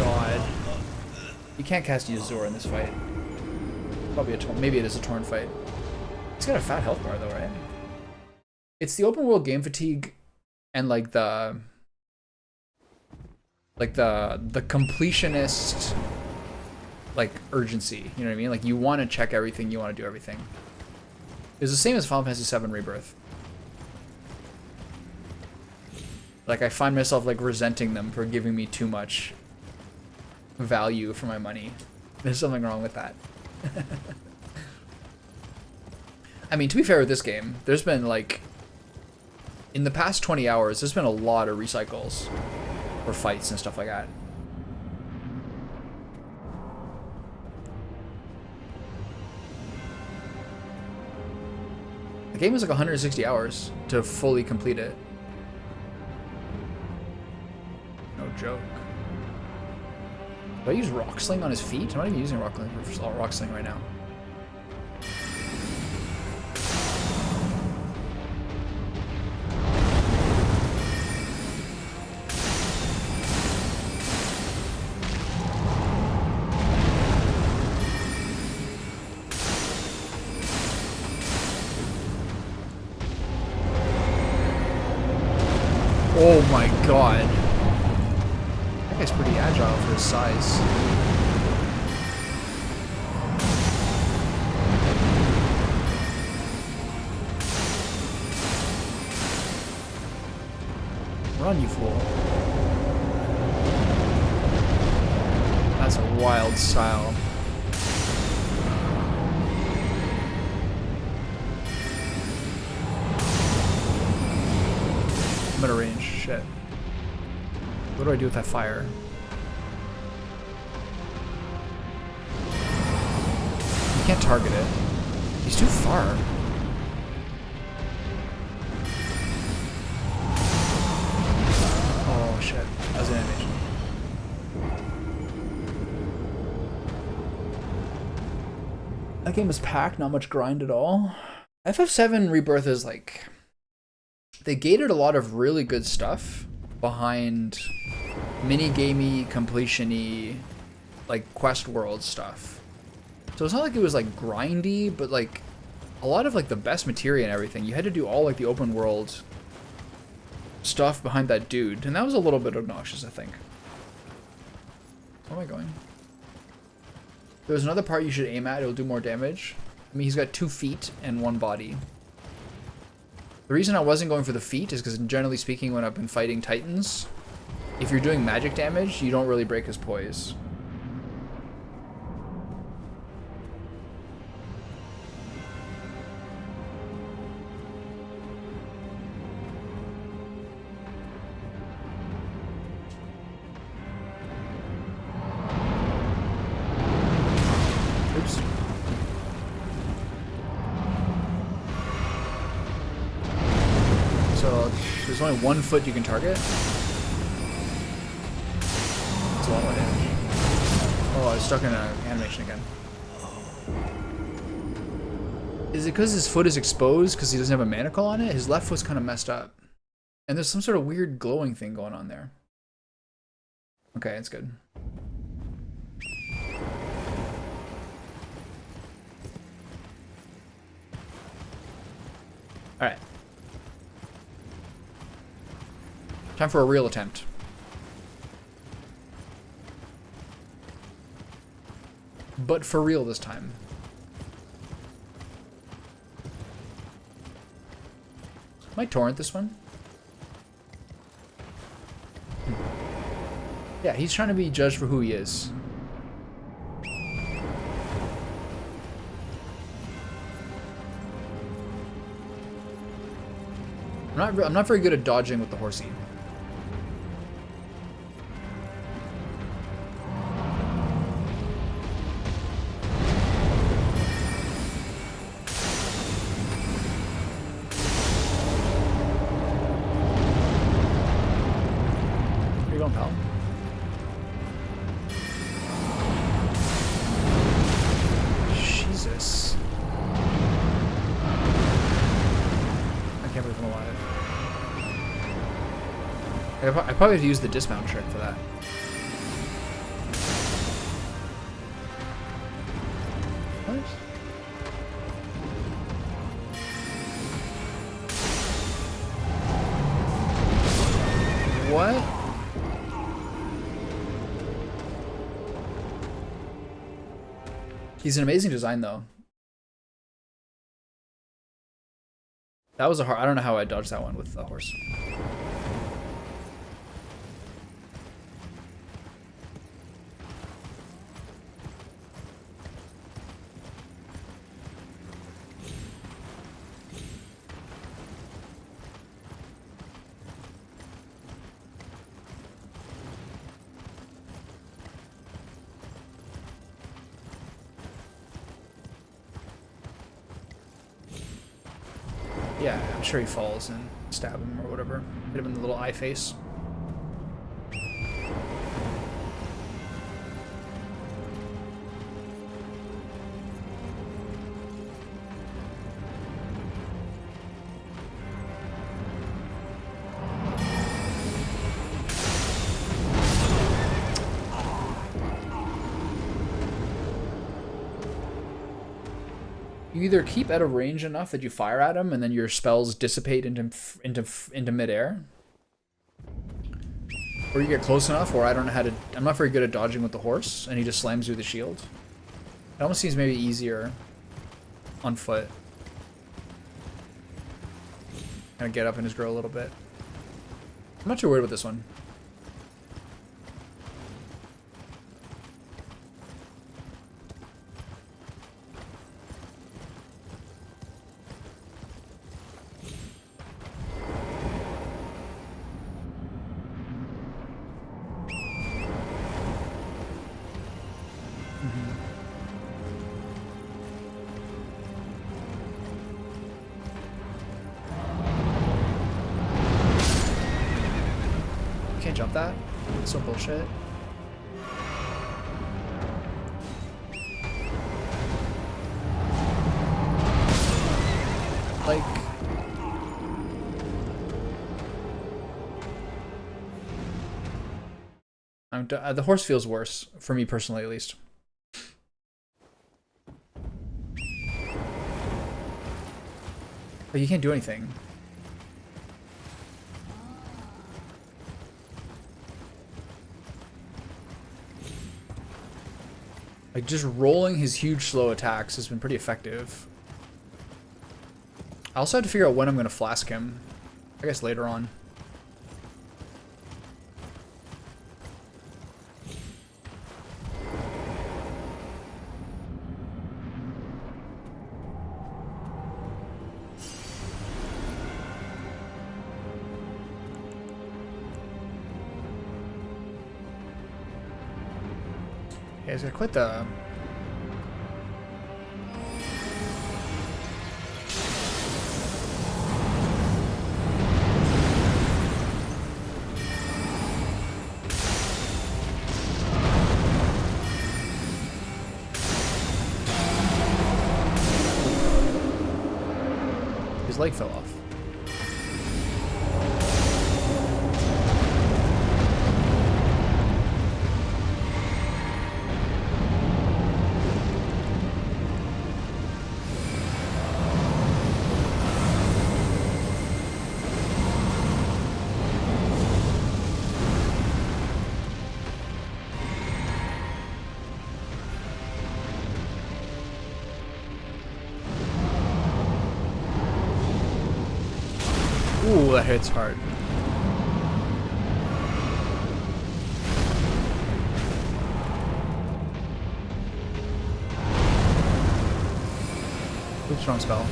God. You can't cast Azure in this fight. Probably a torn. Maybe it is a torn fight. It's got a fat health bar though, right? It's the open world game fatigue and like the completionist like urgency, you know what I mean? Like you want to check everything, you want to do everything. It's the same as Final Fantasy VII Rebirth. Like I find myself like resenting them for giving me too much value for my money. There's something wrong with that. I mean, to be fair with this game, there's been like in the past 20 hours, there's been a lot of recycles or fights and stuff like that. The game was like 160 hours to fully complete it. No joke. Do I use Rock Sling on his feet? I'm not even using Rock Sling right now. Oh my god. That guy's pretty agile for his size. Run, you fool. That's a wild style. I'm out of range. Shit. What do I do with that fire? You can't target it. He's too far. Oh shit. That was an animation. That game was packed, not much grind at all. FF7 Rebirth is like... They gated a lot of really good stuff behind mini-gamey, completion-y, like quest world stuff. So it's not like it was like grindy, but like a lot of like the best materia and everything. You had to do all like the open world stuff behind that dude, and that was a little bit obnoxious, I think. Where am I going? There's another part you should aim at, it'll do more damage. I mean, he's got 2 feet and 1 body. The reason I wasn't going for the feet is because generally speaking, when I've been fighting Titans, if you're doing magic damage, you don't really break his poise. Oops. So there's only 1 foot you can target. That's a lot more damage. Oh, I was stuck in an animation again. Is it because his foot is exposed because he doesn't have a manacle on it? His left foot's kind of messed up. And there's some sort of weird glowing thing going on there. Okay, it's good. Alright. Time for a real attempt. But for real this time. Might torrent this one. Yeah, he's trying to be judged for who he is. I'm not very good at dodging with the horsey. Where you going, pal? Jesus. I can't believe I'm alive. I probably have to use the dismount trick for that. What? What? He's an amazing design, though. That was a hard... I don't know how I dodged that one with the horse. Yeah, I'm sure he falls and stab him or whatever. Hit him in the little eye face. You either keep out of range enough that you fire at him and then your spells dissipate into midair, or you get close enough where I don't know how to... I'm not very good at dodging with the horse and he just slams you with the shield. It almost seems maybe easier on foot. Kind of get up in his grill a little bit. I'm not too worried with this one. jump that? That's so bullshit. Like... the horse feels worse, for me personally at least. But you can't do anything. Like, just rolling his huge slow attacks has been pretty effective. I also have to figure out when I'm going to flask him. I guess later on. Yeah, he's got quite the... His leg fell off. Ooh, that hits hard. Good strong spell.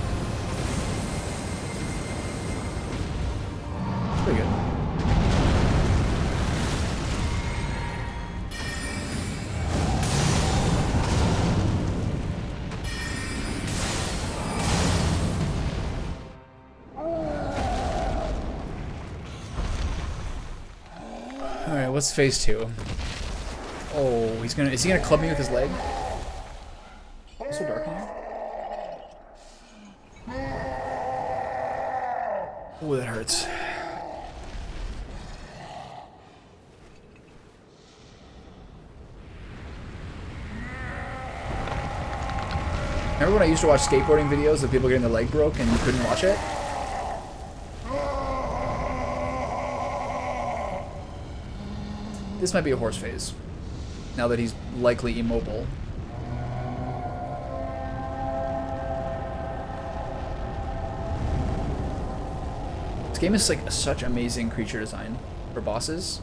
It's pretty good. Alright, what's phase 2? Oh, is he gonna club me with his leg? It's so dark in here. Oh, that hurts. Remember when I used to watch skateboarding videos of people getting their leg broke and you couldn't watch it? This might be a horse phase, now that he's likely immobile. This game is like such amazing creature design for bosses.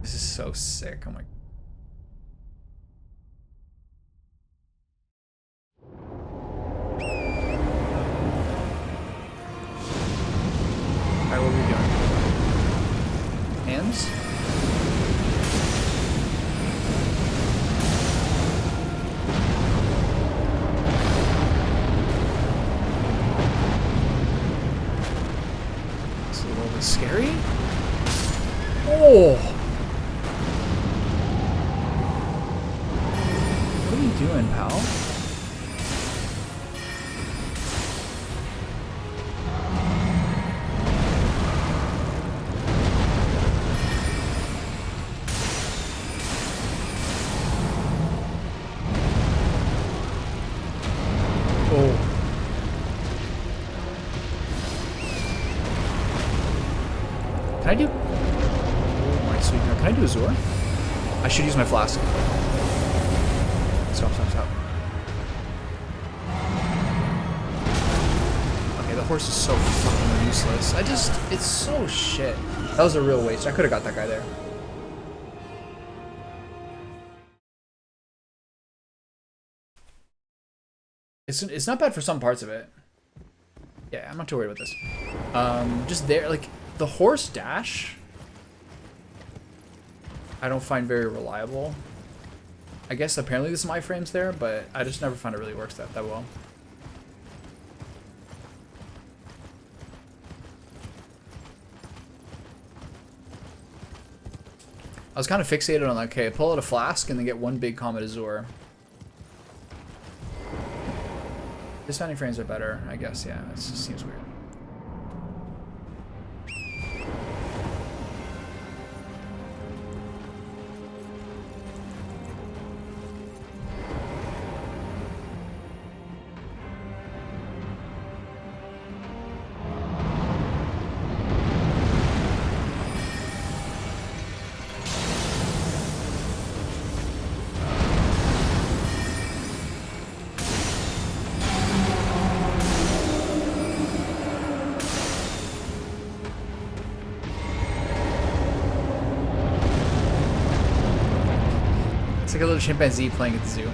This is so sick. Oh my. Alright, what are we doing? Hands? It's a little bit scary. Oh! What are you doing, pal? Can I do... Oh my sweet God. Can I do Azure? I should use my flask. Stop, stop, stop. Okay, the horse is so fucking useless. It's so shit. That was a real waste. I could have got that guy there. It's not bad for some parts of it. Yeah, I'm not too worried about this. Just there, like... The horse dash, I don't find very reliable. I guess apparently there's some iframes there, but I just never found it really works that well. I was kind of fixated on like, okay, pull out a flask and then get one big Comet Azure. Dismounting frames are better, I guess. Yeah, it just seems weird. It's like a little chimpanzee playing at the zoo.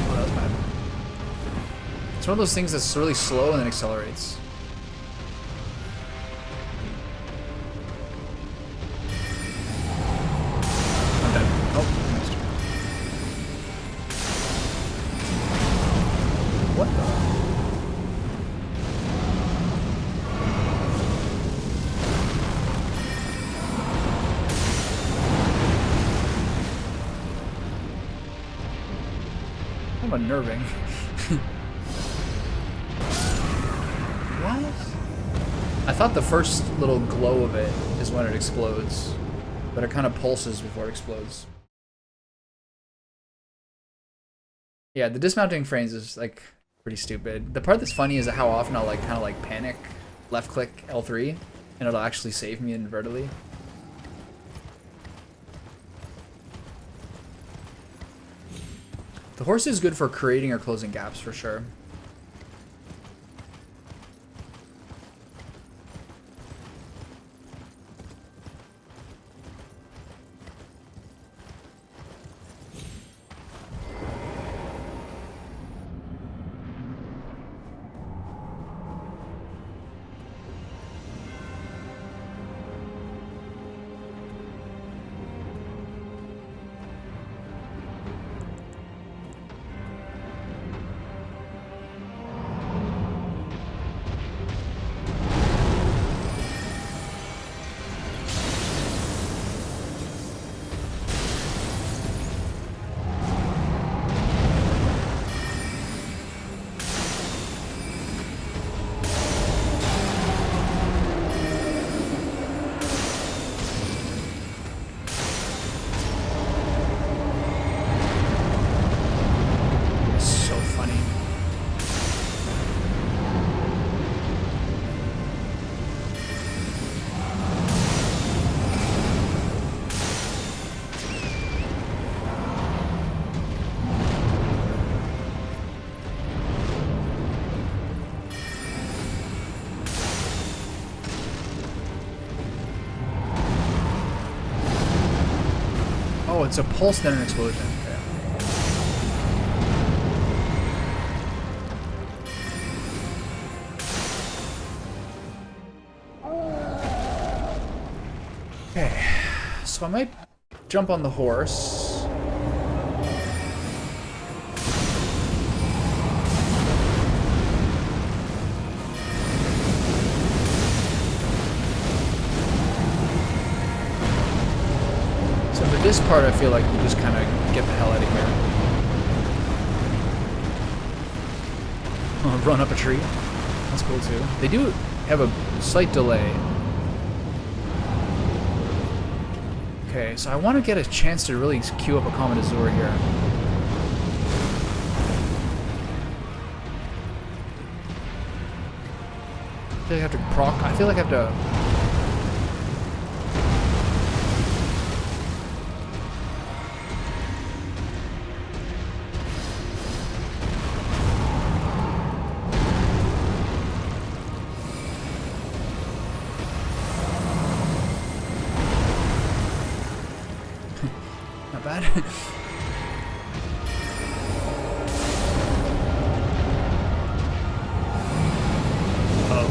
Oh, that was bad. It's one of those things that's really slow and then accelerates. I'm dead. Oh, I missed. What the? I'm unnerving. What? I thought the first little glow of it is when it explodes, but it kind of pulses before it explodes. Yeah, the dismounting frames is like pretty stupid. The part that's funny is how often I'll like kind of like panic, left click L3, and it'll actually save me inadvertently. The horse is good for creating or closing gaps for sure. So funny. Oh, it's a pulse then an explosion. Okay. Okay, so I might jump on the horse. So for this part, I feel like we just kind of get the hell out of here. Oh, run up a tree. That's cool too. They do have a slight delay. Okay, so I want to get a chance to really queue up a Comet Azure here. I feel like I have to proc. I feel like I have to. Not bad. Oh.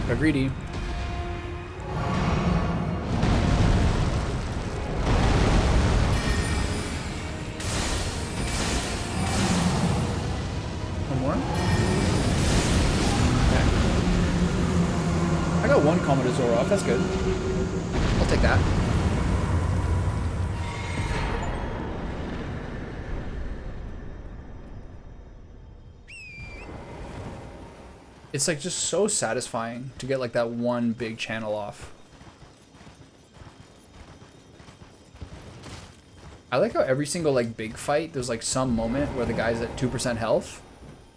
Got greedy. Comet Azula off. That's good. I'll take that. It's like just so satisfying to get like that one big channel off. I like how every single like big fight, there's like some moment where the guy's at 2% health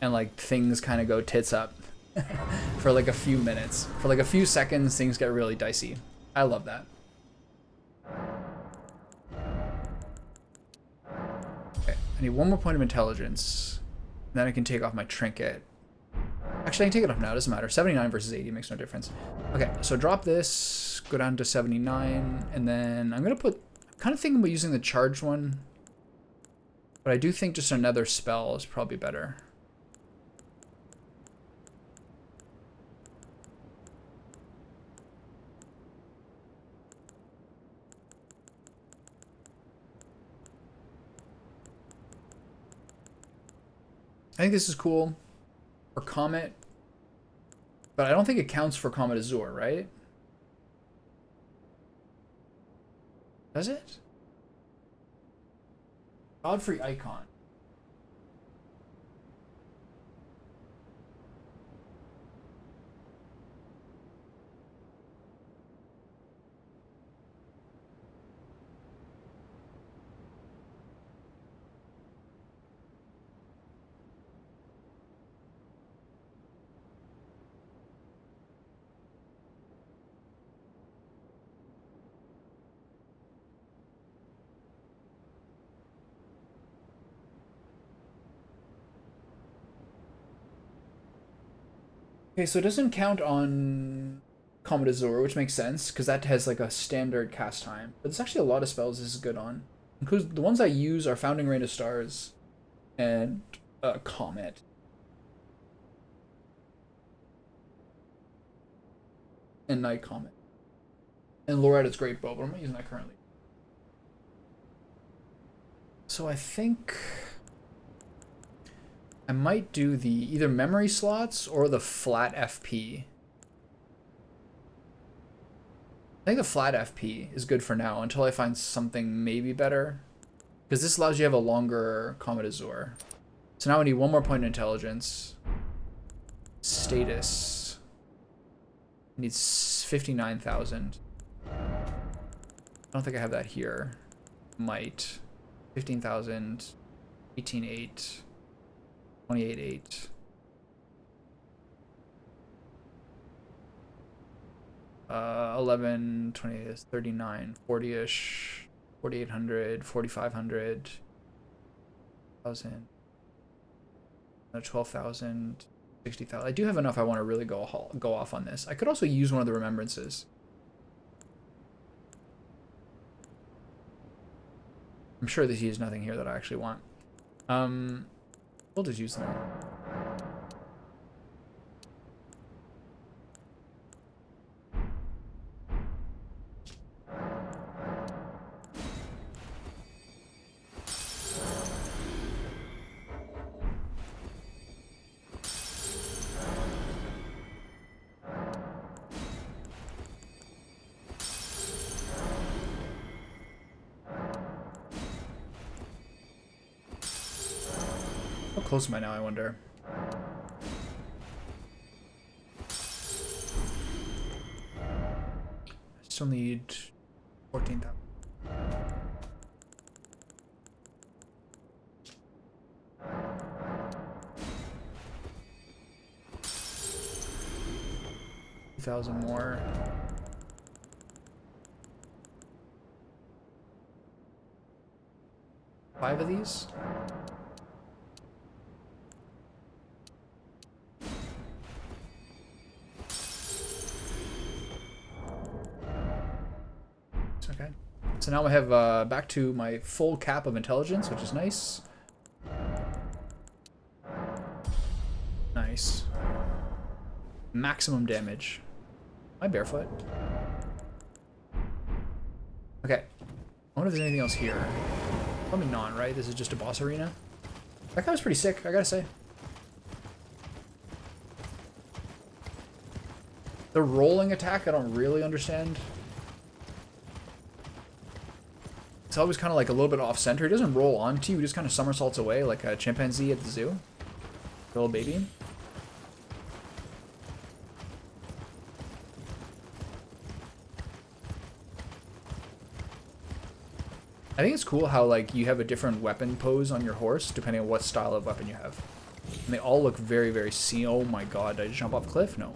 and like things kind of go tits up for like a few minutes. For like a few seconds, things get really dicey. I love that. Okay, I need one more point of intelligence. Then I can take off my trinket. Actually, I can take it off now. It doesn't matter. 79 versus 80 makes no difference. Okay, so drop this, go down to 79, and then I'm going to put... I'm kind of thinking about using the charged one, but I do think just another spell is probably better. I think this is cool for Comet, but I don't think it counts for Comet Azure, right? Does it? Godfrey icon. Okay, so it doesn't count on Comet Azure, which makes sense, because that has like a standard cast time. But there's actually a lot of spells this is good on. Includes the ones I use are Founding Rain of Stars and Comet. And Night Comet. And Loretta's Great Bow, but I'm not using that currently. So I think I might do the either memory slots or the flat FP. I think the flat FP is good for now until I find something maybe better. Because this allows you to have a longer Comet Azure. So now I need one more point of intelligence. Status. Needs 59,000. I don't think I have that here. Might. 15,000. 18,800. 28,800. 11, 20, 39, 40-ish, 4,800, 4,500, 1,000, 12,000, 60,000. I do have enough I want to really go off on this. I could also use one of the remembrances. I'm sure that he has nothing here that I actually want. We'll just use them. How close am I now, I wonder? I still need 14,000. $2,000 more. Five of these? Okay. So now I have back to my full cap of intelligence, which is nice. Nice. Maximum damage. Am I barefoot? Okay. I wonder if there's anything else here. Probably not, right? This is just a boss arena. That guy was pretty sick, I gotta say. The rolling attack, I don't really understand. It's always kind of like a little bit off-center. He doesn't roll onto you. He just kind of somersaults away like a chimpanzee at the zoo. Little baby. I think it's cool how like you have a different weapon pose on your horse depending on what style of weapon you have. And they all look very, very oh my god, did I jump off a cliff? No.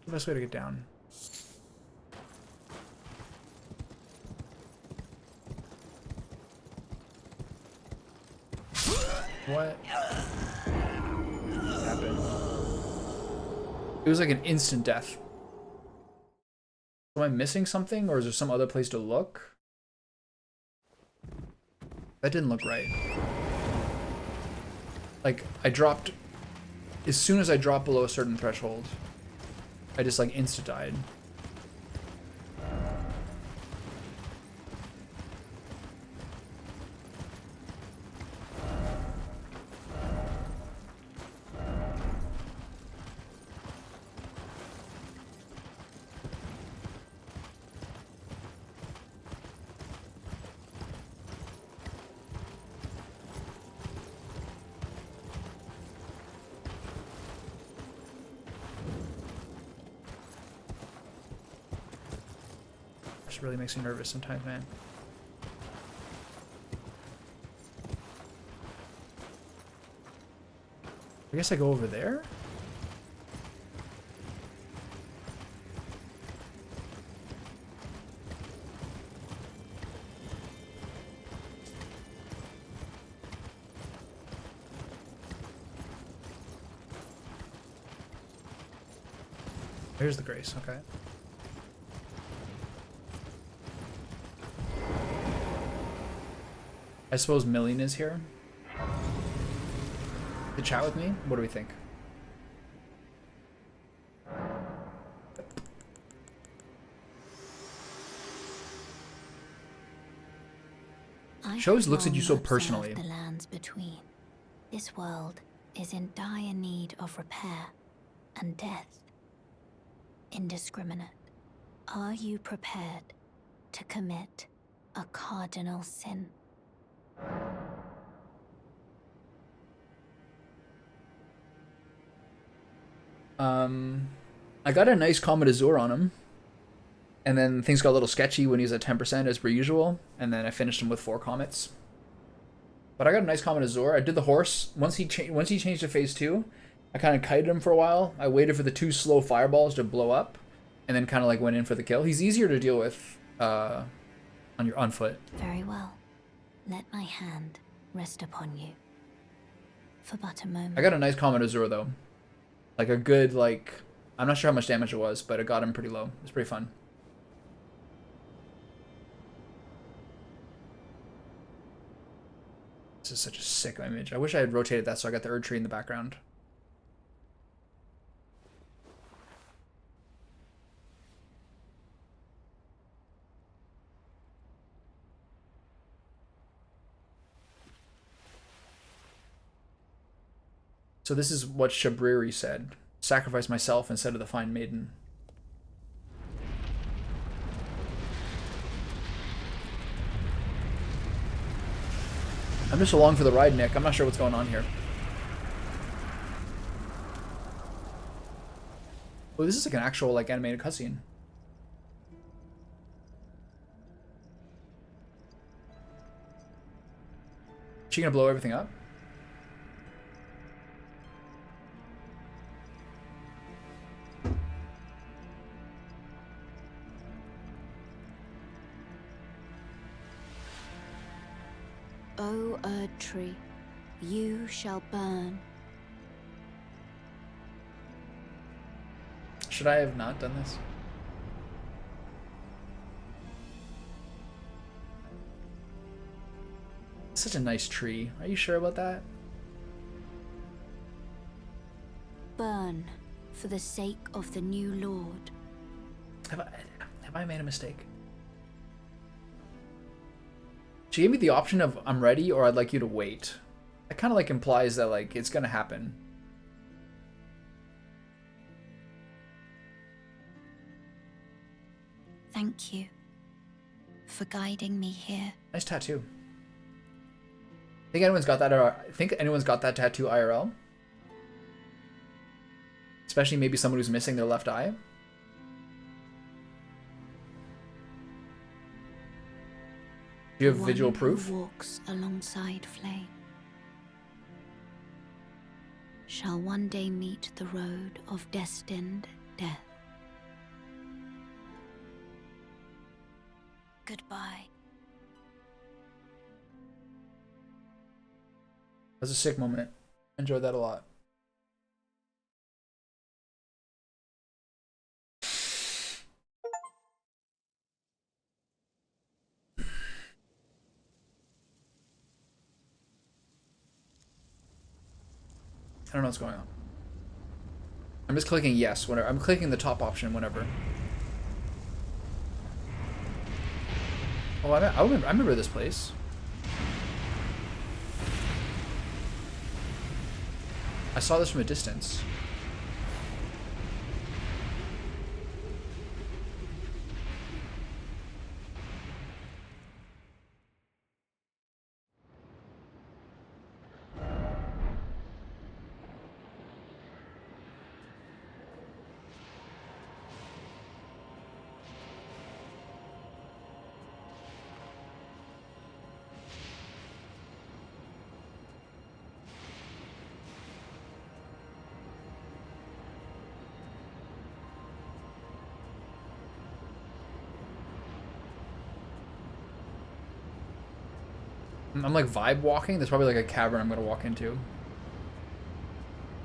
The best way to get down. What happened? It was like an instant death. Am I missing something, or is there some other place to look? That didn't look right. Like, I dropped... As soon as I dropped below a certain threshold, I just, like, insta-died. Really makes me nervous sometimes, man. I guess I go over there? Here's the grace, okay. I suppose Million is here to chat with me. What do we think? She always looks at you so personally. The lands between. This world is in dire need of repair and death. Indiscriminate. Are you prepared to commit a cardinal sin? I got a nice Comet Azure on him, and then things got a little sketchy when he was at 10% as per usual, and then I finished him with 4 comets. But I got a nice Comet Azure. I did the horse once he changed to phase 2. I kind of kited him for a while. I waited for the 2 slow fireballs to blow up, and then kind of like went in for the kill. He's easier to deal with on foot. Very well. Let my hand rest upon you for but a moment. I got a nice Comet Azure though. Like a good, like, I'm not sure how much damage it was, but it got him pretty low. It was pretty fun. This is such a sick image. I wish I had rotated that so I got the Erd tree in the background. So this is what Shabriri said. Sacrifice myself instead of the fine maiden. I'm just along for the ride, Nick. I'm not sure what's going on here. Oh, this is like an actual like animated cutscene. Is she gonna blow everything up? O Erd tree, you shall burn. Should I have not done this? Such a nice tree. Are you sure about that? Burn for the sake of the new lord. Have I made a mistake? She gave me the option of I'm ready or I'd like you to wait. That kind of like implies that like it's gonna happen. Thank you for guiding me here. Nice tattoo. Think anyone's got that tattoo IRL? Especially maybe someone who's missing their left eye. Do you have visual proof? Who walks alongside flame shall one day meet the road of destined death. Goodbye. That's a sick moment. Enjoyed that a lot. I don't know what's going on. I'm just clicking yes whenever. I'm clicking the top option whenever. Oh, I remember this place. I saw this from a distance. I'm like vibe walking. There's probably like a cavern I'm gonna walk into.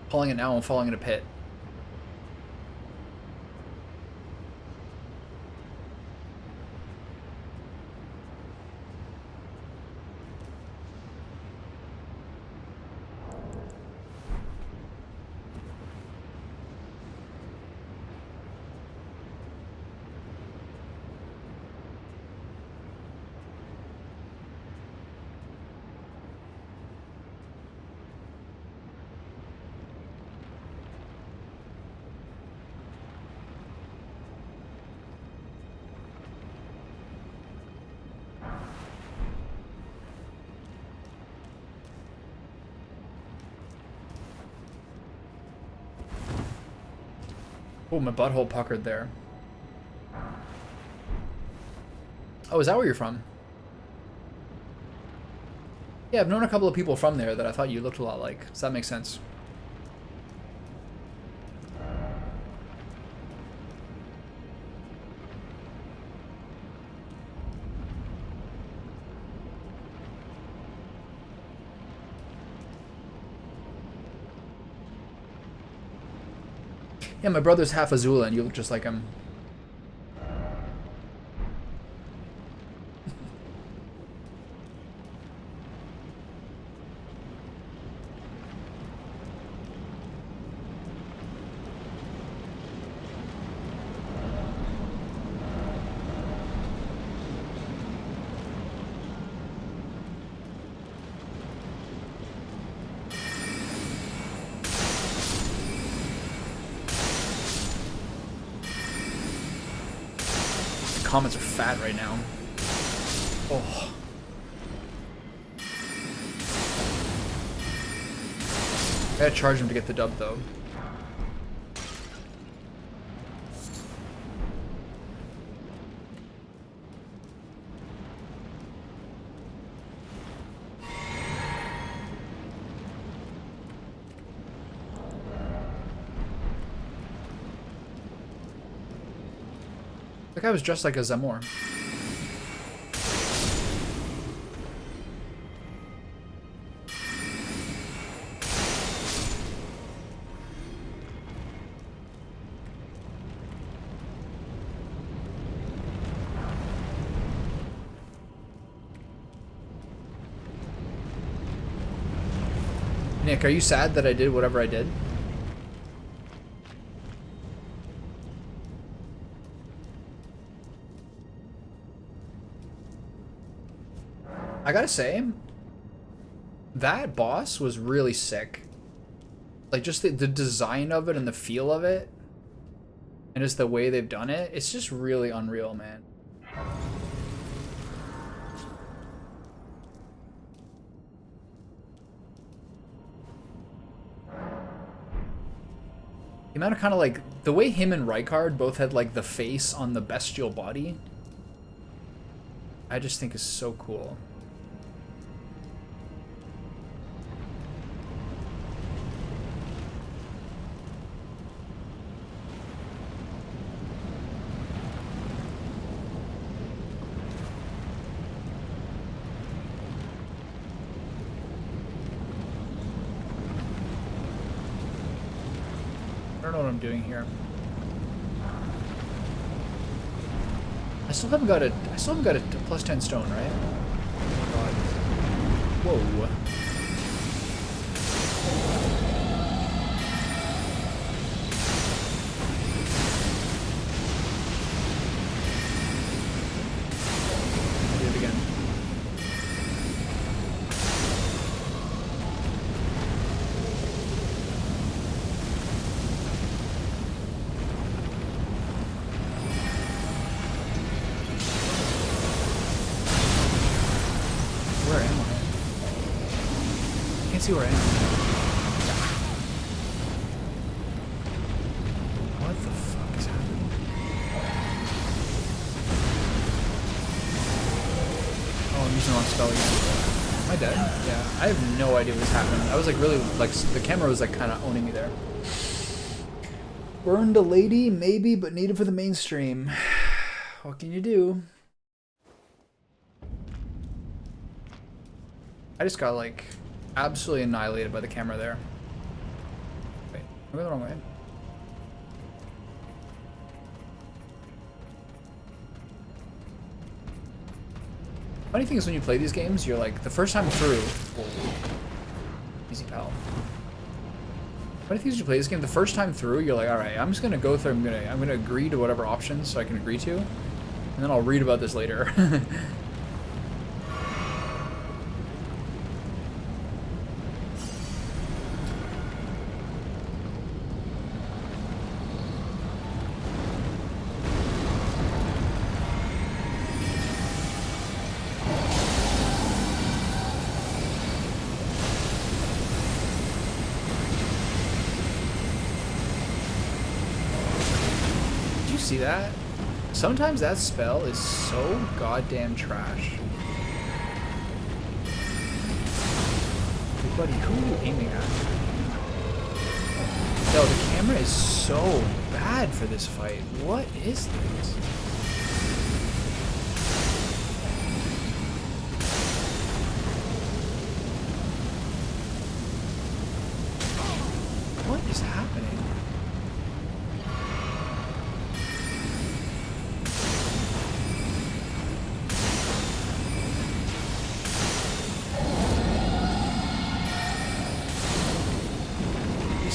Pulling it now, I'm falling in a pit. Oh, my butthole puckered there. Oh, is that where you're from? Yeah, I've known a couple of people from there that I thought you looked a lot like. So that makes sense. Yeah, my brother's half Azula and you look just like him. Comments are fat right now. Oh. I gotta charge him to get the dub though. That guy was dressed like a Zamor. Nick, are you sad that I did whatever I did? I gotta say, that boss was really sick. Like, just the design of it and the feel of it, and just the way they've done it, it's just really unreal, man. The amount of kind of like, the way him and Rykard both had like the face on the bestial body, I just think is so cool. I don't know what I'm doing here. I still haven't got a plus 10 stone, right? Oh God. Whoa. Do it again. Where am I? I can't see where I am. What the fuck is happening? Oh, I'm using the wrong spell again. Am I dead? Yeah, I have no idea what's happening. I was like really, like, the camera was like kind of owning me there. Burned a lady, maybe, but needed for the mainstream. What can you do? I just got like absolutely annihilated by the camera there. Wait, I'm going the wrong way. Funny thing is when you play these games, you're like the first time through. Whoa, easy pal. Funny thing is you play this game the first time through, you're like, all right, I'm just gonna go through. I'm gonna agree to whatever options so I can agree to, and then I'll read about this later. See that? Sometimes that spell is so goddamn trash. Hey buddy, who are you aiming at? No, the camera is so bad for this fight. What is this? What is happening?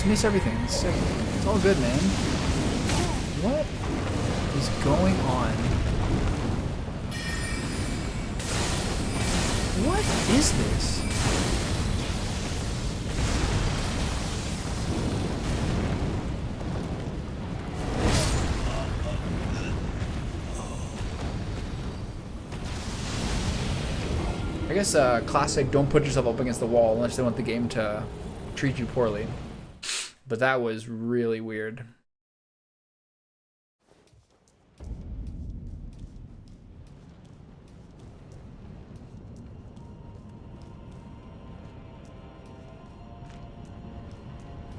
Miss everything. It's all good, man. What is going on? What is this? I guess classic, don't put yourself up against the wall unless they want the game to treat you poorly. But that was really weird.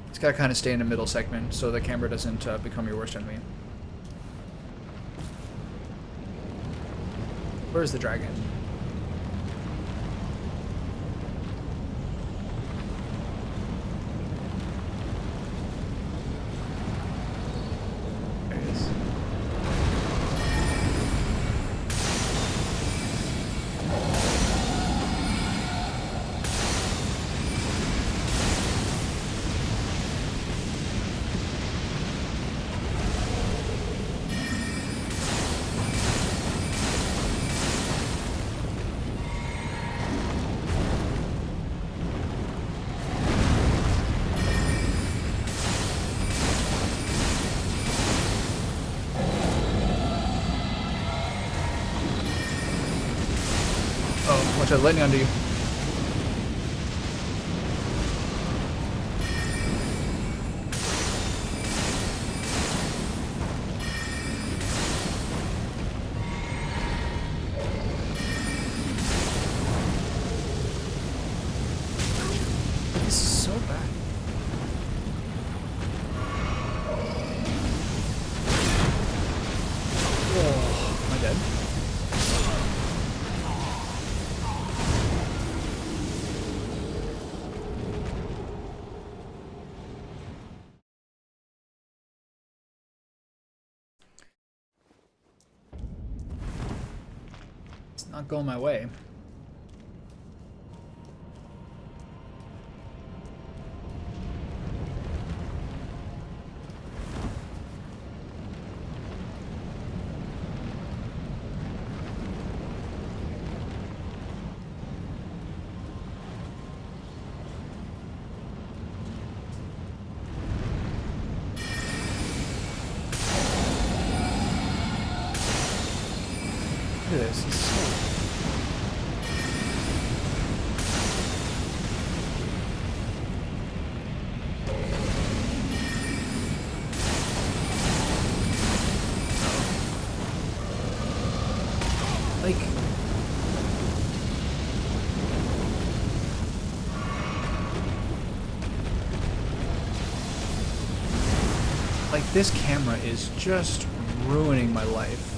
It's gotta kind of stay in the middle segment so the camera doesn't become your worst enemy. Where's the dragon? Watch out, lightning under you. This is so bad. Oh, am I dead? It's not going my way. Look at this. It's so... Like... Like, this camera is just ruining my life.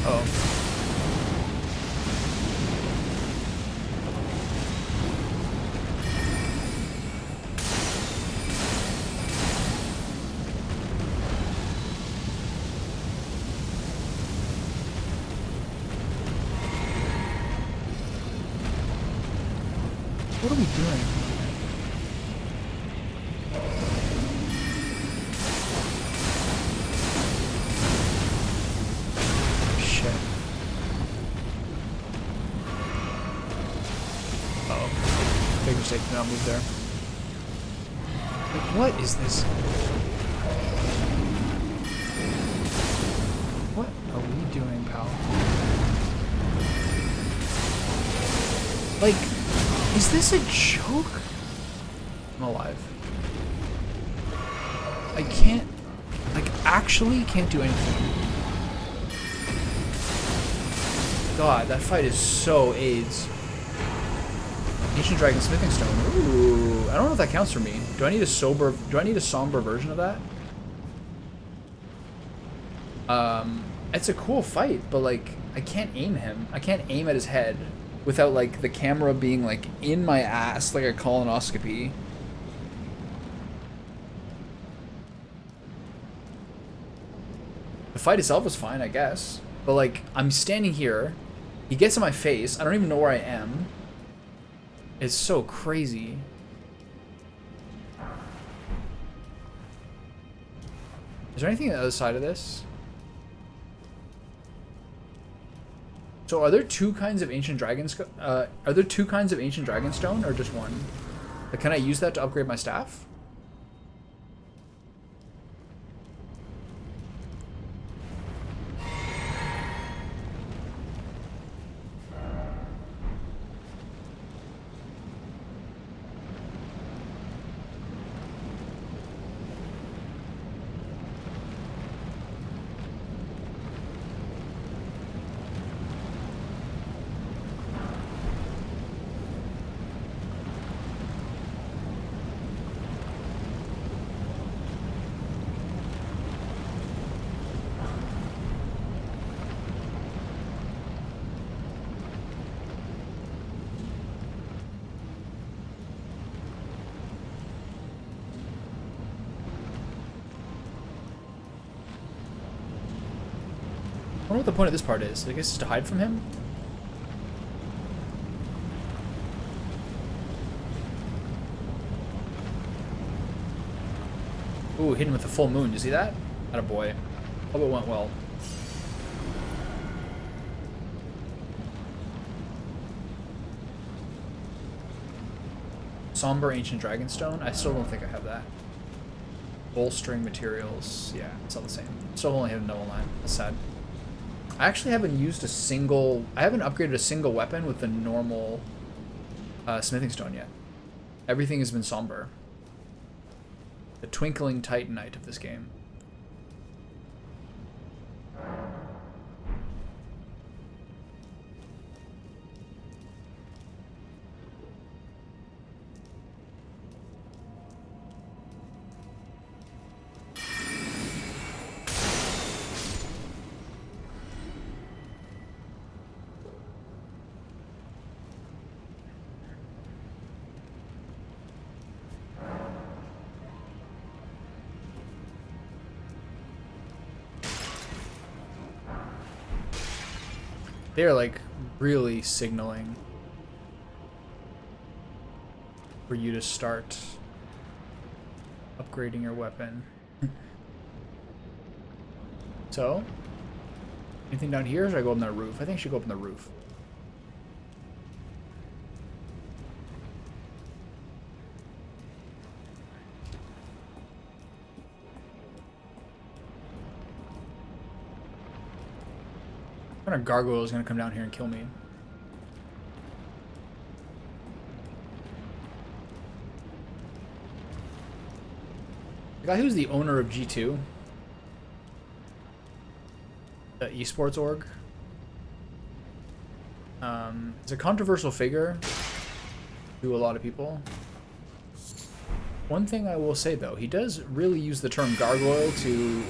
Oh. What are we doing? Shit. Uh-oh. Big mistake to not move there. Like, what is this? What are we doing, pal? Like... Is this a joke? I'm alive. I can't, like, actually can't do anything. God, that fight is so AIDS. Ancient Dragon Smithing Stone. Ooh, I don't know if that counts for me. Do I need a somber version of that? It's a cool fight, but like, I can't aim him. I can't aim at his head without like the camera being like in my ass like a colonoscopy. The fight itself was fine, I guess. But like, I'm standing here, he gets in my face, I don't even know where I am. It's so crazy. Is there anything on the other side of this? So are there two kinds of ancient dragon are there two kinds of ancient dragon stone or just one? Like, can I use that to upgrade my staff? I wonder what the point of this part is. I guess it's to hide from him? Ooh, hidden with the full moon. You see that? Attaboy. Hope it went well. Somber Ancient Dragonstone. I still don't think I have that. Bolstering materials. Yeah, it's all the same. Still only have another line. That's sad. I actually haven't used a single... I haven't upgraded a single weapon with the normal smithing stone yet. Everything has been somber. The twinkling titanite of this game. They're like really signaling for you to start upgrading your weapon. So, anything down here, or should I go up on the roof? I think I should go up on the roof. What kind of gargoyle is going to come down here and kill me? The guy who's the owner of G2, the esports org, is a controversial figure to a lot of people. One thing I will say though, he does really use the term gargoyle as an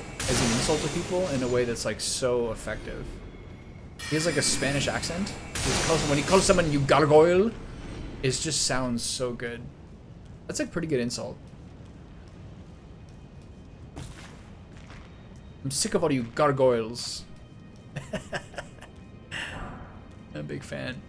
insult to people in a way that's like so effective. He has like a Spanish accent. When he calls someone you gargoyle, it just sounds so good. That's a pretty good insult. I'm sick of all you gargoyles. I'm a big fan.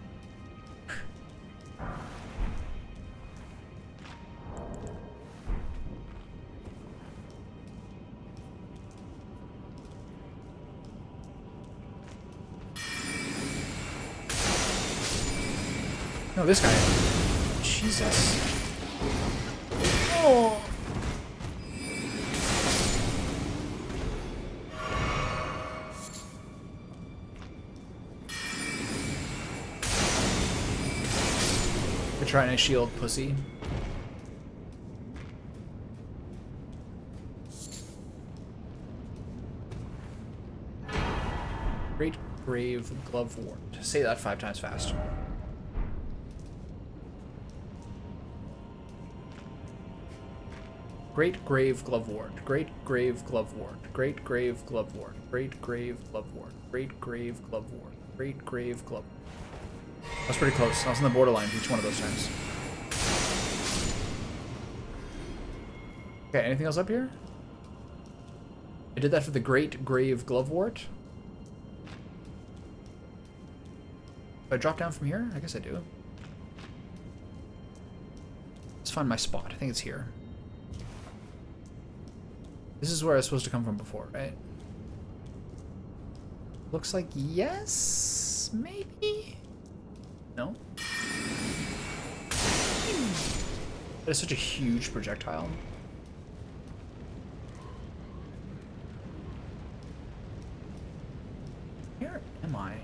No, this guy. Jesus. Oh. You're trying to shield, pussy. Great Grave Glove Ward. Say that 5 times fast. Great Grave Glove Ward. Great Grave Glove Ward. Great Grave Glove Ward. Great Grave Glove Ward. Great Grave Glove Ward. Great Grave Glove. I was pretty close. I was on the borderline each one of those times. Okay, anything else up here? I did that for the Great Grave Glovewort. Do I drop down from here? I guess I do. Let's find my spot. I think it's here. This is where I was supposed to come from before, right? Looks like yes, maybe? No? That is such a huge projectile. Where am I?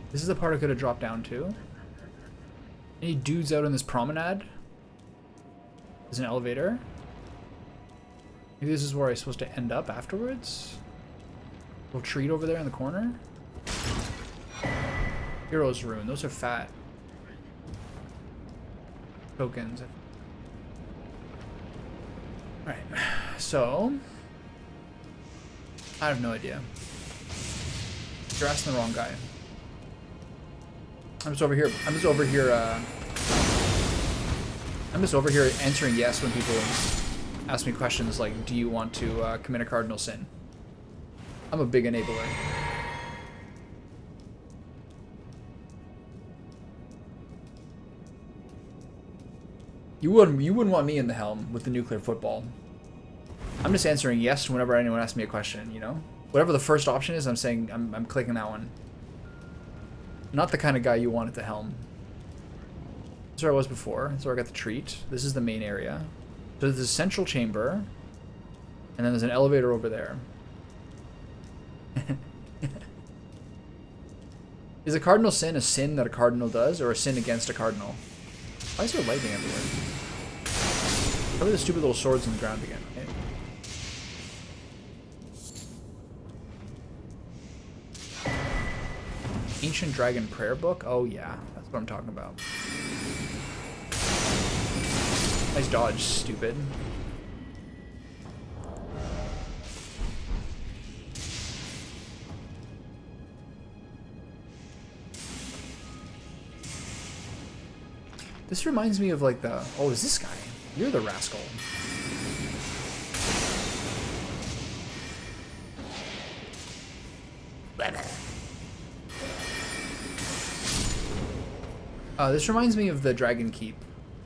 This is the part I could have dropped down to. Any dudes out in this promenade? There's an elevator. Maybe this is where I'm supposed to end up afterwards. Little treat over there in the corner. Hero's Rune. Those are fat tokens. Alright, so I have no idea. You're asking the wrong guy. I'm just over here answering yes when people ask me questions like, do you want to commit a cardinal sin? I'm a big enabler. You wouldn't want me in the helm with the nuclear football. I'm just answering yes whenever anyone asks me a question, you know? Whatever the first option is, I'm saying I'm clicking that one. Not the kind of guy you want at the helm. This is where I was before. That's where I got the treat. This is the main area. So there's a central chamber, and then there's an elevator over there. Is a cardinal sin a sin that a cardinal does, or a sin against a cardinal? Why is there lightning everywhere? Probably the stupid little swords in the ground again, right? Ancient Dragon Prayer Book? Oh yeah, that's what I'm talking about. Nice dodge, stupid. This reminds me of like the... Oh, is this guy? You're the rascal. This reminds me of the Dragon Keep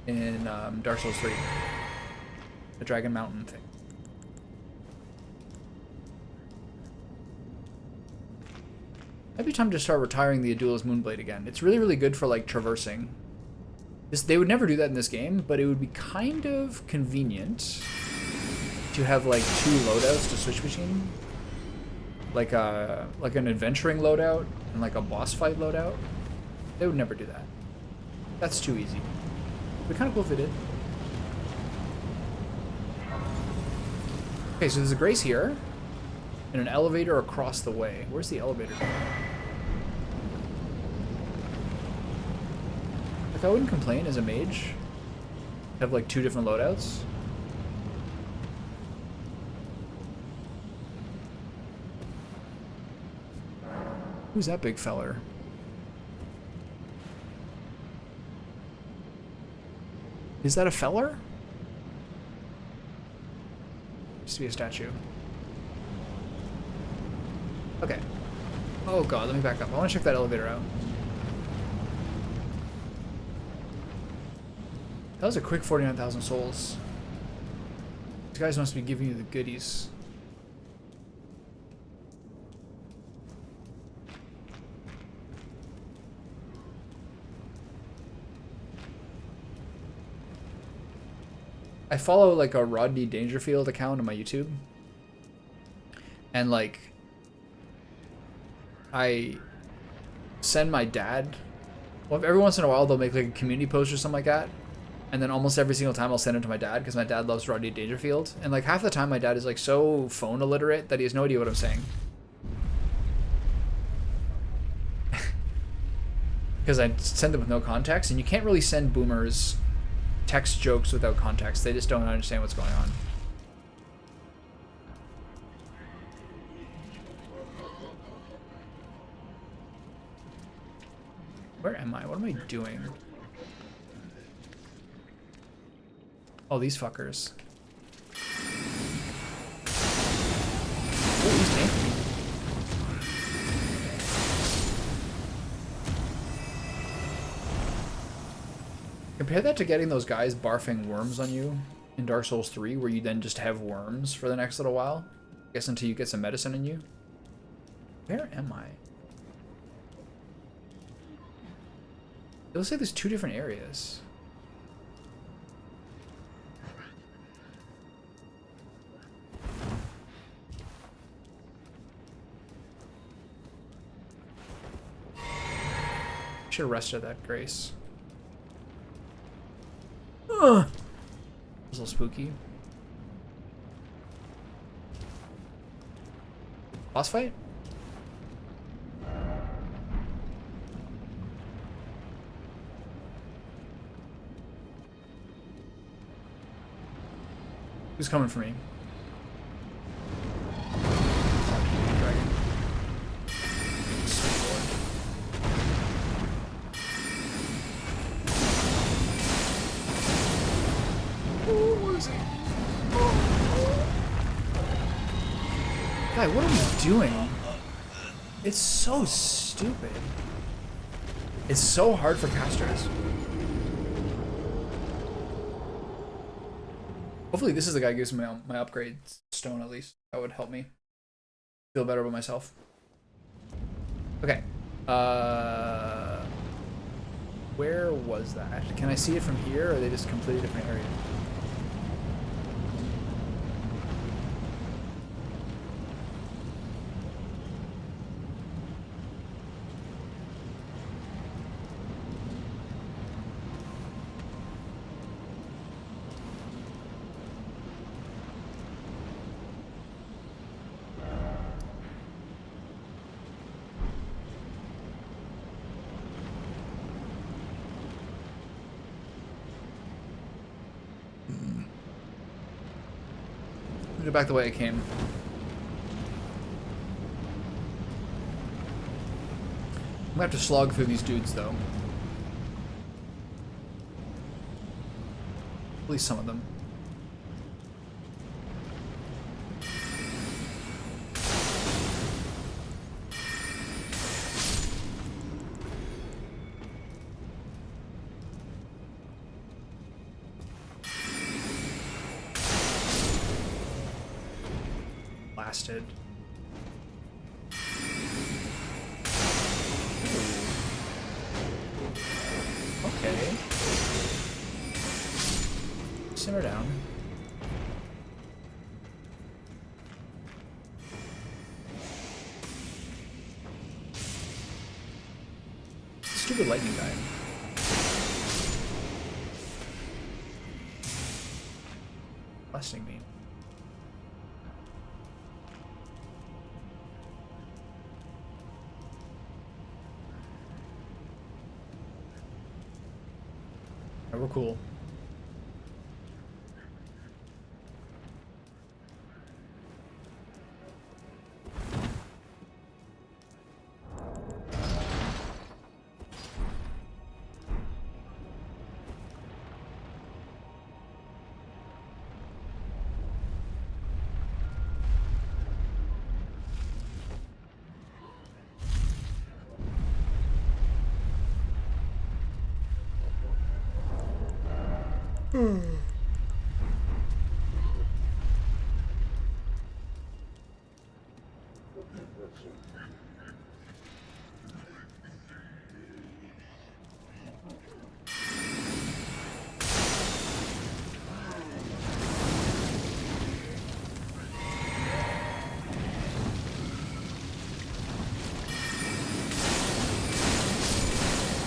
in Dark Souls 3. The Dragon Mountain thing. Might be time to start retiring the Azula's Moonblade again. It's really, really good for like traversing. They would never do that in this game, but it would be kind of convenient to have like 2 loadouts to switch between. Like an adventuring loadout and like a boss fight loadout. They would never do that. That's too easy. It'd be kind of cool if they did. Okay, so there's a grace here and an elevator across the way. Where's the elevator going? I wouldn't complain as a mage. Have like 2 different loadouts. Who's that big feller? Is that a feller? Used to be a statue. Okay. Oh god, let me back up. I want to check that elevator out. That was a quick 49,000 souls. These guys must be giving you the goodies. I follow like a Rodney Dangerfield account on my YouTube. And like, I send my dad, well, every once in a while they'll make like a community post or something like that. And then almost every single time I'll send it to my dad because my dad loves Rodney Dangerfield. And like half the time my dad is like so phone illiterate that he has no idea what I'm saying. Because I send them with no context, and you can't really send boomers text jokes without context. They just don't understand what's going on. Where am I? What am I doing? Oh, these fuckers. Oh, he's tanking. Compare that to getting those guys barfing worms on you in Dark Souls 3, where you then just have worms for the next little while. I guess until you get some medicine in you. Where am I? It looks like there's 2 different areas. Should have rested that grace. It's a little spooky. Boss fight? Who's coming for me? Dragon. What is it? Guy, what are we doing? It's so stupid. It's so hard for casters. Hopefully this is the guy who gives me my upgrade stone at least. That would help me feel better about myself. Okay. Where was that? Can I see it from here, or are they just a completely different area? Go back the way I came. I'm gonna have to slog through these dudes, though. At least some of them. Blasted. Okay. Simmer down. Stupid lightning guy. Blasting me. We're cool.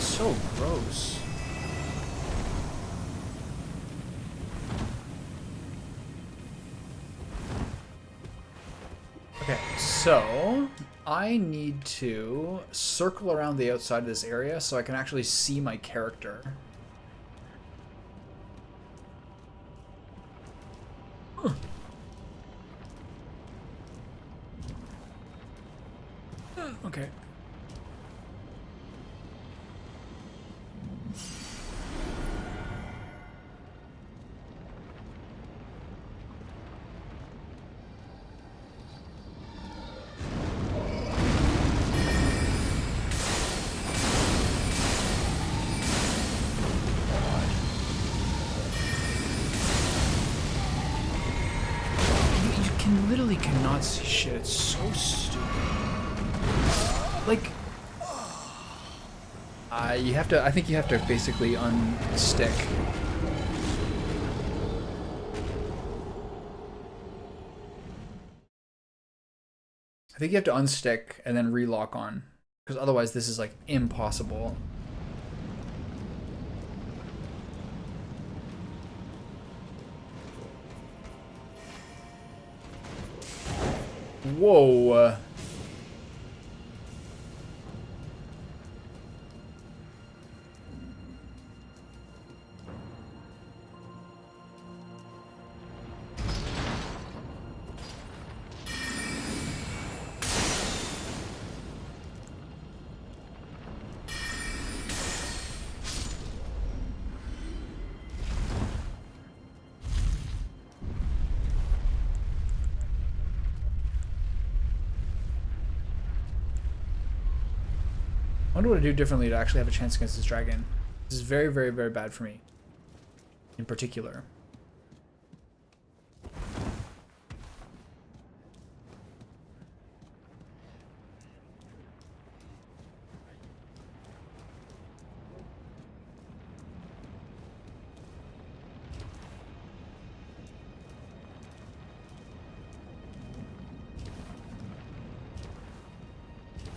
So gross. Okay, so I need to circle around the outside of this area so I can actually see my character. Okay. Literally cannot see shit. It's so stupid. Like, you have to. I think you have to basically unstick. I think you have to unstick and then relock on, because otherwise this is like impossible. Whoa. I wonder what to do differently to actually have a chance against this dragon. This is very, very, very bad for me. In particular.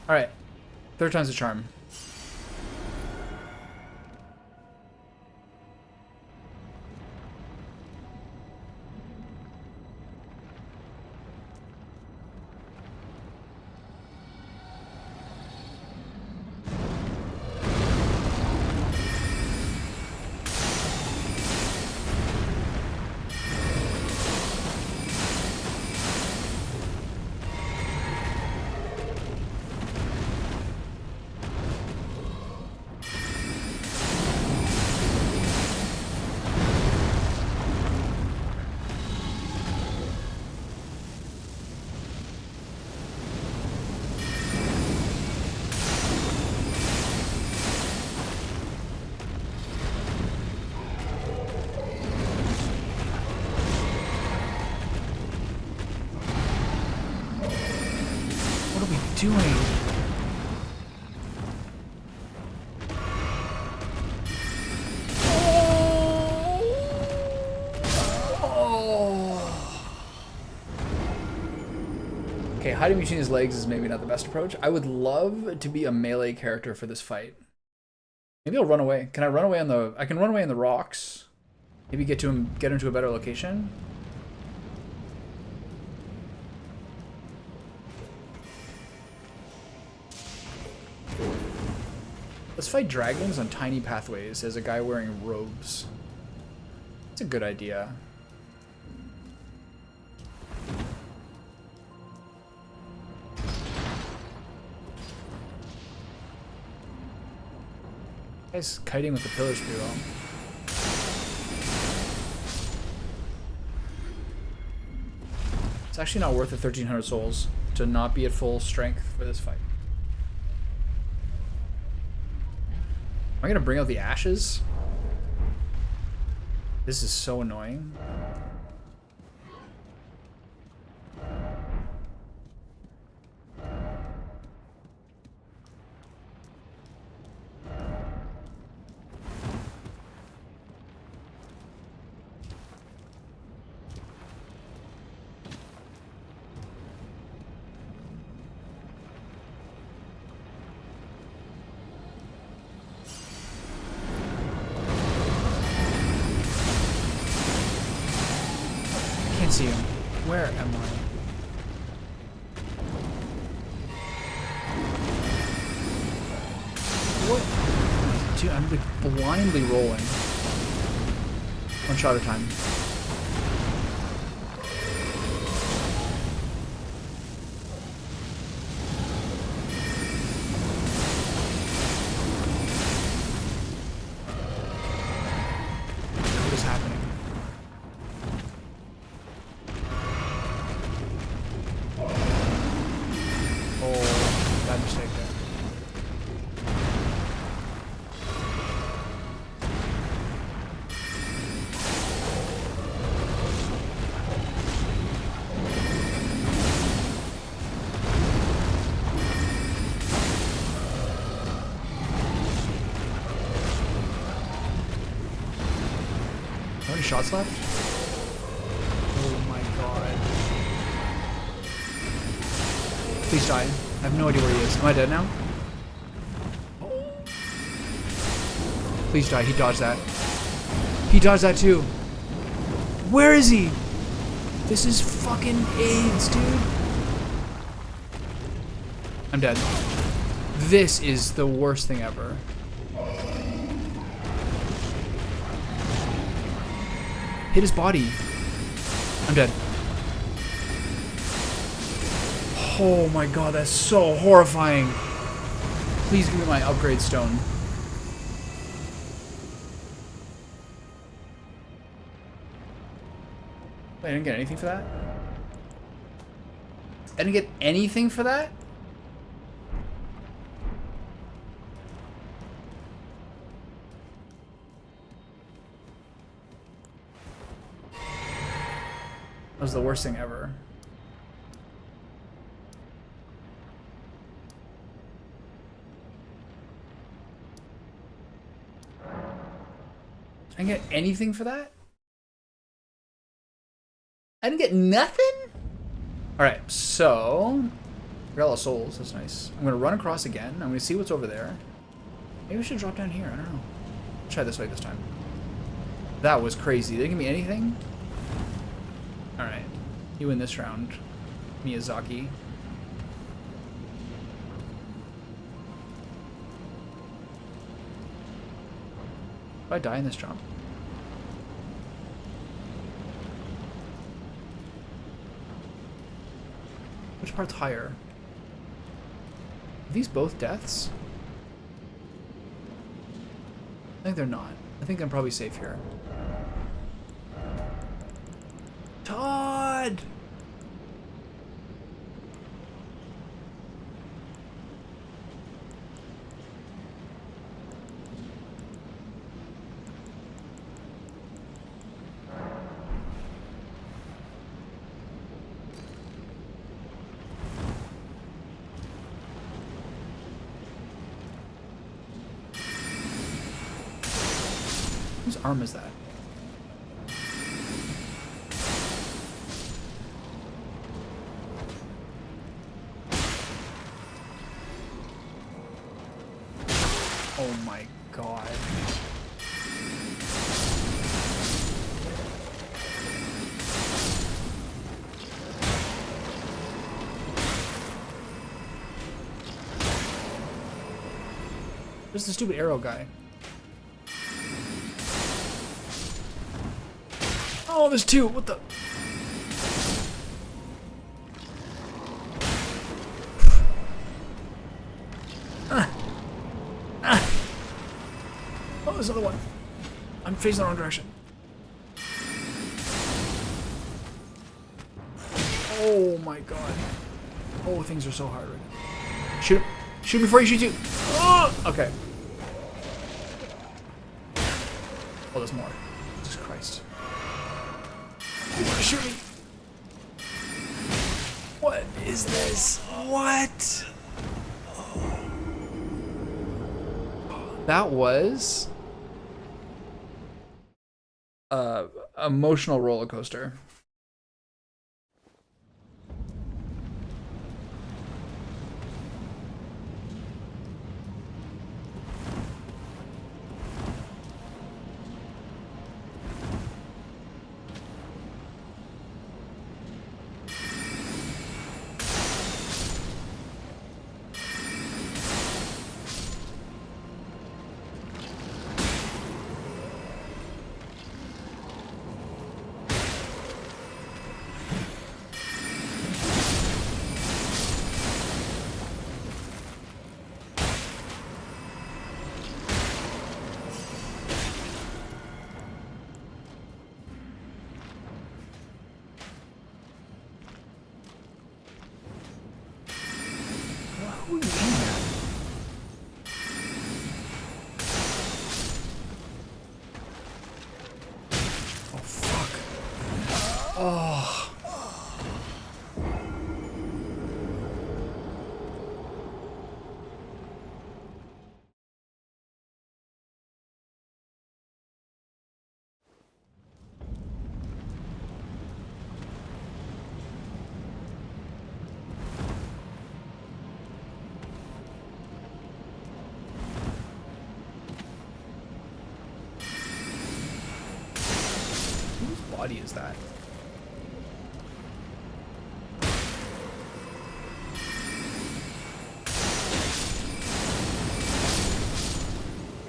Alright. Third time's a charm. Doing? Okay, hiding between his legs is maybe not the best approach. I would love to be a melee character for this fight. Maybe I'll run away. Can I run away on the... I can run away on the rocks. Maybe get him to a better location. Let's fight dragons on tiny pathways as a guy wearing robes. That's a good idea. Guy's kiting with the pillars pretty well. It's actually not worth the 1,300 souls to not be at full strength for this fight. Am I gonna bring out the ashes? This is so annoying. See him. Where am I? What? Dude, I'm like blindly rolling. One shot at a time. What is happening? Bad mistake there. How many shots left? Oh my god. Please die. I have no idea where he is. Am I dead now? Please die. He dodged that. He dodged that too. Where is he? This is fucking AIDS, dude. I'm dead. This is the worst thing ever. Hit his body. I'm dead. Oh my god, that's so horrifying. Please give me my upgrade stone. Wait, I didn't get anything for that? I didn't get anything for that? That was the worst thing ever. I didn't get anything for that? I didn't get nothing? Alright, so... Got a lot of souls. That's nice. I'm gonna run across again. I'm gonna see what's over there. Maybe we should drop down here. I don't know. Try this way this time. That was crazy. They didn't give me anything. All right, you win this round, Miyazaki. If I die in this jump. Which part's higher? Are these both deaths? I think they're not. I think I'm probably safe here. Todd! Whose arm is that? Oh my god. This is the stupid arrow guy. Oh, there's two. What the? Oh, there's another one. I'm facing the wrong direction. Oh my god. Oh, things are so hard right now. Shoot him. Shoot before he shoots you. Oh! Okay. Oh, there's more. Jesus Christ. You wanna shoot me? What is this? What? That was emotional roller coaster. Who are you aiming at? Oh, fuck. Oh. Whose body is that?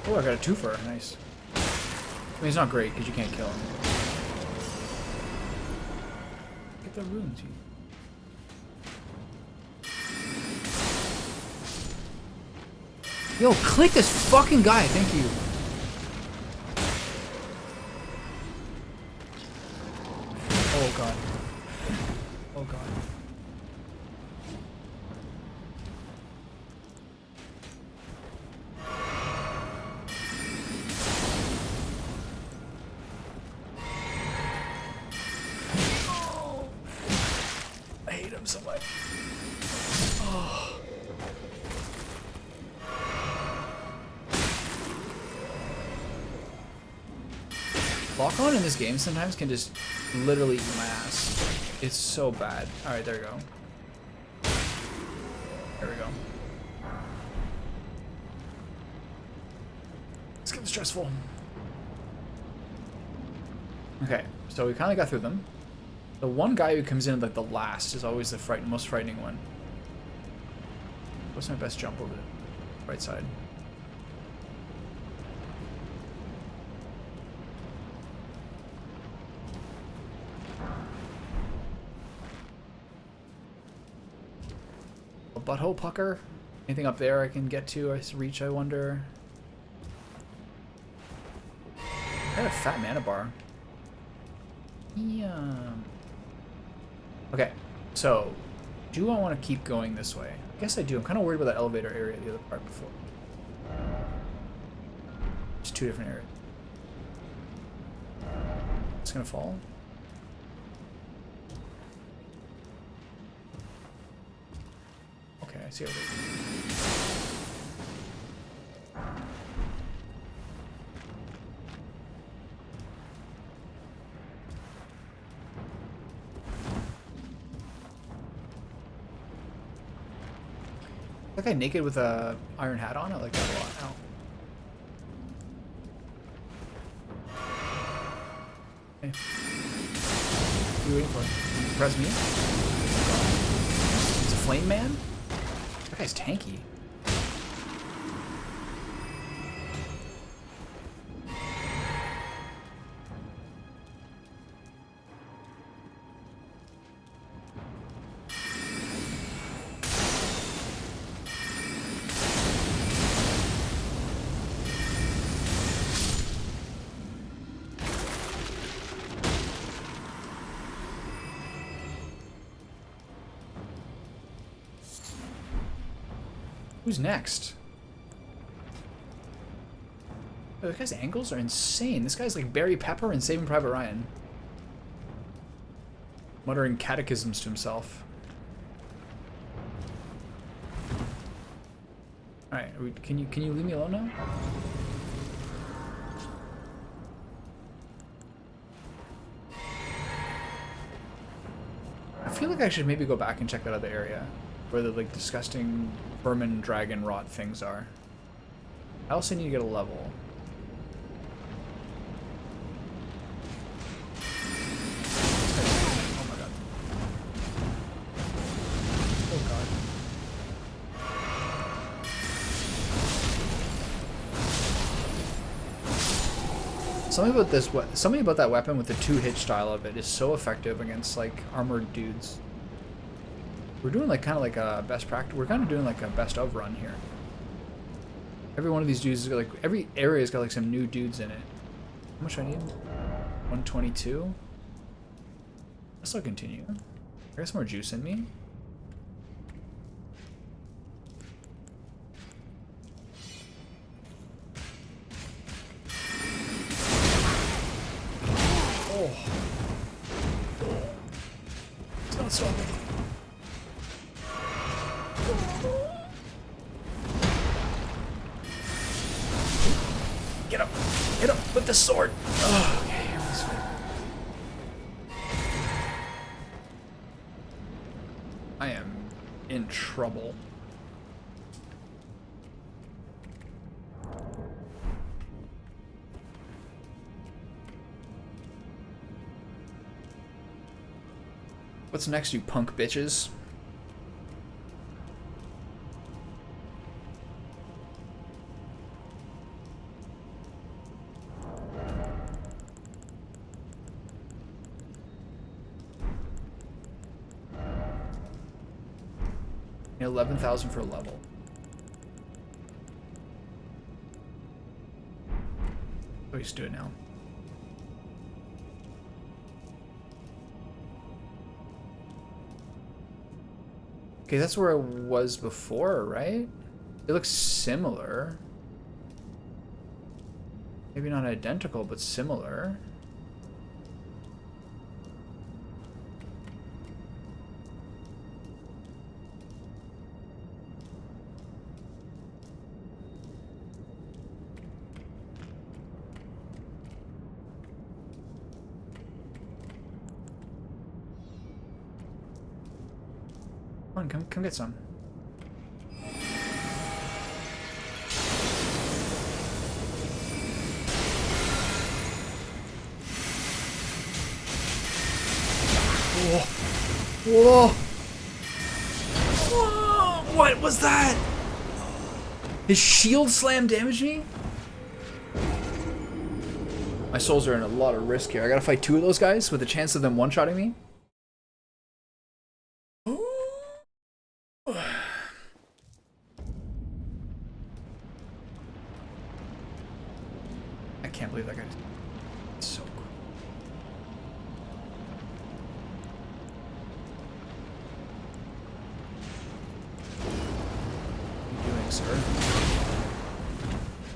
Oh, I got a twofer. Nice. I mean, it's not great because you can't kill him. Get the runes, you. Yo, click this fucking guy. Thank you. Oh god. Oh god. Oh. I hate him so much. Oh. Lock on in this game sometimes can just literally eat my ass. It's so bad. Alright, there we go. stressful. Okay, so we kind of got through them. The one guy who comes in like the last is always the most frightening one. What's my best jump over the right side? A butthole pucker? Anything up there I can get to? I reach, I wonder. I got a fat mana bar. Yeah. Okay, so do I want to keep going this way? I guess I do. I'm kind of worried about that elevator area, the other part before. Just two different areas. It's gonna fall. Okay, I see how it is. That guy naked with a iron hat on? I like that a lot. Ow. Okay. What are you waiting for? Press me? He's a flame man? That guy's tanky. Who's next? Oh, that guy's angles are insane. This guy's like Barry Pepper and Saving Private Ryan. Muttering catechisms to himself. Alright, can you leave me alone now? I feel like I should maybe go back and check that other area where the like disgusting vermin dragon rot things are. I also need to get a level. Oh my god. Oh god. Something about that weapon with the two-hit style of it is so effective against like armored dudes. We're doing like kind of like a best practice. We're kind of doing like a best of run here. Every one of these dudes is like every area's got like some new dudes in it. How much do I need? 122. Let's still continue. I got some more juice in me. Oh, it's not stopping. Get up! Hit him with the sword! Oh, okay, this way. I am in trouble. What's next, you punk bitches? And 11,000 for a level. We just do it now. Okay, that's where I was before, right? It looks similar. Maybe not identical, but similar. Come get some. Whoa! Whoa! What was that? His shield slam damaged me? My souls are in a lot of risk here. I gotta fight 2 of those guys with a chance of them one-shotting me. I can't believe that guy. It's so cool. What are you doing, sir?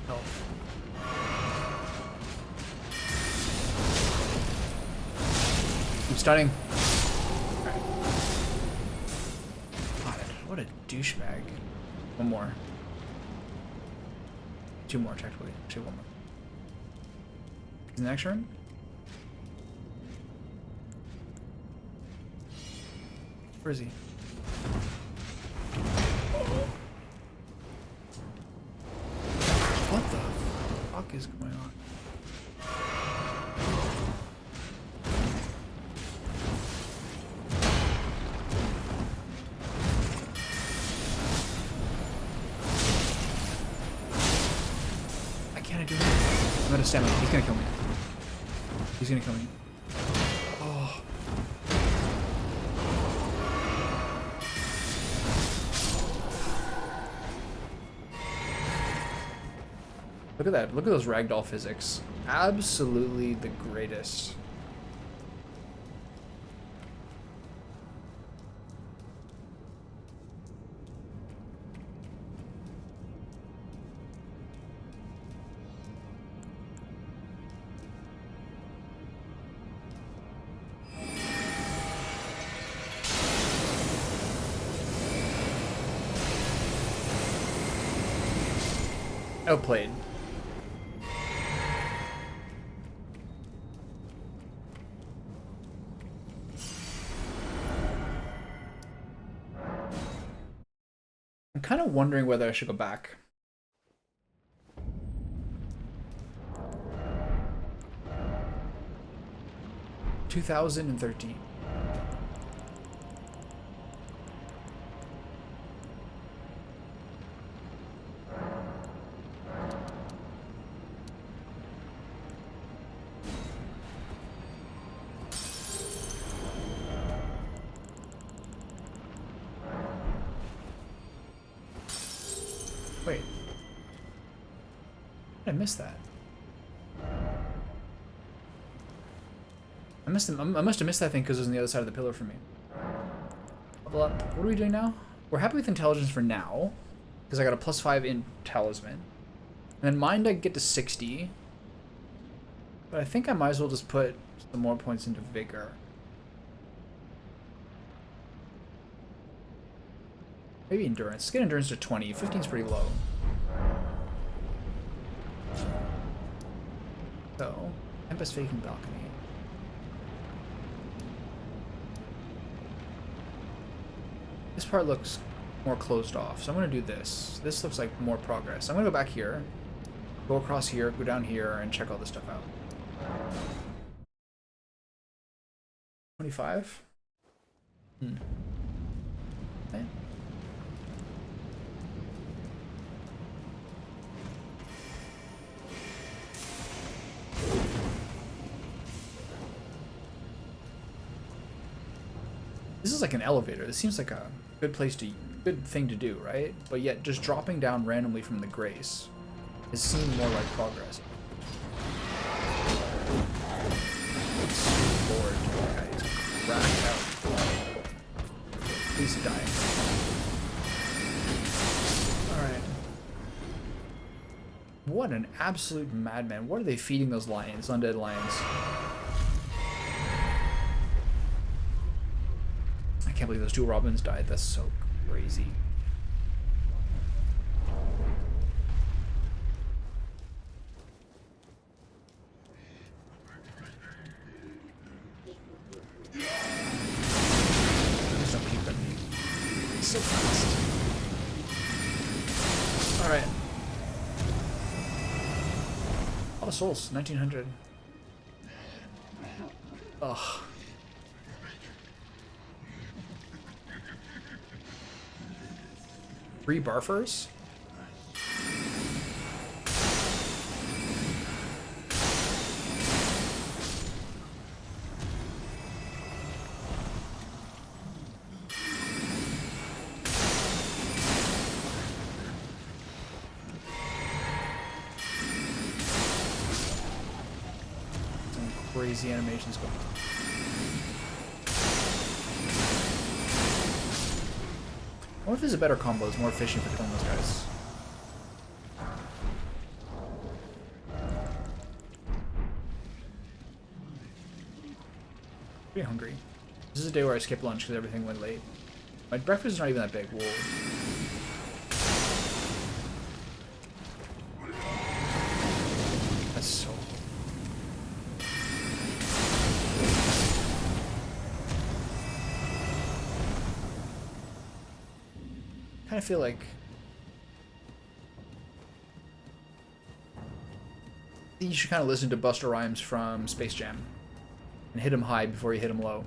Help. I'm stunning. Right. God, what a douchebag. One more. 2 more, technically. Actually, 1 more. Is the next room? Where is he? What the fuck is going on? I can't do it. I'm gonna stab him. He's gonna kill me. He's gonna kill me. Oh. Look at that. Look at those ragdoll physics. Absolutely the greatest. Outplayed. I'm kind of wondering whether I should go back. $2013. Wait. I missed that. I must have missed that thing because it was on the other side of the pillar for me. Level up. What are we doing now? We're happy with intelligence for now, because I got a +5 in talisman. And then mind I get to 60. But I think I might as well just put some more points into vigor. Maybe endurance. Let's get endurance to 20. 15 is pretty low. So, Tempest Faking Balcony. This part looks more closed off, so I'm going to do this. This looks like more progress. I'm going to go back here, go across here, go down here, and check all this stuff out. 25? Okay. This is like an elevator. This seems like a good thing to do, right? But yet just dropping down randomly from the grace has seemed more like progress. Lord, guys, cracked out. Please die. Alright. What an absolute madman. What are they feeding those lions, undead lions? I can't believe those 2 robins died. That's so crazy. Please don't keep at me. So fast. Alright. A lot of souls. 1900. Ugh. 3 barfers? Some crazy animations going on. I wonder if there's a better combo. It's more efficient for killing those guys. Pretty hungry. This is a day where I skipped lunch because everything went late. My breakfast is not even that big. Whoa. That's so... I kind of feel like you should kind of listen to Busta Rhymes from Space Jam and hit him high before you hit him low.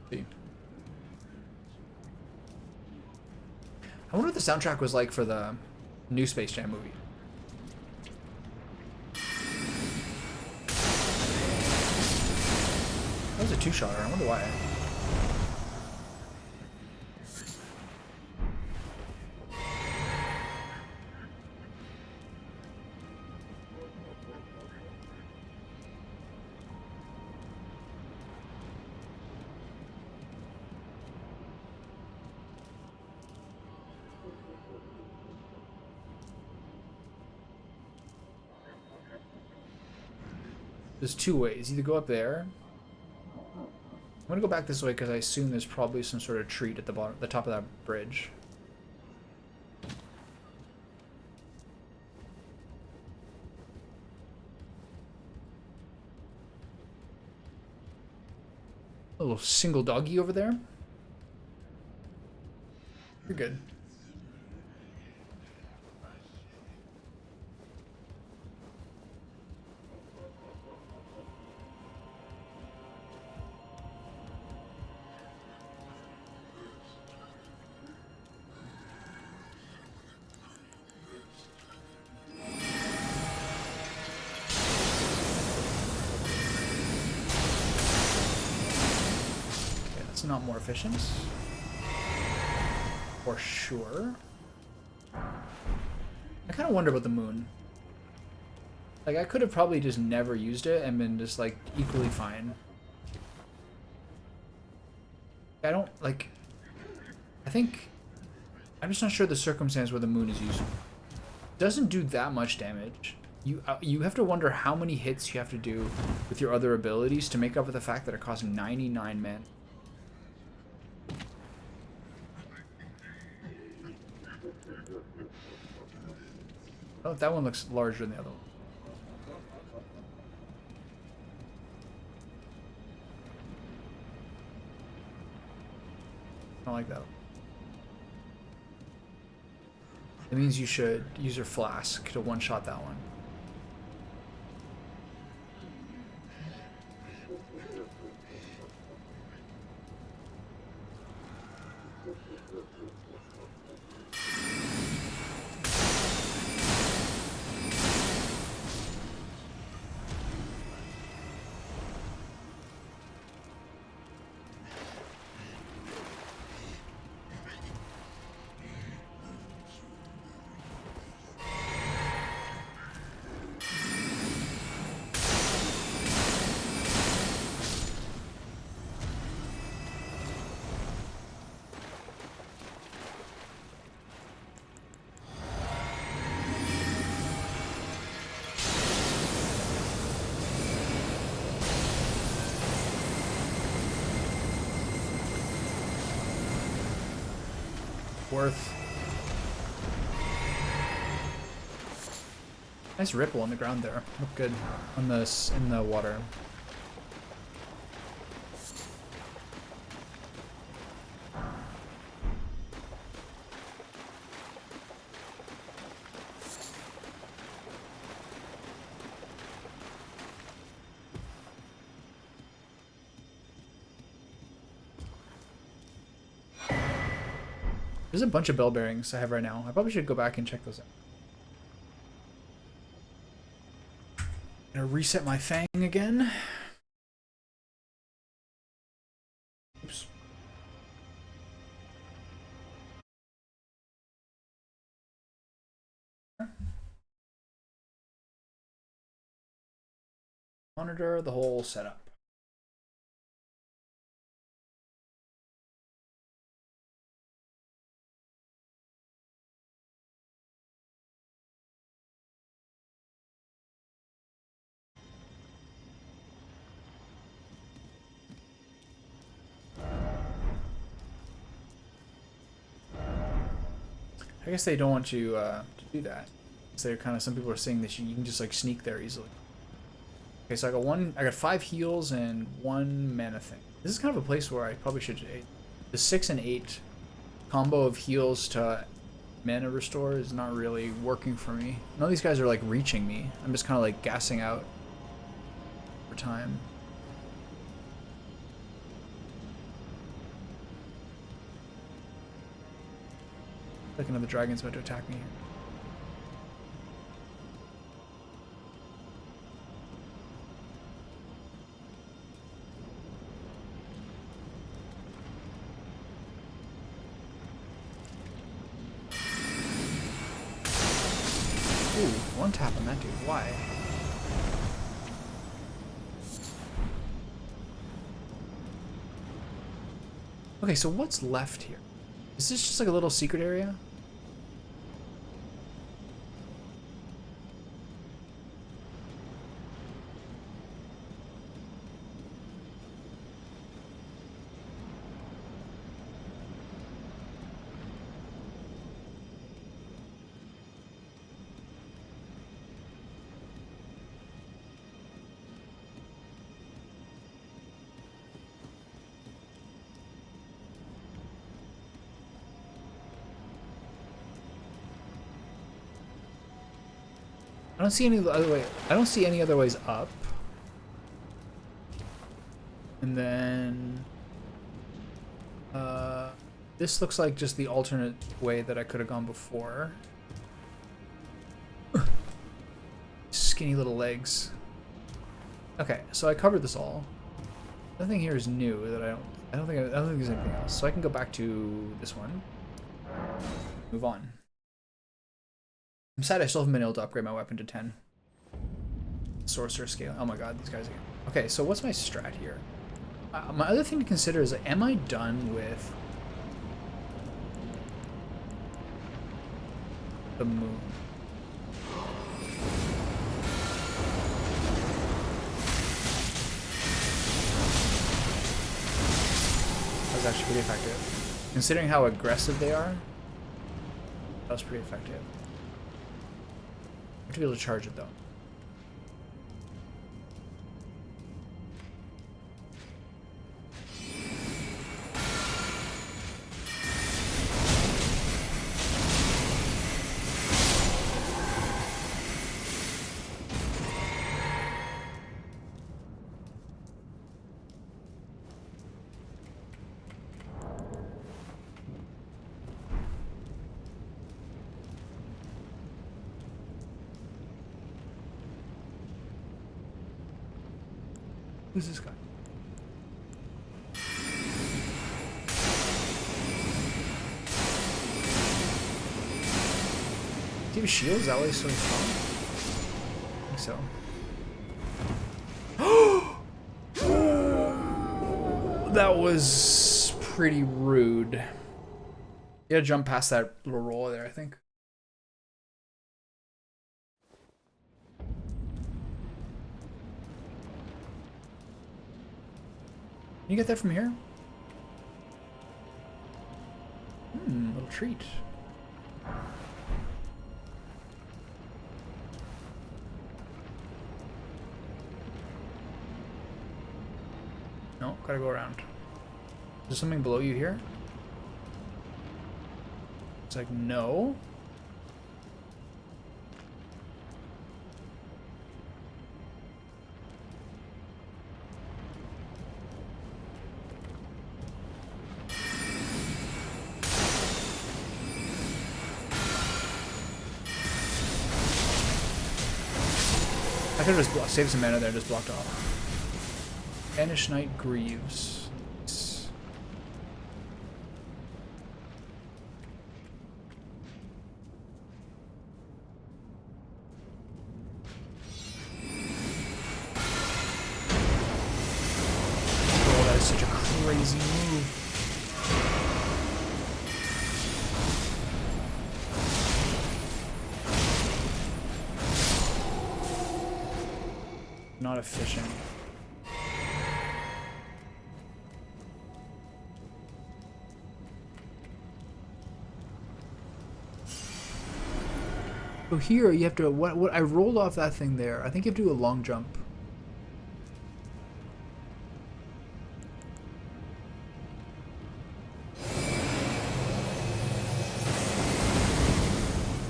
See. I wonder what the soundtrack was like for the new Space Jam movie. That was a 2-shotter. I wonder why. There's 2 ways. Either go up there. I'm gonna go back this way because I assume there's probably some sort of treat at the bottom, the top of that bridge. A little single doggy over there. You're good. Not more efficient. For sure. I kind of wonder about the moon. Like, I could have probably just never used it and been just, like, equally fine. I don't, like... I think... I'm just not sure the circumstance where the moon is used. It doesn't do that much damage. You have to wonder how many hits you have to do with your other abilities to make up for the fact that it costs 99 mana. Oh, that one looks larger than the other one. I don't like that. It means you should use your flask to one-shot that one. Worth. Nice ripple on the ground there. Look good on this in the water. There's a bunch of bell bearings I have right now. I probably should go back and check those out. Gonna reset my Fang again. Oops. Monitor the whole setup. I guess they don't want you to do that. So kind of, some people are saying that you can just like sneak there easily. Okay, so I got 5 heals and 1 mana thing. This is kind of a place where I probably should. The 6 and 8 combo of heals to mana restore is not really working for me. None of these guys are like reaching me. I'm just kind of like gassing out for time. Like another dragon's about to attack me here. Ooh, 1 tap on that dude. Why? Okay, so what's left here? Is this just like a little secret area? I don't see any other way. I don't see any other ways up. And then this looks like just the alternate way that I could have gone before. Skinny little legs. Okay, so I covered this all. Nothing here is new that I don't think there's anything else. So I can go back to this one. Move on. I'm sad I still haven't been able to upgrade my weapon to 10. Sorcerer scale. Oh my god, these guys again. Okay, so what's my strat here? My other thing to consider is, am I done with the moon? That was actually pretty effective. Considering how aggressive they are, that was pretty effective. I have to be able to charge it though. Who's this guy? Do you have a shield? Is that why he's so strong? I think so. That was pretty rude. You gotta jump past that little roll there, I think. Can you get that from here? Little treat. No, gotta go around. Is there something below you here? It's like, no. could have just saved some mana there, just blocked off. Banish Knight Grieves. Oh, that is such a crazy move. Not efficient. So here you have to what I rolled off that thing there. I think you have to do a long jump.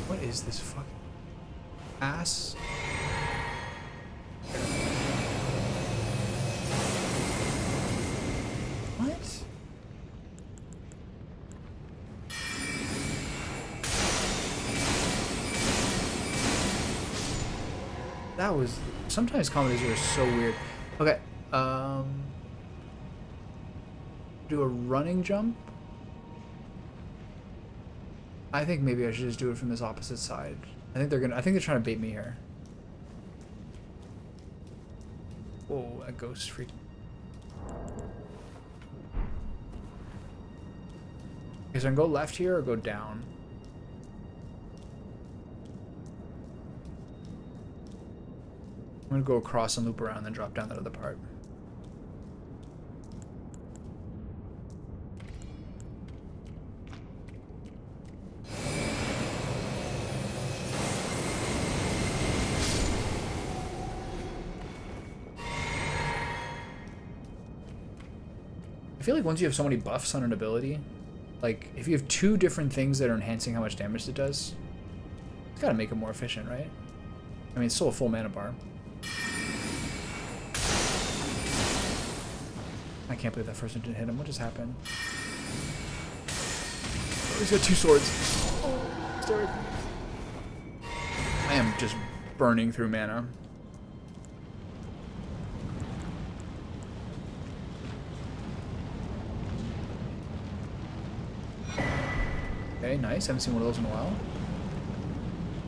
What is this fucking ass? What? That was... Sometimes comedies are so weird. Okay, do a running jump? I think maybe I should just do it from this opposite side. I think they're trying to bait me here. Whoa, a ghost freak. Okay, so I can go left here or go down? I'm gonna go across and loop around, then drop down that other part. I feel like once you have so many buffs on an ability, like if you have two different things that are enhancing how much damage it does, it's gotta make it more efficient, right? I mean, it's still a full mana bar. I can't believe that first one didn't hit him. What just happened? Oh, he's got two swords. Oh, sorry. I am just burning through mana. Okay, nice. Haven't seen one of those in a while.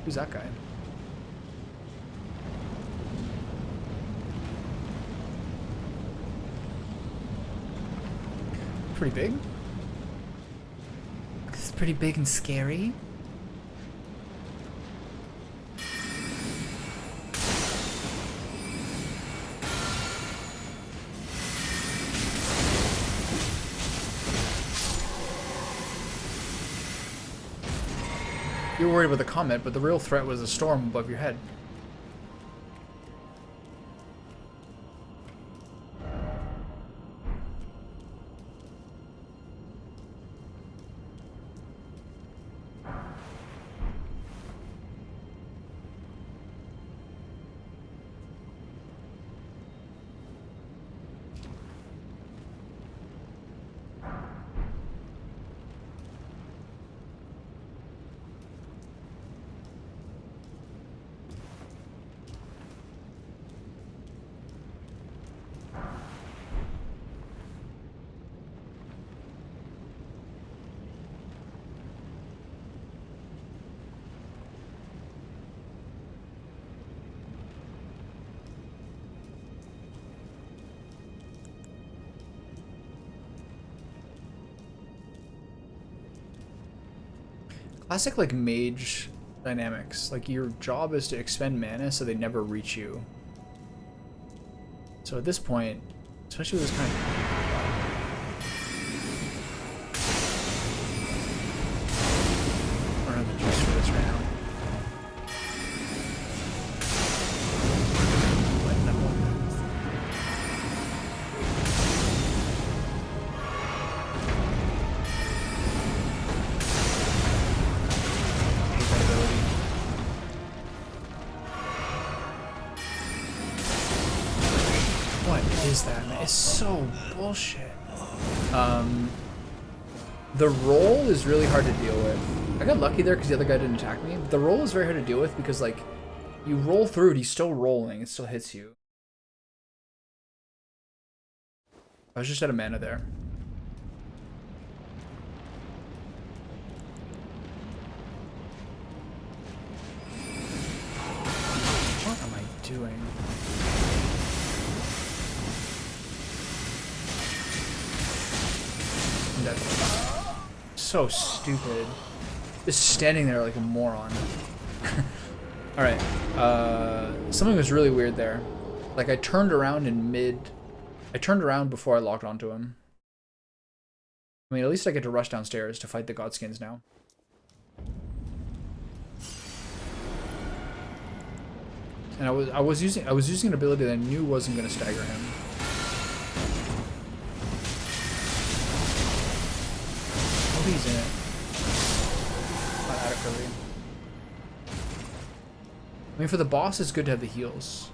Who's that guy? Pretty big. It's pretty big and scary. You were worried about the comet, but the real threat was a storm above your head. Classic, like, mage dynamics. Like, your job is to expend mana so they never reach you. So at this point, especially with this kind of... I don't have the juice for this right now. Is that, man? It's so bullshit. The roll is really hard to deal with. I got lucky there because the other guy didn't attack me. But the roll is very hard to deal with because, like, You roll through it, he's still rolling. It still hits you. I was just out of mana there. What am I doing? I'm dead. So stupid. Just standing there like a moron. Alright. Something was really weird there. Like I turned around in mid... I turned around before I locked onto him. I mean, at least I get to rush downstairs to fight the Godskins now. And I was using an ability that I knew wasn't going to stagger him. Oh, he's in it. Not adequately. I mean, for the boss, it's good to have the heals.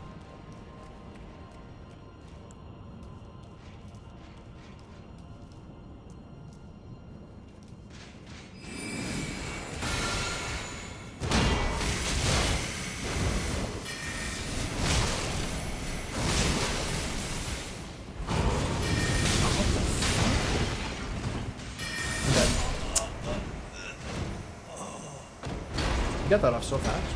You got that off so fast.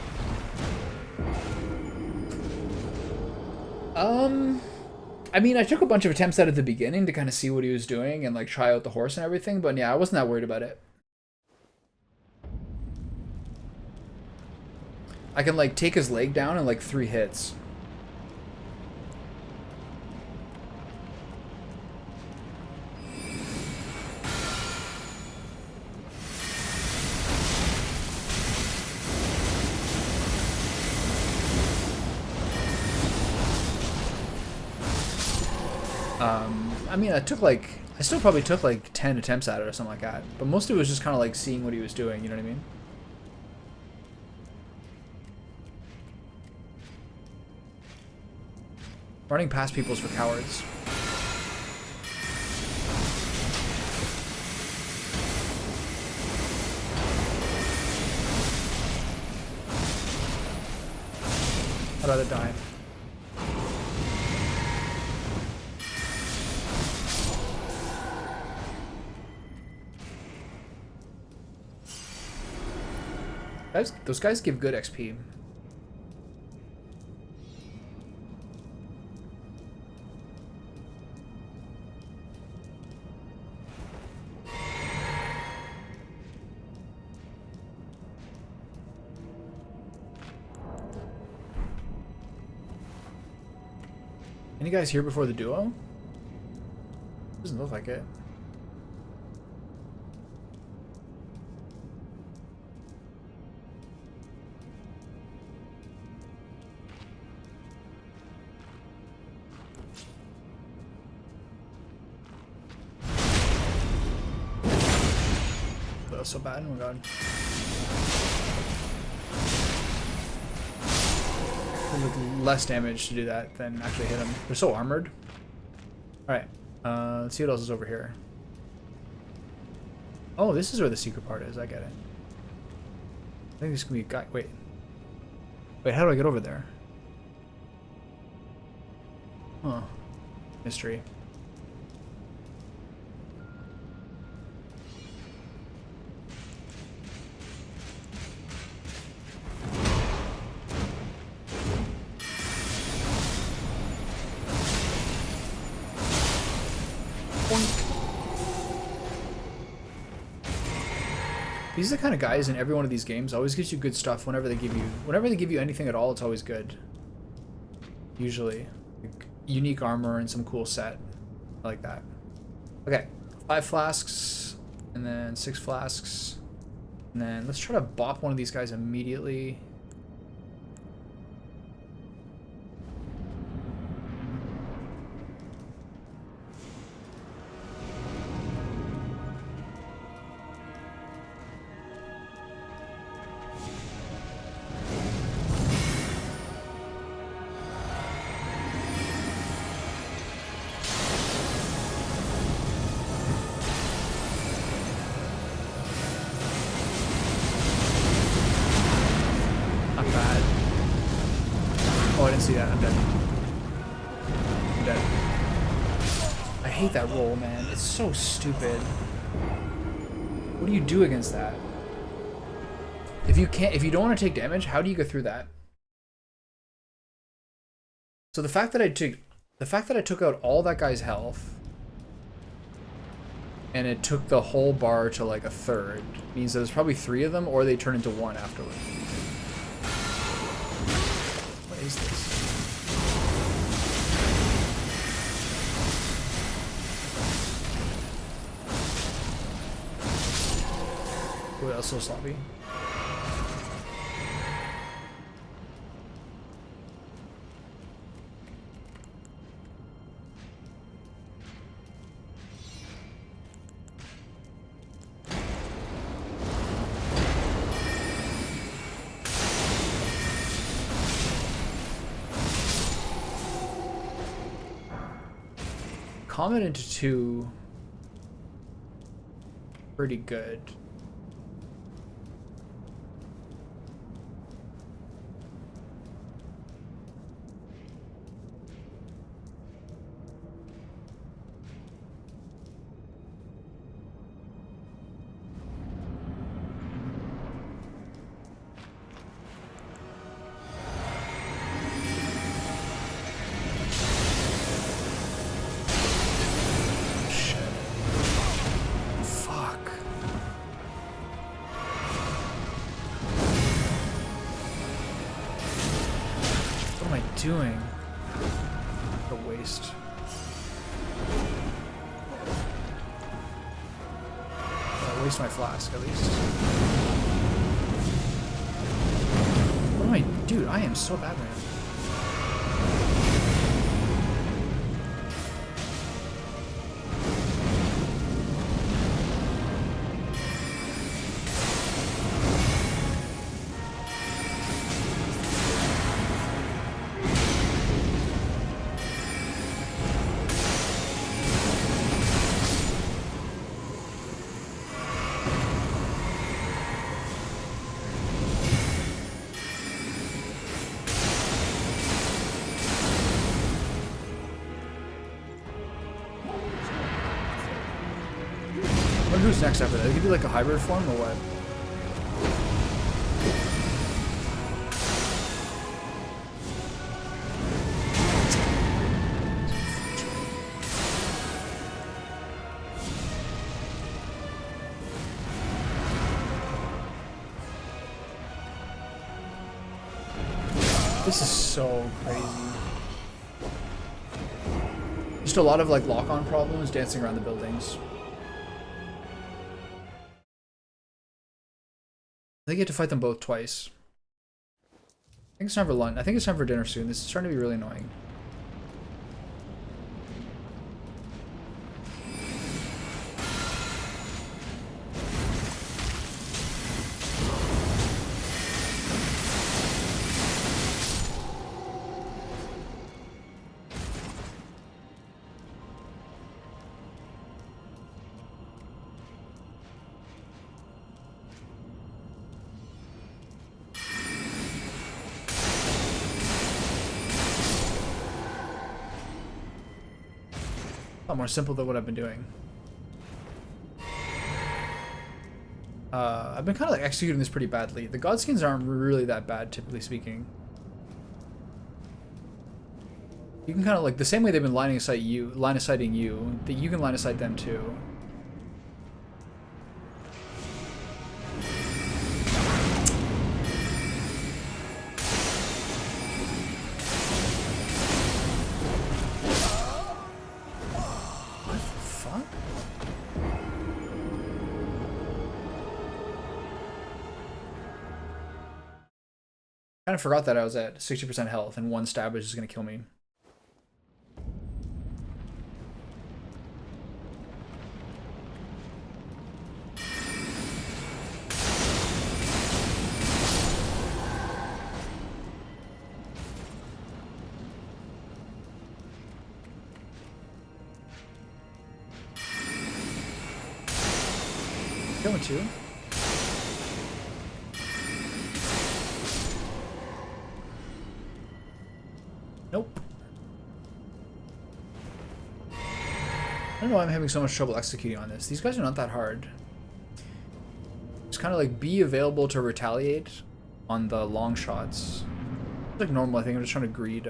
I mean, I took a bunch of attempts at it at the beginning to kind of see what he was doing and like try out the horse and everything, but yeah, I wasn't that worried about it. I can like take his leg down in like 3 hits. I mean, I still probably took like 10 attempts at it or something like that. But most of it was just kind of like seeing what he was doing, you know what I mean? Running past people's for cowards. I'd rather die. Those guys give good XP. Any guys here before the duo? Doesn't look like it. That was so bad. Oh my god. With less damage to do that than actually hit him. They're so armored. Alright. Let's see what else is over here. Oh, this is where the secret part is. I get it. I think this can be a guy. Wait. Wait, how do I get over there? Huh. Mystery. These are the kind of guys in every one of these games always gives you good stuff whenever they give you anything at all. It's always good. Usually, like, unique armor and some cool set. I like that. Okay, 5 flasks and then 6 flasks, and then let's try to bop one of these guys immediately. Not bad. Oh, I didn't see that. I'm dead. I'm dead. I hate that roll, man. It's so stupid. What do you do against that? If you don't want to take damage, how do you go through that? So the fact that I took out all that guy's health and it took the whole bar to like a third means that there's probably 3 of them, or they turn into 1 afterward. What is this? Oh, that's so sloppy. Comet into 2, pretty good. Doing? What a waste. I'll waste my flask at least. What am I? Dude, I am so bad, man. Who's next after that? They could do like a hybrid form or what? This is so crazy. Just a lot of like lock-on problems dancing around the buildings. I think you have to fight them both twice. I think it's time for lunch. I think it's time for dinner soon. This is starting to be really annoying. A lot more simple than what I've been doing. I've been kind of like executing this pretty badly. The god skins aren't really that bad, typically speaking. You can kind of like the same way they've been line of sighting you, that you can line of sight them too. I kind of forgot that I was at 60% health and 1 stab was just going to kill me. Kill me too. Nope. I don't know why I'm having so much trouble executing on this. These guys are not that hard. Just kind of like be available to retaliate on the long shots. It's like normal, I think. I'm just trying to greed.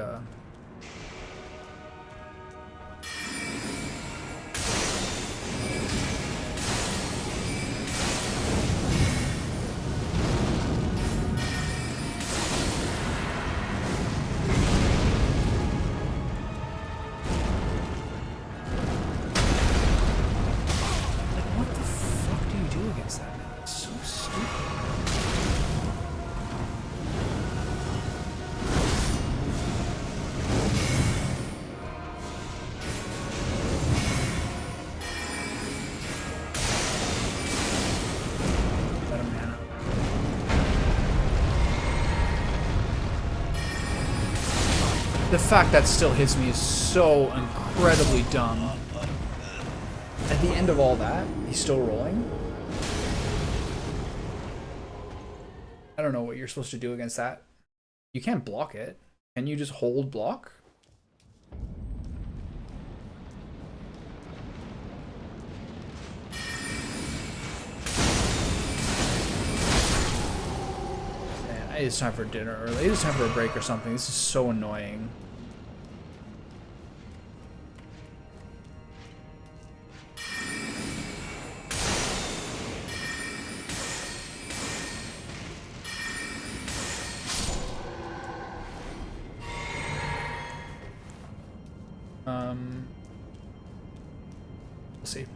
The fact that still hits me is so incredibly dumb. At the end of all that, he's still rolling. I don't know what you're supposed to do against that. You can't block it. Can you just hold block? Man, it's time for dinner, or it's time for a break or something. This is so annoying. Let's see.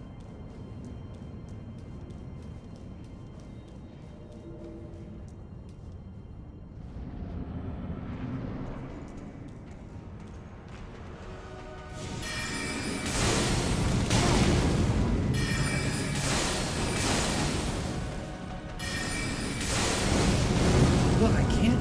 Look, I can't.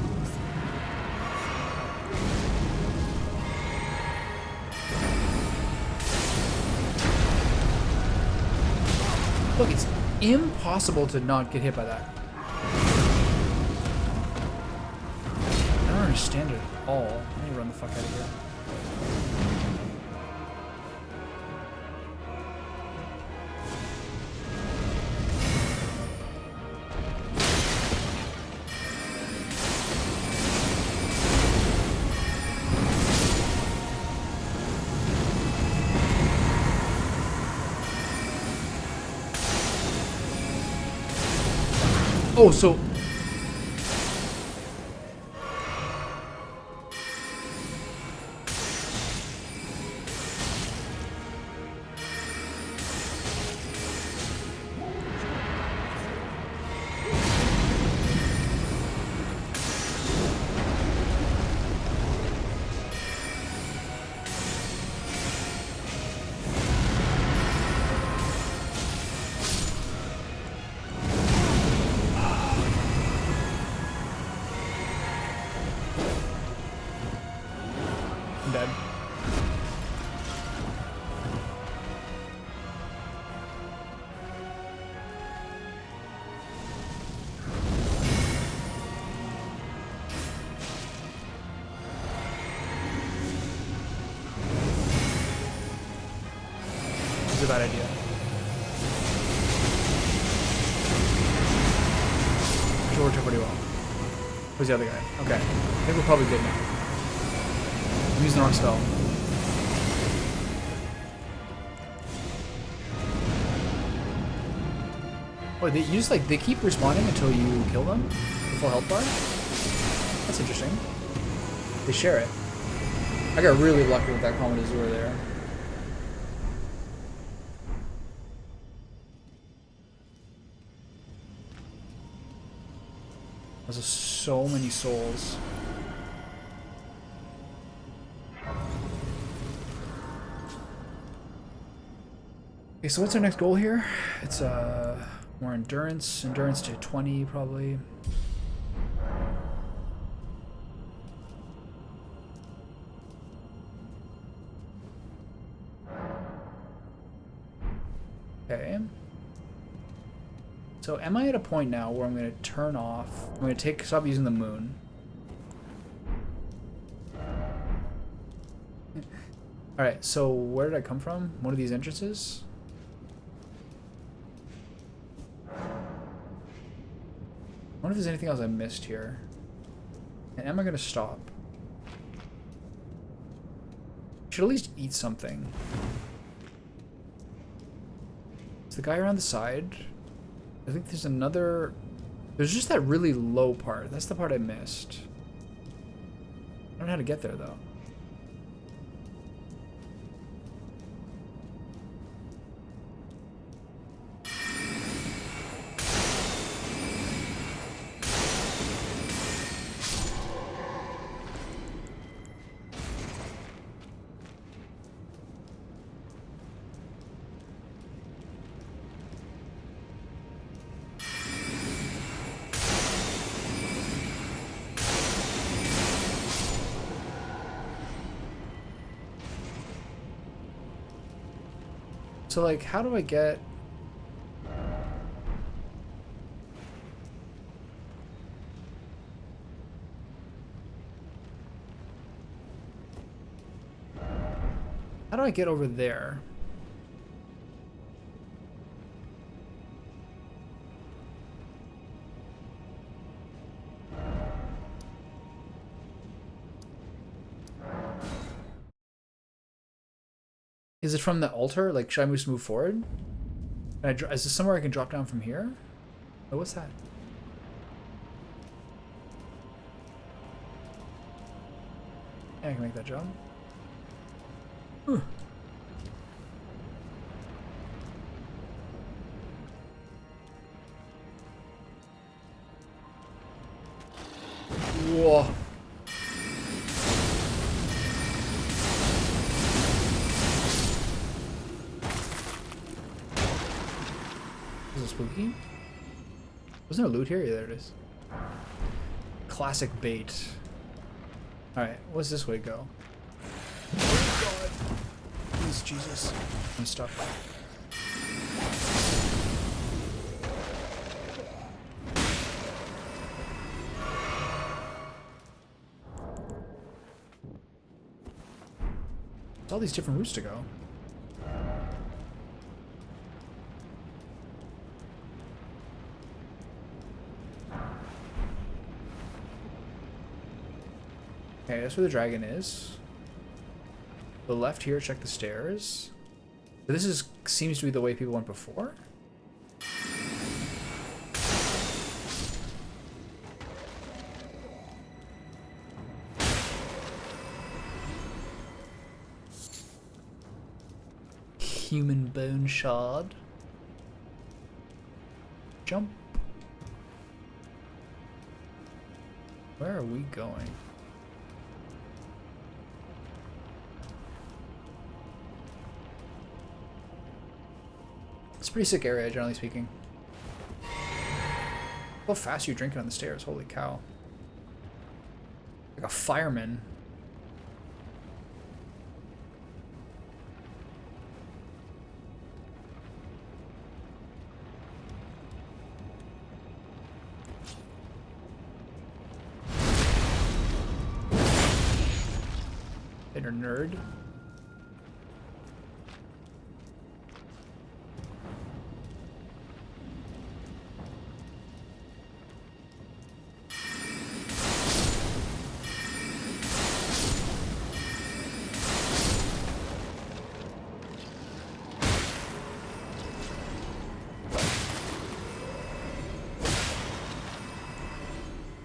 Look, it's impossible to not get hit by that. I don't understand it at all. Let me run the fuck out of here. Oh, so... I'm dead. This is a bad idea. Actually worked out pretty well. Who's the other guy? Okay. I think we're probably good now. I'm using the wrong spell. Oh, they use like they keep respawning until you kill them? The full health bar? That's interesting. They share it. I got really lucky with that common Azula there. Those are so many souls. Okay, so what's our next goal here? It's more endurance to 20 probably. Okay. So am I at a point now where I'm going to turn off? I'm going to stop using the moon. Alright, so where did I come from? One of these entrances? I wonder if there's anything else I missed here. And am I gonna stop? Should at least eat something. Is the guy around the side? I think there's another... There's just that really low part. That's the part I missed. I don't know how to get there, though. So, like, how do I get... How do I get over there? Is it from the altar? Like, should I just move forward? Is this somewhere I can drop down from here? Oh, what's that? Yeah, I can make that jump. Whew. Whoa. Is it spooky? Wasn't there loot here? Yeah, there it is. Classic bait. Alright, what's this way go? Oh god! Please, Jesus. I'm stuck. There's all these different routes to go. Okay, that's where the dragon is. The left here, check the stairs. So this is seems to be the way people went before. Human bone shard. Jump. Where are we going? It's a pretty sick area, generally speaking. How fast are you drinking on the stairs? Holy cow. Like a fireman. Inner nerd.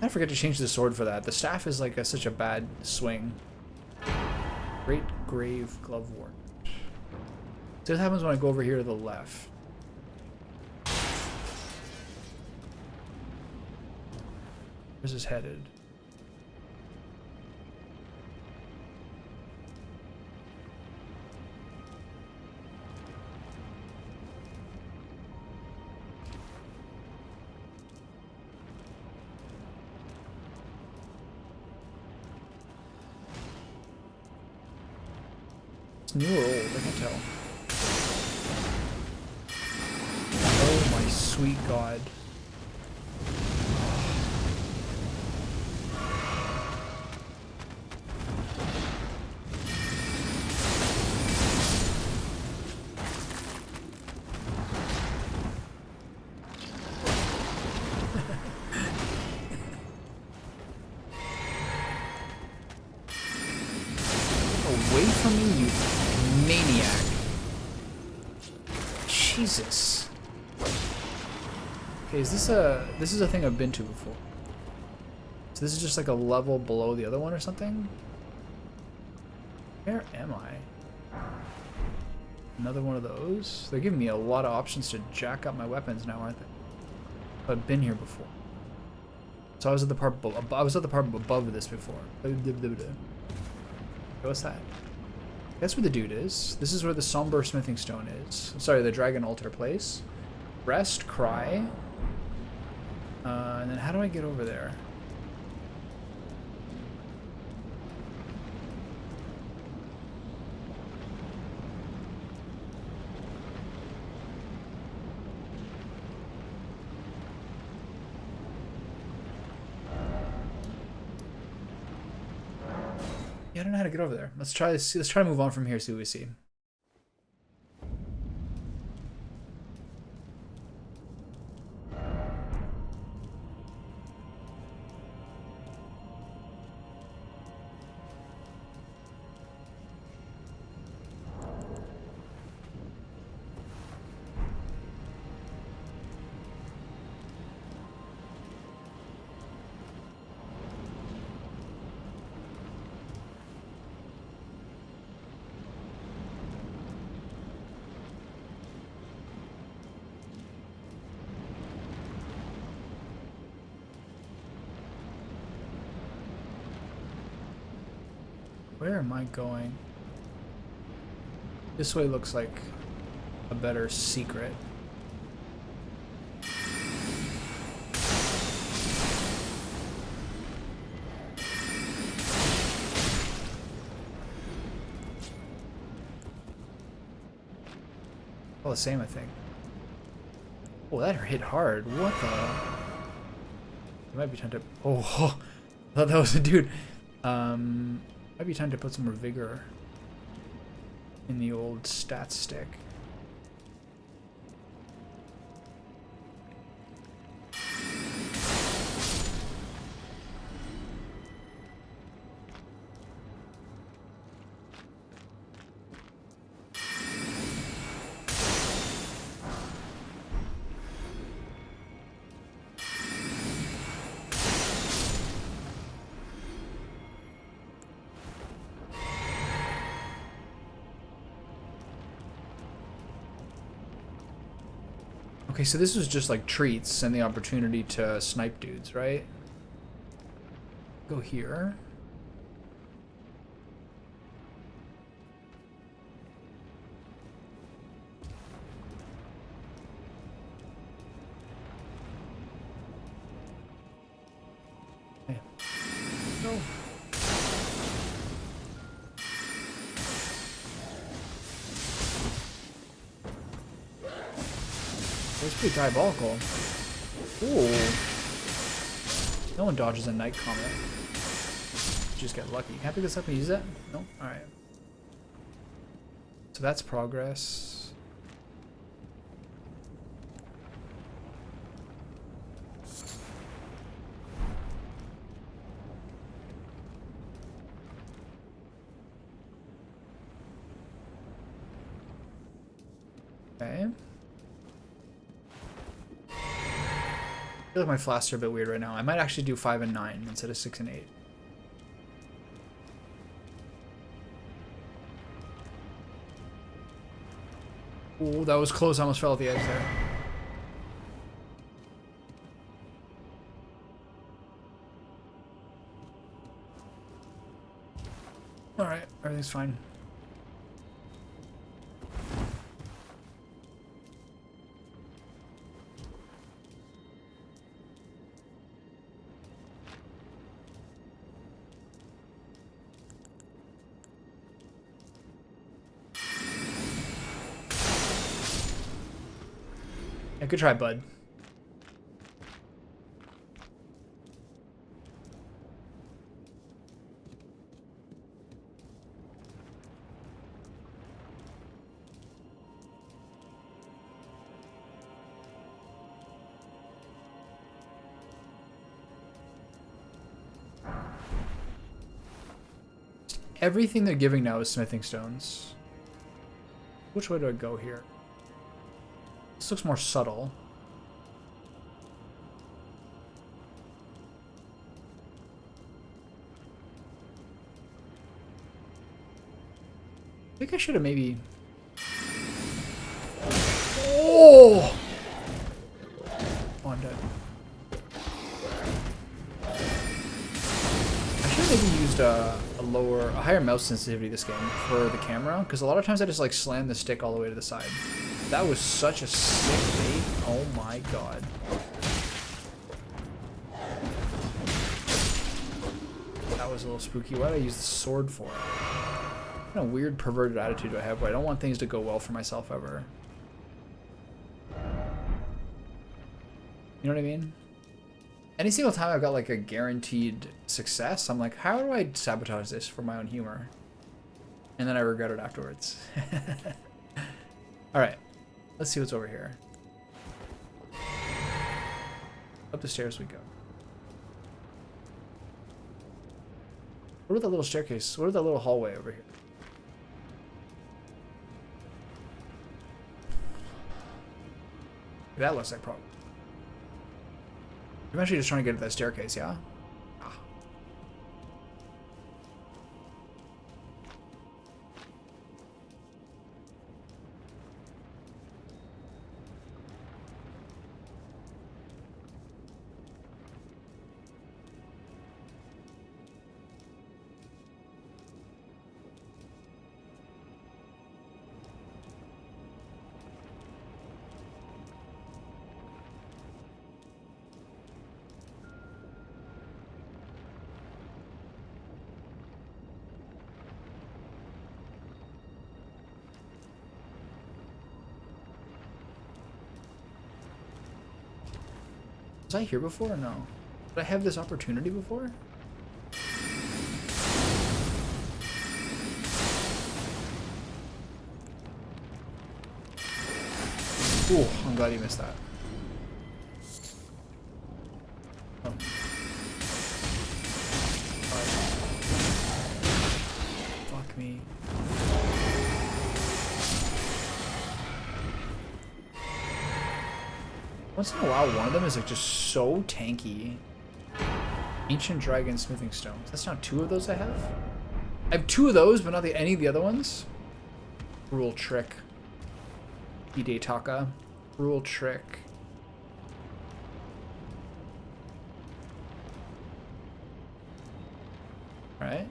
I forget to change the sword for that. The staff is like such a bad swing. Great Grave Glovewort. So what happens when I go over here to the left? Where's this headed? It's new or old, I can't tell. Oh my sweet god. away from me, you maniac. Jesus. Okay, is this is a thing I've been to before. So this is just like a level below the other one or something? Where am I? Another one of those? They're giving me a lot of options to jack up my weapons now, aren't they? I've been here before. So I was at the part above this before. What's that? That's where the dude is. This is where the somber smithing stone is. Sorry, the dragon altar place. Rest, cry. And then how do I get over there? Yeah, I don't know how to get over there. Let's try this. Let's try to move on from here, see what we see. Where am I going? This way looks like a better secret. All the same, I think. Oh, that hit hard. What the? It might be time to. Oh, I thought that was a dude. Might be time to put some more vigor in the old stat stick. Okay, so this was just like treats and the opportunity to snipe dudes, right? Go here. Okay. Go. It's pretty diabolical. Ooh. No one dodges a night comet. Just get lucky. Can I pick this up and use that? No? Alright. So that's progress. Okay. I feel like my flasks are a bit weird right now. I might actually do 5 and 9 instead of 6 and 8. Ooh, that was close. I almost fell at the edge there. Alright, everything's fine. Yeah, good try, bud. everything they're giving now is smithing stones. Which way do I go here? This looks more subtle. I think I should have maybe... Oh! Oh, I'm dead. I should have maybe used a higher mouse sensitivity this game for the camera, because a lot of times I just like slam the stick all the way to the side. That was such a sick bait. Oh my god. That was a little spooky. Why did I use the sword for? What kind of weird perverted attitude do I have where I don't want things to go well for myself ever? You know what I mean? Any single time I've got like a guaranteed success, I'm like, how do I sabotage this for my own humor? And then I regret it afterwards. Alright, let's see what's over here. Up the stairs we go. What about that little staircase? What about that little hallway over here? That looks like problem. I'm actually just trying to get to that staircase, yeah? Ah. Was I here before or no? Did I have this opportunity before? Ooh, I'm glad you missed that. Oh. Fuck me. Once in a while, one of them is like just so tanky. Ancient Dragon Smithing Stones. That's not two of those I have? I have two of those, but not any of the other ones. Cruel Trick. Hidetaka. Cruel Trick. Right?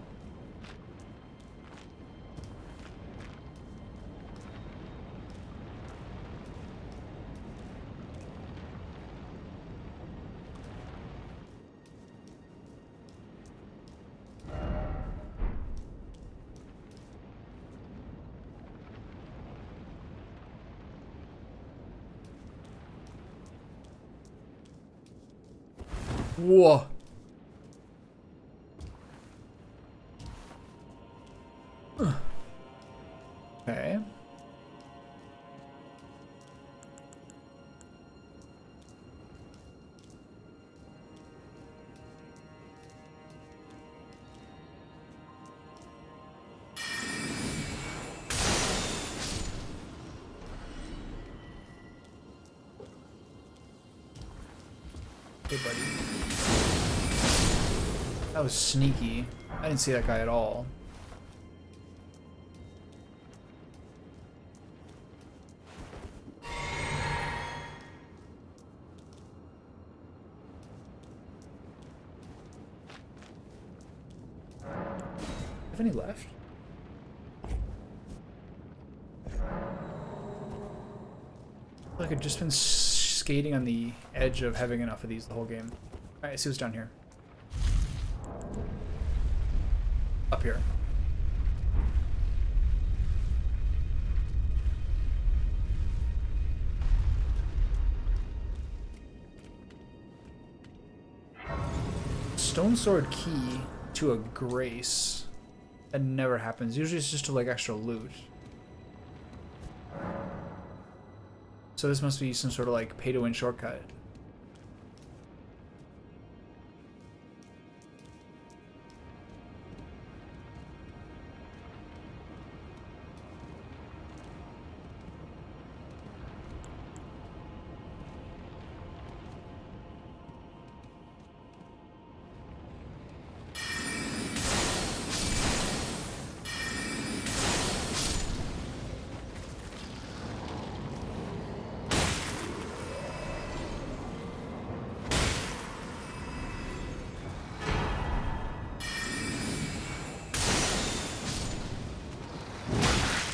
Whoa. Okay. Hey, buddy. That was sneaky. I didn't see that guy at all. Have any left? Like I've just been skating on the edge of having enough of these the whole game. Alright, see what's down here. Up here. Stone sword key to a grace. That never happens. Usually it's just to like extra loot. So this must be some sort of like pay to win shortcut.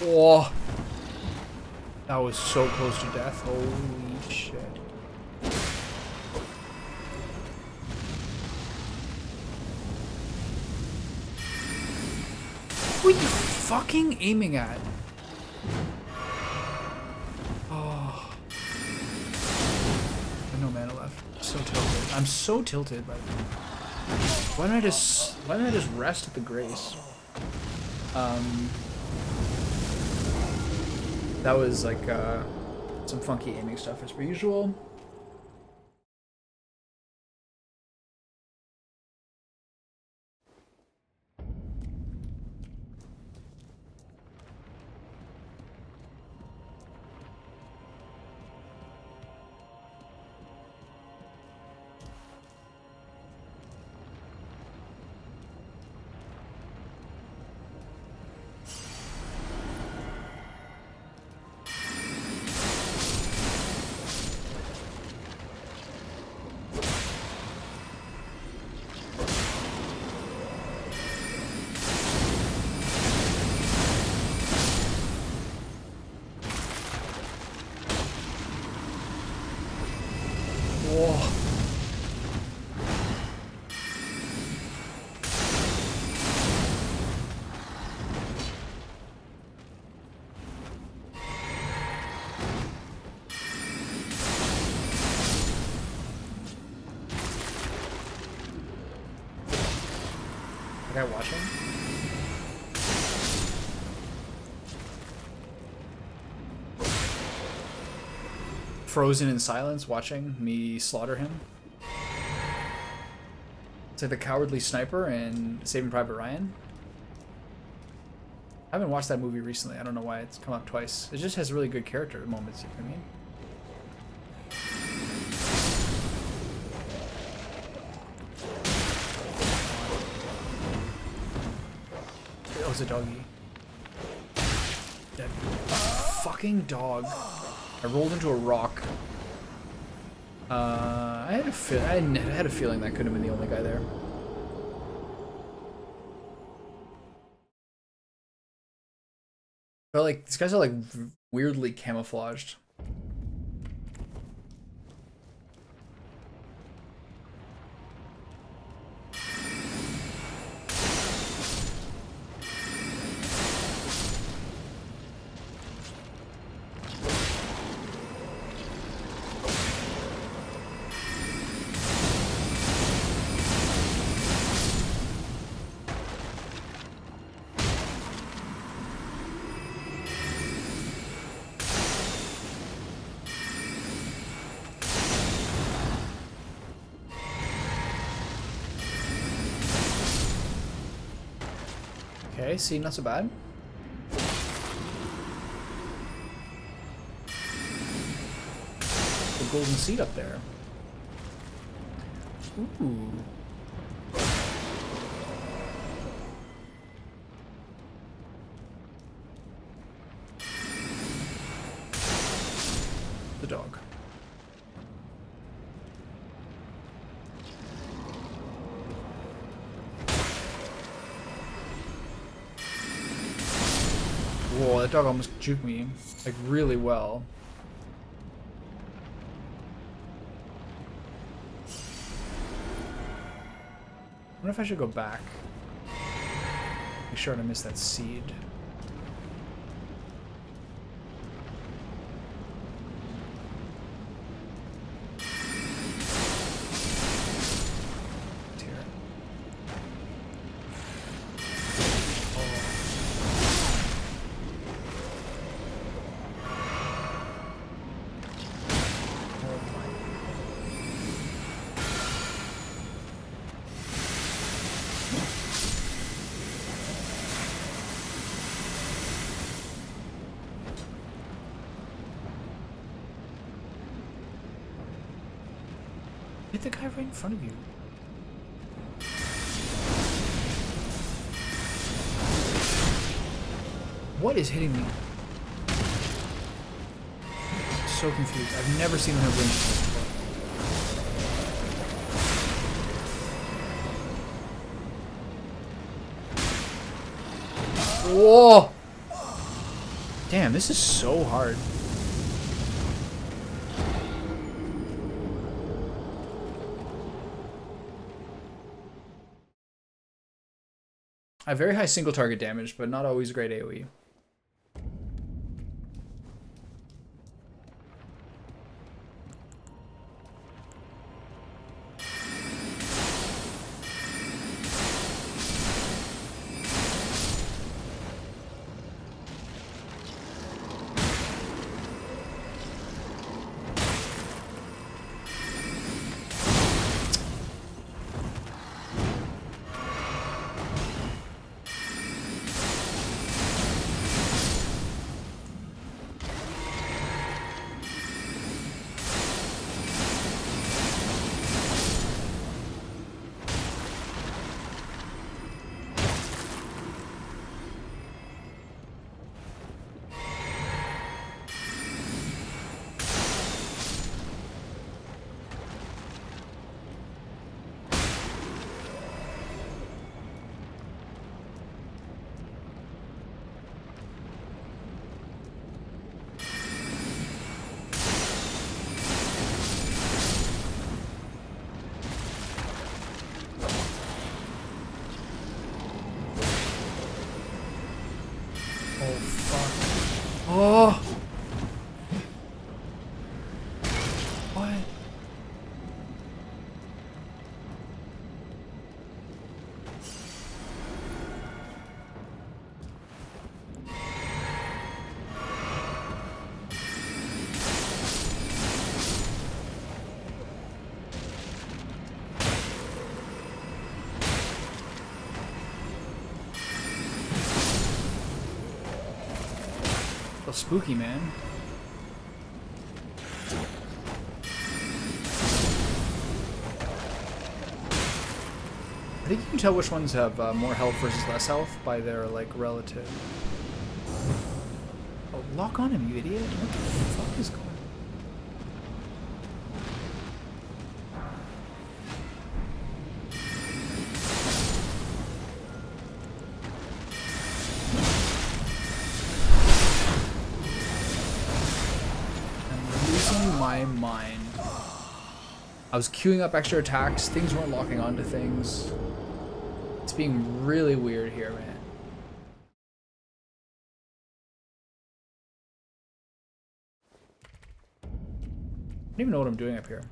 Oh, that was so close to death. Holy shit. What are you fucking aiming at? Oh. I have no mana left. I'm so tilted. I'm so tilted by that. Why don't I just rest at the Grace? That was like some funky aiming stuff as per usual. Guy watching? Frozen in silence, watching me slaughter him. It's like the Cowardly Sniper and Saving Private Ryan. I haven't watched that movie recently. I don't know why it's come up twice. It just has really good character moments, you know what I mean? It was a doggy. That fucking dog. I rolled into a rock. I had a feeling that could have been the only guy there. But like these guys are like weirdly camouflaged. Okay, see, not so bad. The golden seed up there. Ooh. The dog. Whoa, that dog almost juked me, like, really well. I wonder if I should go back. Make sure I don't miss that seed. Hit the guy right in front of you. What is hitting me? So confused. I've never seen him have range before. Whoa! Damn, this is so hard. I have very high single target damage, but not always great AoE. Oh, fuck. Oh! What? Spooky, man. I think you can tell which ones have more health versus less health by their, like, relative. Oh, lock on him, you idiot. What the fuck is going on? My mind. I was queuing up extra attacks, things weren't locking onto things. It's being really weird here, man. I don't even know what I'm doing up here.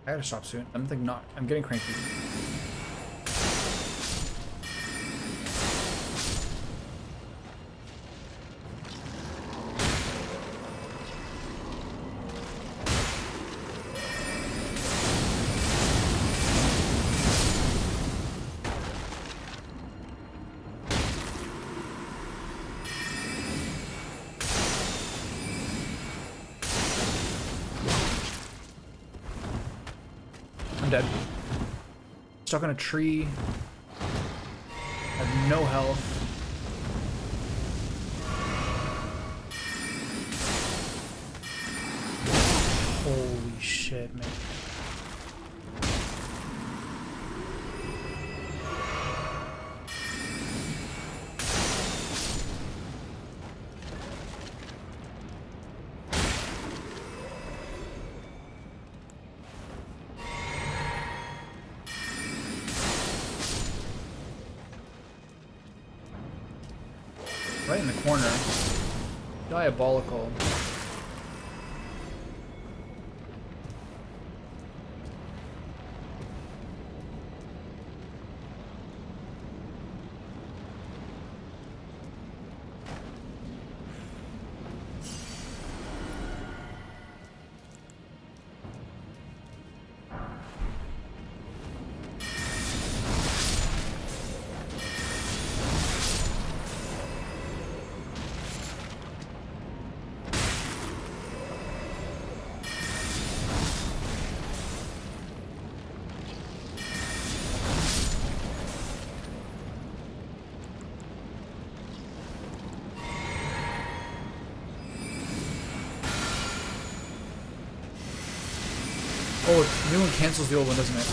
I gotta stop soon. I'm getting cranky. Dead. Stuck on a tree. Have no health. Holy shit, man. Right in the corner. Diabolical. Oh, the new one cancels the old one, doesn't it?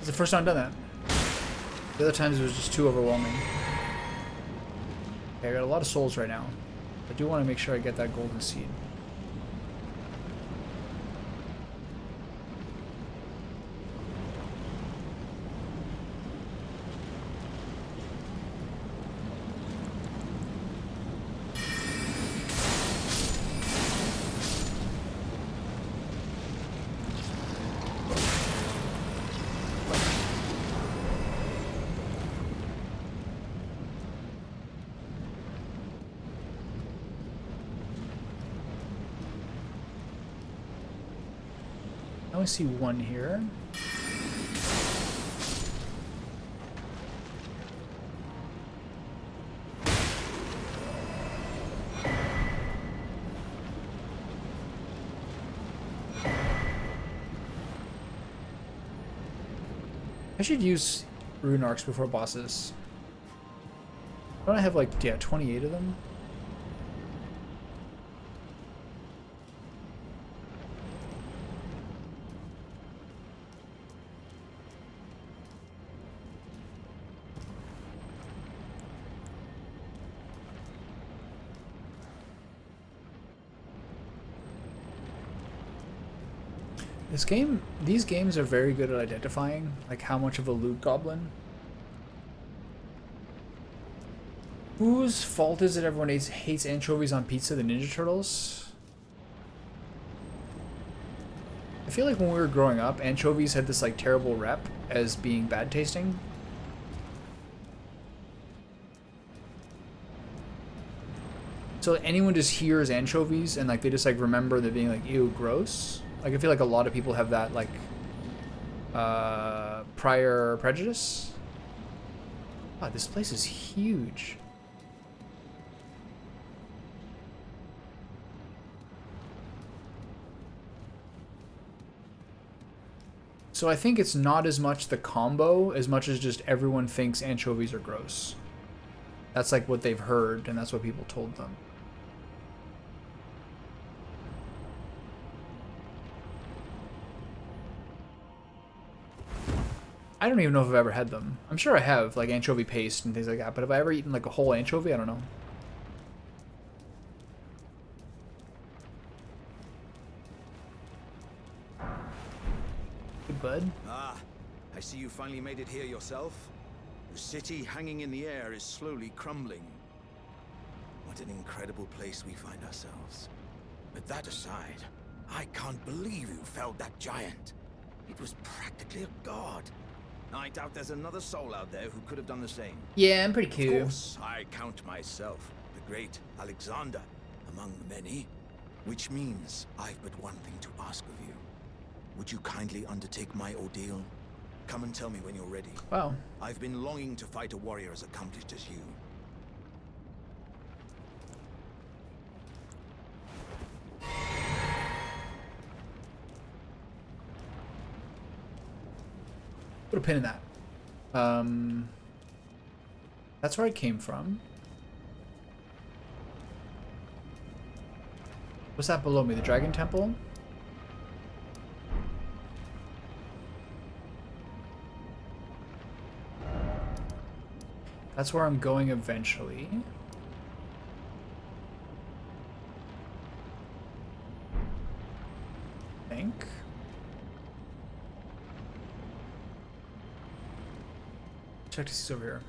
It's the first time I've done that. The other times it was just too overwhelming. Okay, I got a lot of souls right now. I do want to make sure I get that golden seed. I only see one here. I should use rune arcs before bosses. Don't I have like, yeah, 28 of them? These games are very good at identifying like how much of a loot goblin. Whose fault is it everyone hates anchovies on pizza? The Ninja Turtles? I feel like when we were growing up, anchovies had this like terrible rep as being bad tasting. So anyone just hears anchovies and like they just like remember them being like, ew, gross. Like I feel like a lot of people have that like prior prejudice. Wow, this place is huge. So I think it's not as much the combo as much as just everyone thinks anchovies are gross. That's like what they've heard and that's what people told them. I don't even know if I've ever had them. I'm sure I have, like anchovy paste and things like that, but have I ever eaten like a whole anchovy? I don't know. Good bud. Ah, I see you finally made it here yourself. The city hanging in the air is slowly crumbling. What an incredible place we find ourselves. But that aside, I can't believe you felled that giant. It was practically a god. I doubt there's another soul out there who could have done the same. Yeah, I'm pretty cool. Of course, I count myself, the great Alexander, among the many. Which means I've but one thing to ask of you. Would you kindly undertake my ordeal? Come and tell me when you're ready. Wow. I've been longing to fight a warrior as accomplished as you. Put a pin in that. That's where I came from. What's that below me? The Dragon Temple? That's where I'm going eventually. I think. Check to see over here.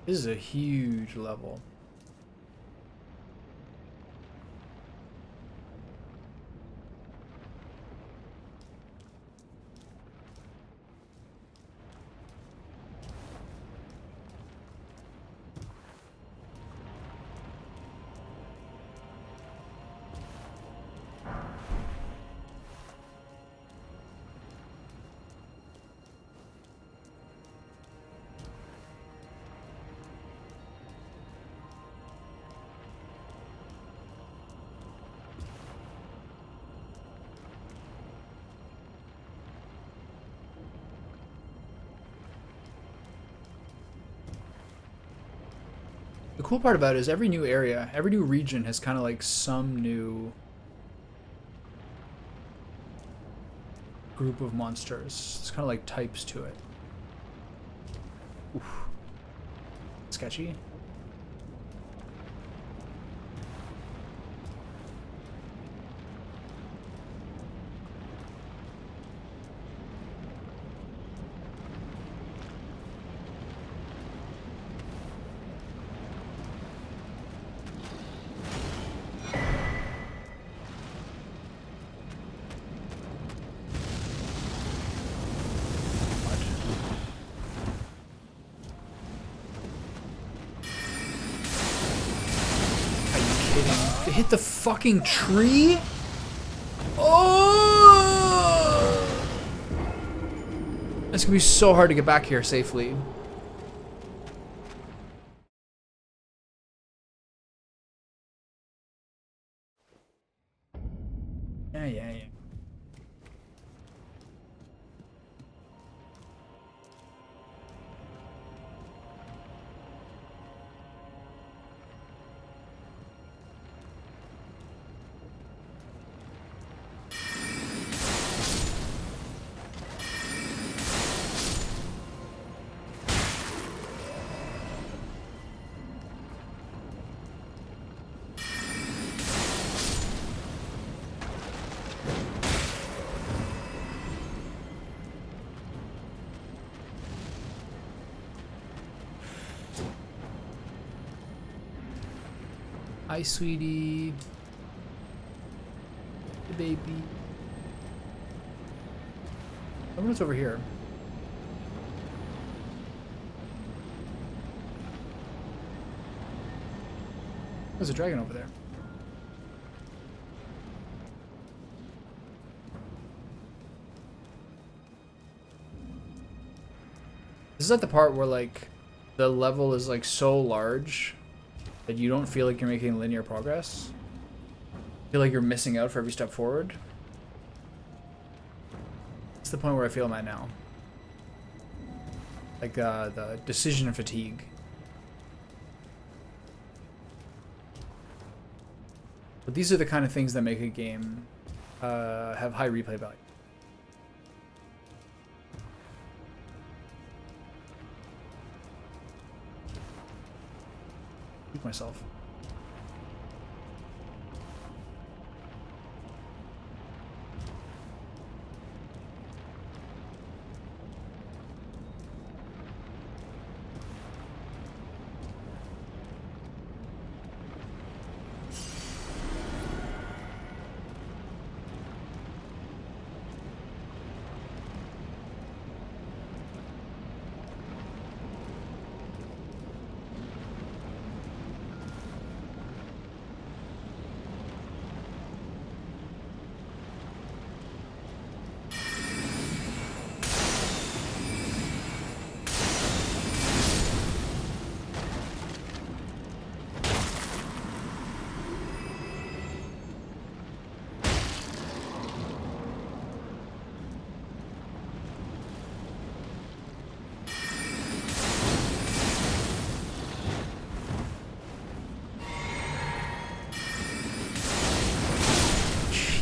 This is a huge level. The cool part about it is every new area, every new region has kind of like some new group of monsters. It's kind of like types to it. Oof. Sketchy. It hit the fucking tree? Oh! It's gonna be so hard to get back here safely. Yeah. Hi, sweetie. Hey, baby. I wonder what's over here. There's a dragon over there. This is at the part where, like, the level is, like, so large that you don't feel like you're making linear progress. You feel like you're missing out for every step forward. It's the point where I feel I'm at now. Like, the decision fatigue. But these are the kind of things that make a game have high replay value. Myself.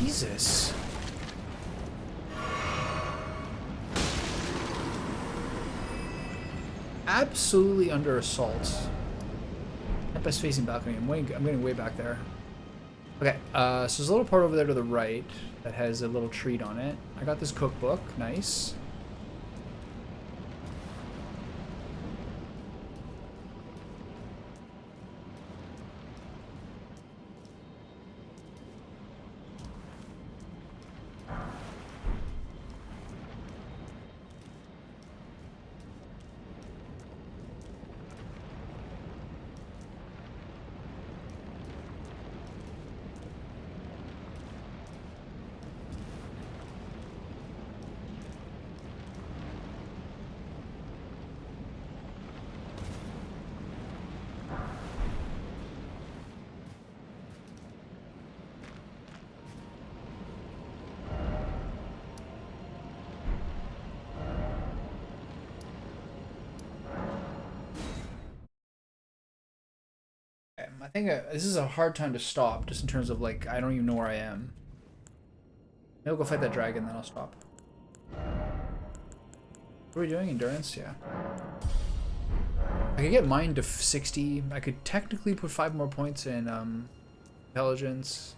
Jesus. Absolutely under assault. At best facing balcony. I'm getting way back there. Okay, so there's a little part over there to the right that has a little treat on it. I got this cookbook. Nice. I think this is a hard time to stop, just in terms of like, I don't even know where I am. Maybe I'll go fight that dragon, then I'll stop. What are we doing? Endurance? Yeah. I could get mine to 60. I could technically put 5 more points in intelligence.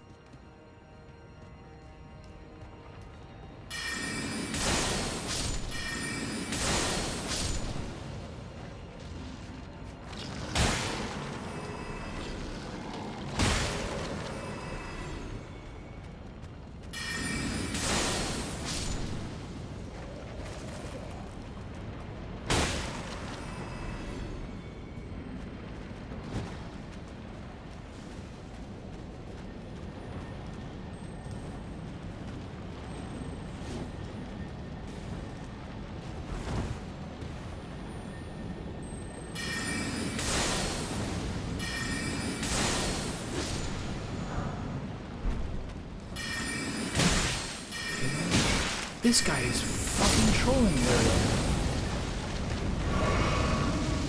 This guy is fucking trolling there.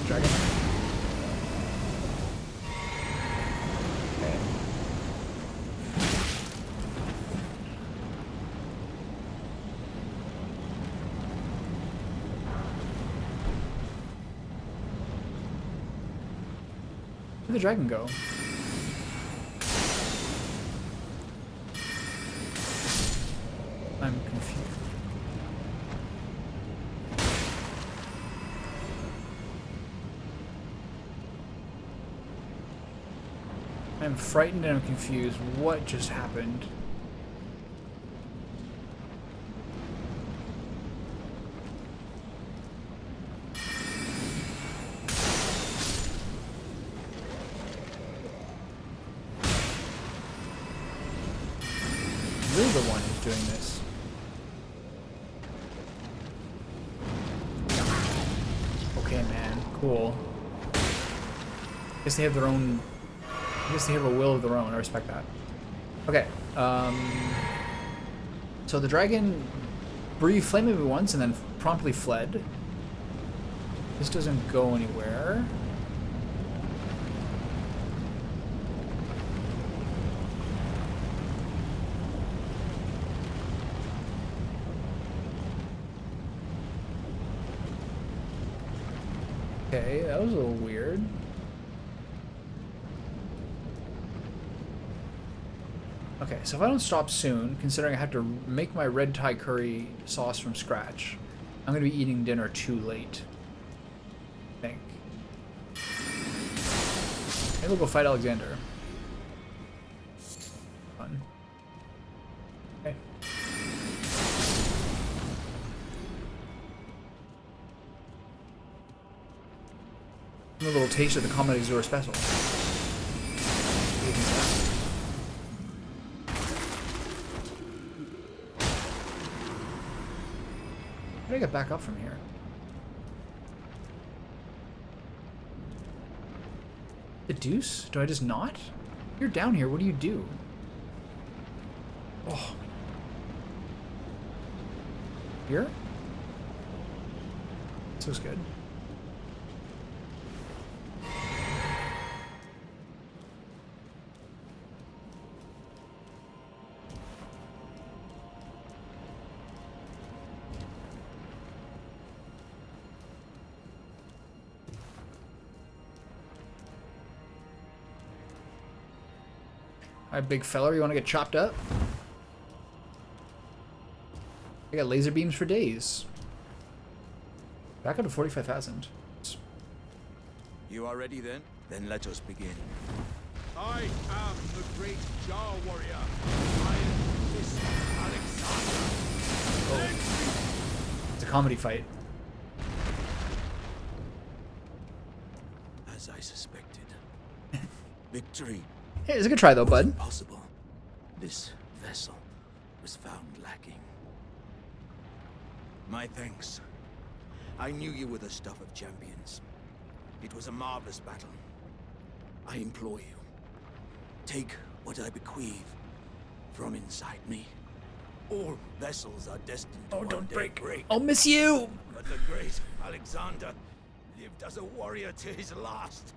Dragon. Okay. Where'd the dragon go? I'm confused. I'm frightened and I'm confused. What just happened? You're the one who's doing this. Okay, man. Cool. Guess they have their own... I guess they have a will of their own. I respect that. Okay. So the dragon breathed flame at me once and then promptly fled. This doesn't go anywhere. Okay, that was a little weird. Okay, so if I don't stop soon, considering I have to make my red Thai curry sauce from scratch, I'm going to be eating dinner too late. I think. Maybe we'll go fight Alexander. Fun. Okay. A little taste of the Comedy Azura special. How do I get back up from here? The deuce? Do I just not? You're down here, what do you do? Oh. Here? This looks good. Alright, big fella, you want to get chopped up? I got laser beams for days. Back up to 45,000. You are ready then? Then let us begin. I am the great Jar warrior. I am this Alexander. Oh. It's a comedy fight. As I suspected. Victory. Hey, it's a good try though, bud. Impossible. This vessel was found lacking. My thanks. I knew you were the stuff of champions. It was a marvelous battle. I implore you, take what I bequeath from inside me. All vessels are destined to Oh, one don't day break. I'll miss you! But the great Alexander lived as a warrior to his last.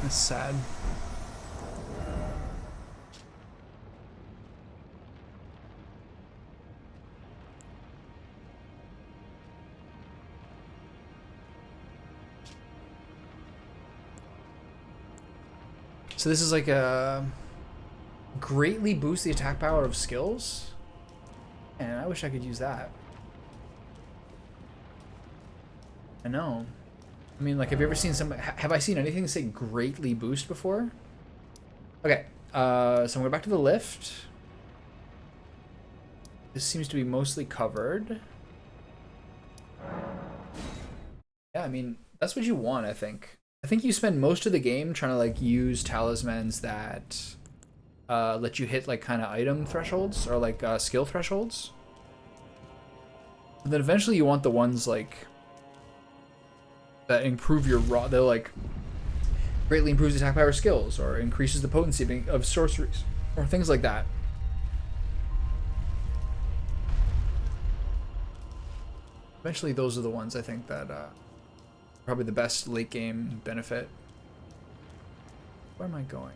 That's sad. So this is like a greatly boost the attack power of skills. And I wish I could use that. I know. I mean, like, have you ever seen have I seen anything say greatly boost before? Okay, so I'm going back to the lift. This seems to be mostly covered. Yeah, I mean, that's what you want, I think. I think you spend most of the game trying to, like, use talismans that let you hit, like, kind of item thresholds or, like, skill thresholds. And then eventually you want the ones, like, that improve your raw, they'll, like, greatly improves attack power skills or increases the potency of sorceries or things like that. Eventually those are the ones I think that probably the best late game benefit. Where am I going?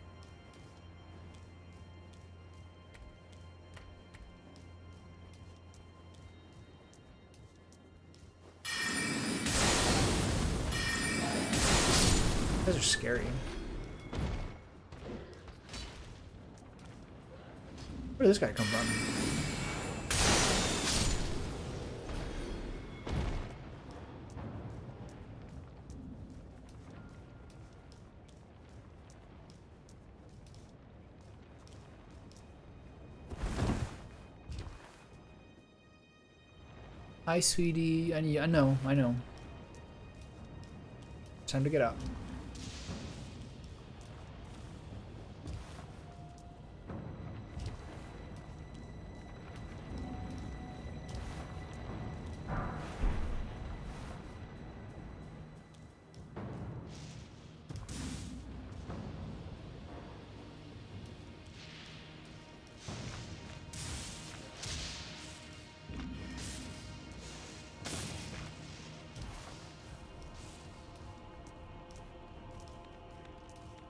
These guys are scary. Where did this guy come from? Hi, sweetie. I know. It's time to get up.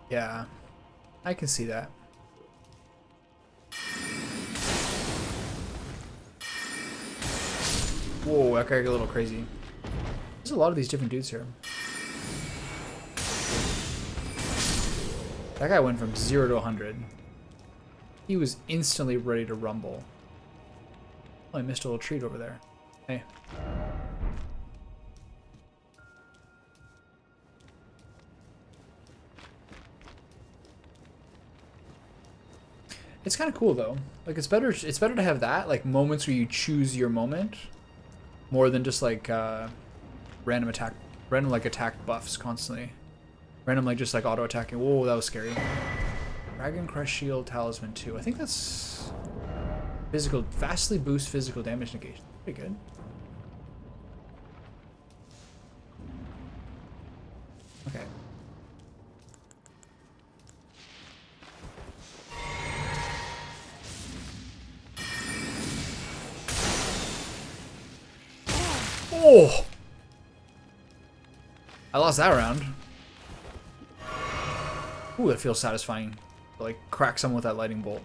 Yeah, I can see that. Whoa, that guy got a little crazy. There's a lot of these different dudes here. That guy went from 0 to 100. He was instantly ready to rumble. Oh, I missed a little treat over there. Hey. It's kind of cool though. Like it's better to have that, like moments where you choose your moment more than just like random like attack buffs constantly. Random like just like auto attacking. Whoa, that was scary. Dragon Crush Shield Talisman 2. I think that's physical, vastly boost physical damage negation. Pretty good. Okay. Oh! I lost that round. Ooh, that feels satisfying. To, like, crack someone with that lightning bolt.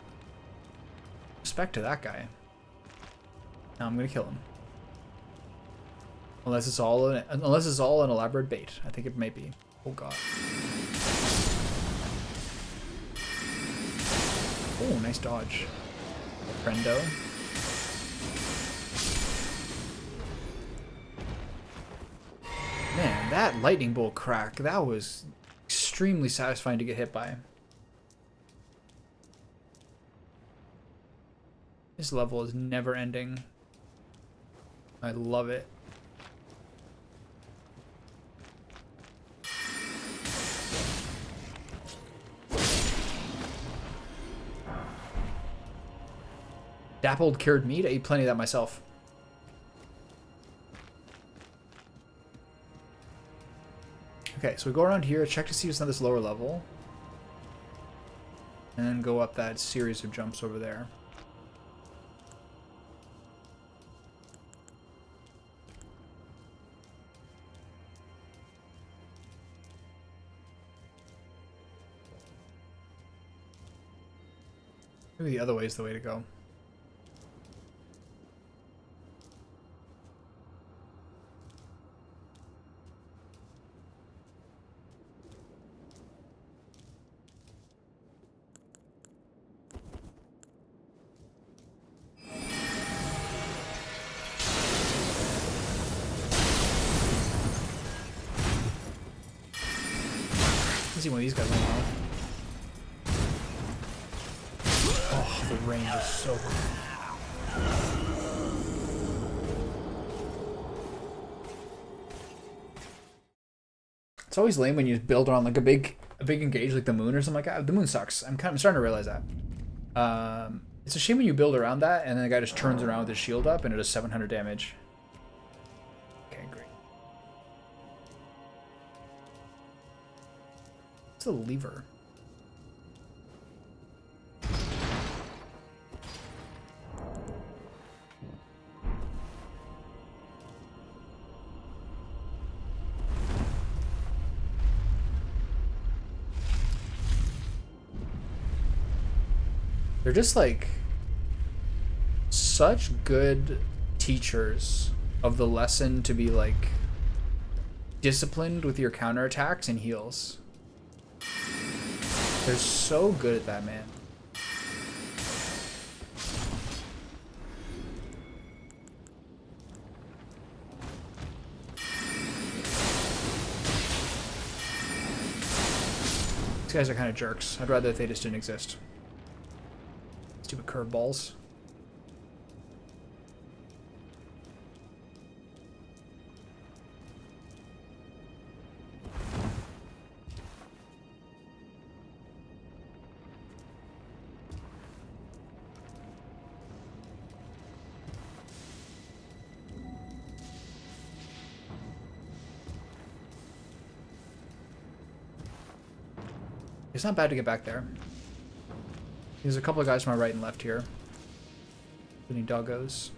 Respect to that guy. Now I'm gonna kill him. Unless it's all an elaborate bait. I think it may be. Oh god. Oh, nice dodge. Friendo. Man, that lightning bolt crack, that was extremely satisfying to get hit by. This level is never ending. I love it. Dappled cured meat? I eat plenty of that myself. Okay, so we go around here, check to see what's on this lower level. And then go up that series of jumps over there. Maybe the other way is the way to go. Let's see one of these guys went out. Oh, the range is so cool. It's always lame when you build on like a big engage like the moon or something like that. The moon sucks. I'm starting to realize that. It's a shame when you build around that and then the guy just turns around with his shield up and it does 700 damage. Okay, great. It's a lever. They're just like such good teachers of the lesson to be like disciplined with your counterattacks and heals. They're so good at that, man. These guys are kind of jerks. I'd rather they just didn't exist. Stupid curveballs. It's not bad to get back there. There's a couple of guys to my right and left here. Any doggos?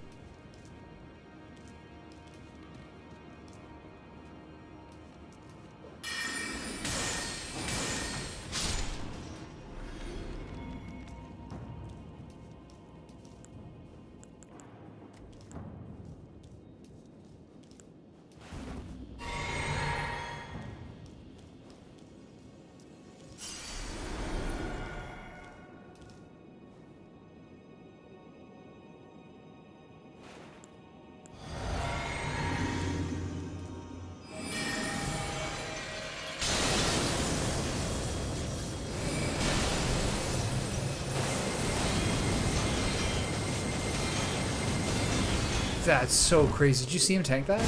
That's so crazy. Did you see him tank that?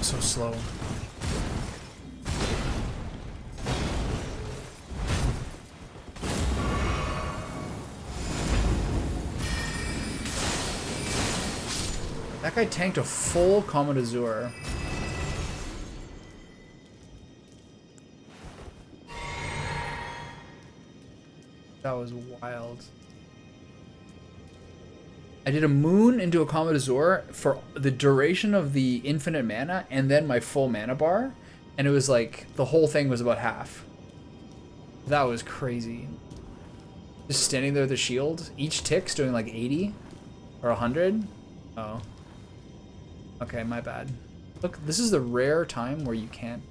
So slow. That guy tanked a full Comet Azure. That was wild. I did a moon into a Comet Azure for the duration of the infinite mana and then my full mana bar. And it was like, the whole thing was about half. That was crazy. Just standing there with a shield. Each tick's doing like 80 or 100. Oh. Okay, my bad. Look, this is the rare time where you can't.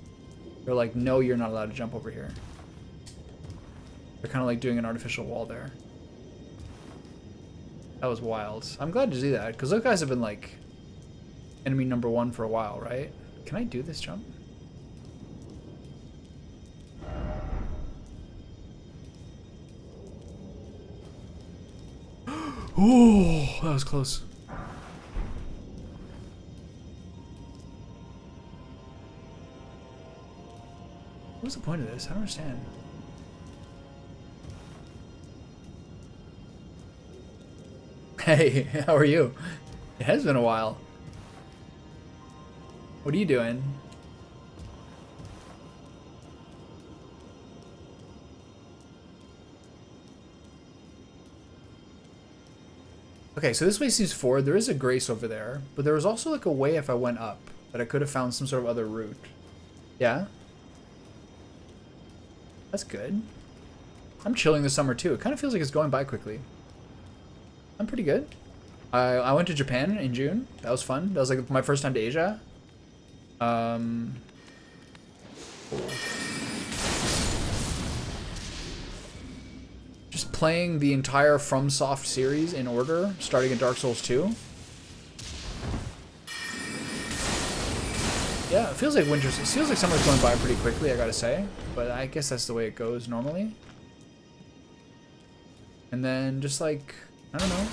They're like, no, you're not allowed to jump over here. They're kind of like doing an artificial wall there. That was wild. I'm glad to see that, because those guys have been like enemy number one for a while, right? Can I do this jump? Oh, that was close. What's the point of this? I don't understand. Hey, how are you? It has been a while. What are you doing? Okay, so this way seems forward. There is a grace over there, but there was also like a way if I went up. but I could have found some sort of other route. Yeah? That's good. I'm chilling this summer too. It kind of feels like it's going by quickly. I'm pretty good. I went to Japan in June. That was fun. That was like my first time to Asia. Cool. Just playing the entire FromSoft series in order, starting at Dark Souls 2. Yeah, it feels like winter's. It feels like summer's going by pretty quickly, I gotta say. But I guess that's the way it goes normally. And then just like, I don't know.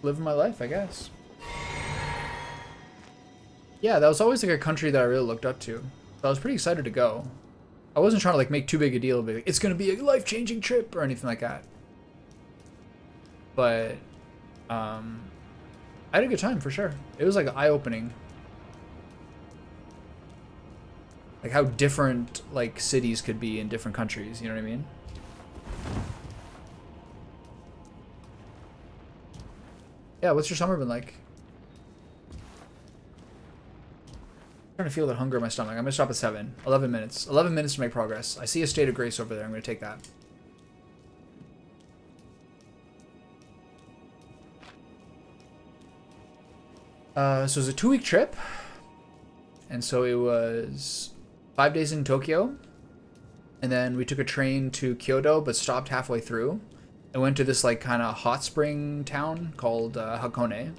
Living my life, I guess. Yeah, that was always like a country that I really looked up to. So I was pretty excited to go. I wasn't trying to like make too big a deal, but like, it's gonna be a life-changing trip or anything like that. But I had a good time for sure. It was like eye-opening. Like how different like cities could be in different countries, you know what I mean? Yeah, what's your summer been like? I'm trying to feel that hunger in my stomach. I'm gonna stop at 7. 11 minutes. 11 minutes to make progress. I see a State of Grace over there. I'm gonna take that. So it was a 2-week trip. And so it was 5 days in Tokyo. And then we took a train to Kyoto, but stopped halfway through. I went to this like kind of hot spring town called Hakone.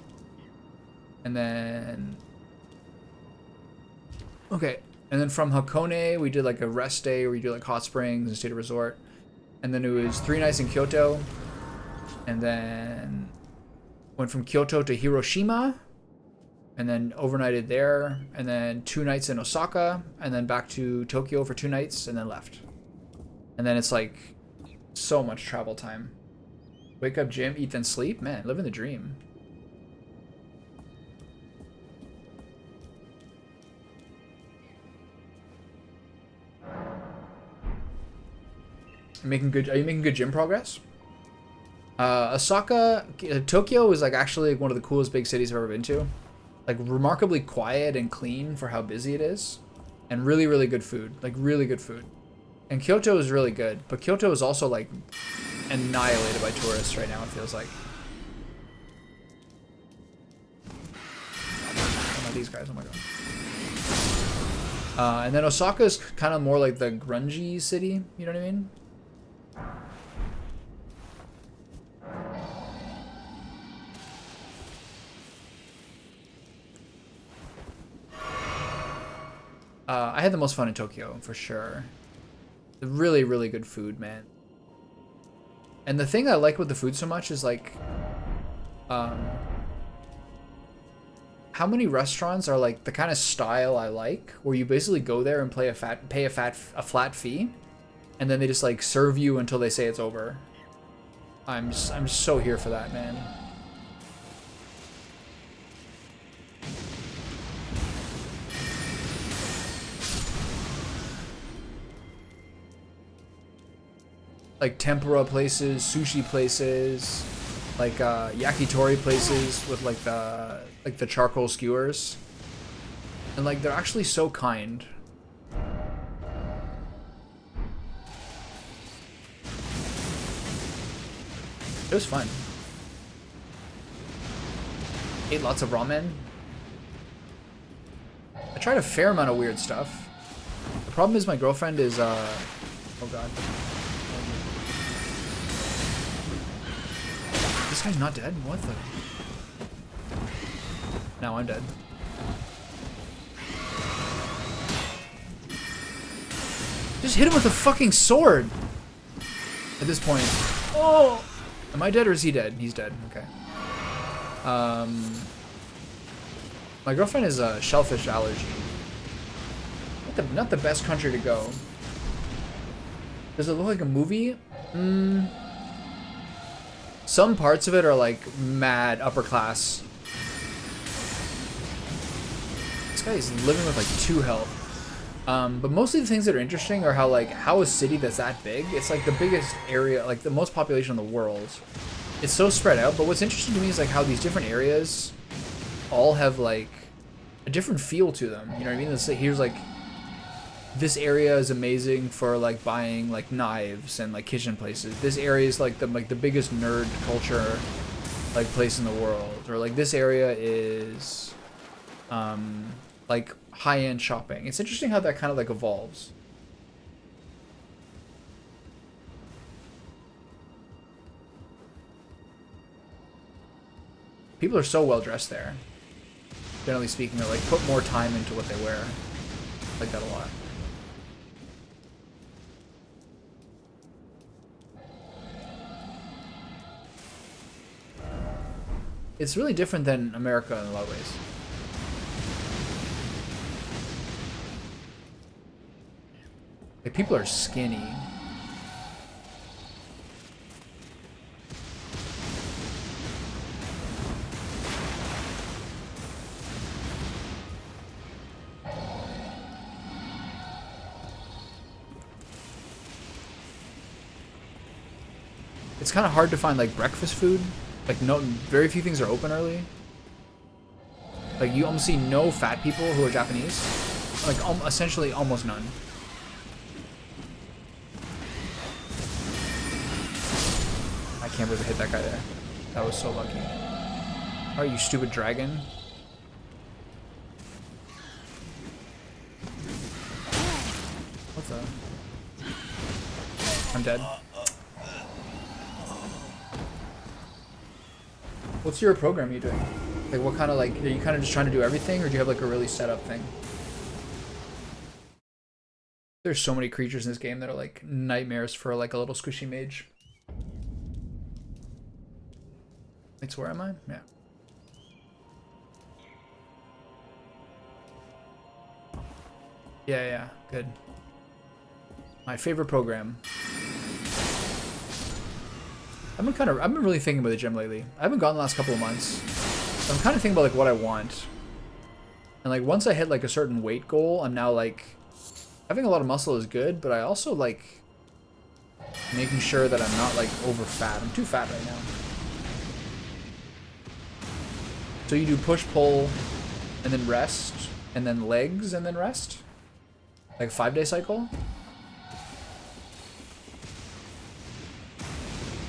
And then... Okay. And then from Hakone, we did like a rest day where we do like hot springs and stayed at a resort. And then it was 3 nights in Kyoto. And then went from Kyoto to Hiroshima. And then overnighted there. And then 2 nights in Osaka. And then back to Tokyo for 2 nights and then left. And then it's like so much travel time. Wake up, gym, eat, then sleep. Man, living the dream. Are you making good gym progress? Osaka, Tokyo is like actually one of the coolest big cities I've ever been to. Like remarkably quiet and clean for how busy it is. And really, really good food. Like really good food. And Kyoto is really good. But Kyoto is also like annihilated by tourists right now, it feels like. Oh, not these guys, oh my god. And then Osaka's kind of more like the grungy city, you know what I mean? I had the most fun in Tokyo, for sure. Really, really good food, man. And the thing I like with the food so much is like, how many restaurants are like the kind of style I like, where you basically go there and pay a flat fee, and then they just like serve you until they say it's over. I'm so here for that, man. Like tempura places, sushi places, like yakitori places with like the charcoal skewers, and like they're actually so kind. It was fun. Ate lots of ramen. I tried a fair amount of weird stuff. The problem is my girlfriend is oh god. This guy's not dead? What the? Now I'm dead. Just hit him with a fucking sword! At this point. Oh! Am I dead or is he dead? He's dead. Okay. My girlfriend is a shellfish allergy. Not the best country to go. Does it look like a movie? Some parts of it are like mad upper class. This guy is living with like 2 health. But mostly the things that are interesting are how a city that's that big, it's like the biggest area, like the most population in the world. It's so spread out, but what's interesting to me is like how these different areas all have like a different feel to them. You know what I mean? It's like, here's like, this area is amazing for like buying like knives and like kitchen places. This area is like the biggest nerd culture like place in the world, or like this area is like high-end shopping. It's interesting how that kind of like evolves. People are so well dressed there. Generally speaking, they like put more time into what they wear. I like that a lot. It's really different than America in a lot of ways. Like, people are skinny. It's kind of hard to find like breakfast food. Like, no, very few things are open early. Like, you almost see no fat people who are Japanese. Like, essentially almost none. I can't believe I hit that guy there. That was so lucky. Oh, you stupid dragon. What the? I'm dead. What's your program you doing? Like, what kind of, like, are you kind of just trying to do everything, or do you have like a really set up thing? There's so many creatures in this game that are like nightmares for like a little squishy mage. It's where am I? Yeah. Yeah, good. My favorite program. I've been really thinking about the gym lately. I haven't gone the last couple of months. So I'm kind of thinking about like what I want. And like once I hit like a certain weight goal, I'm now like, having a lot of muscle is good, but I also like making sure that I'm not like over fat. I'm too fat right now. So you do push, pull, and then rest, and then legs, and then rest? Like a 5-day cycle?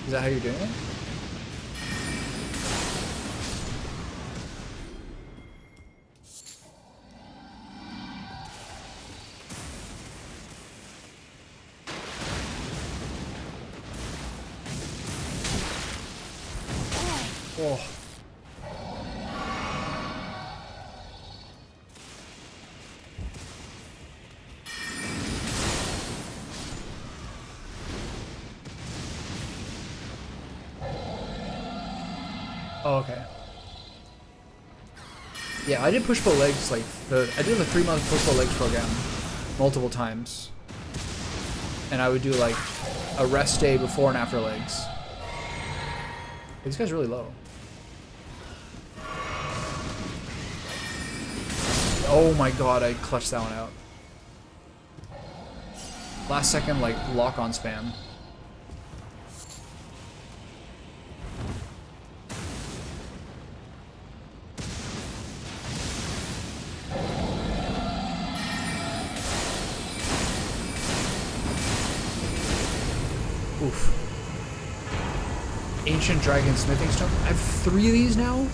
Is that how you're doing it? Oh. Oh, okay. Yeah, I did push-pull legs, like, I did the 3-month push-pull legs program multiple times. And I would do, like, a rest day before and after legs. This guy's really low. Oh my god, I clutched that one out. Last second, like, lock-on spam. Oof. Ancient Dragon Smithing Stone. I have 3 of these now?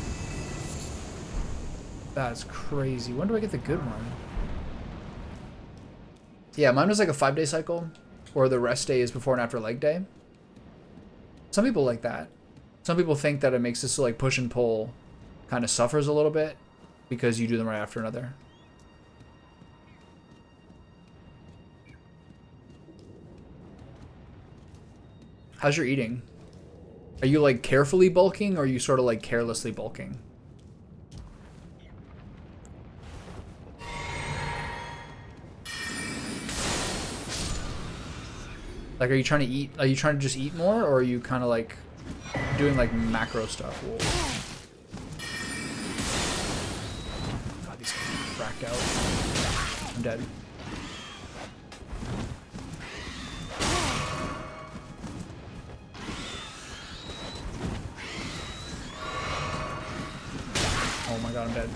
That's crazy. When do I get the good one? Yeah, mine was like a 5-day cycle, or the rest day is before and after leg day. Some people like that. Some people think that it makes this so like push and pull kind of suffers a little bit because you do them right after another. How's your eating? Are you like carefully bulking, or are you sort of like carelessly bulking? Like, are you trying to eat? Are you trying to just eat more, or are you kind of like doing like macro stuff? Whoa. God, these guys are cracked out. I'm dead. Oh my god, I'm dead.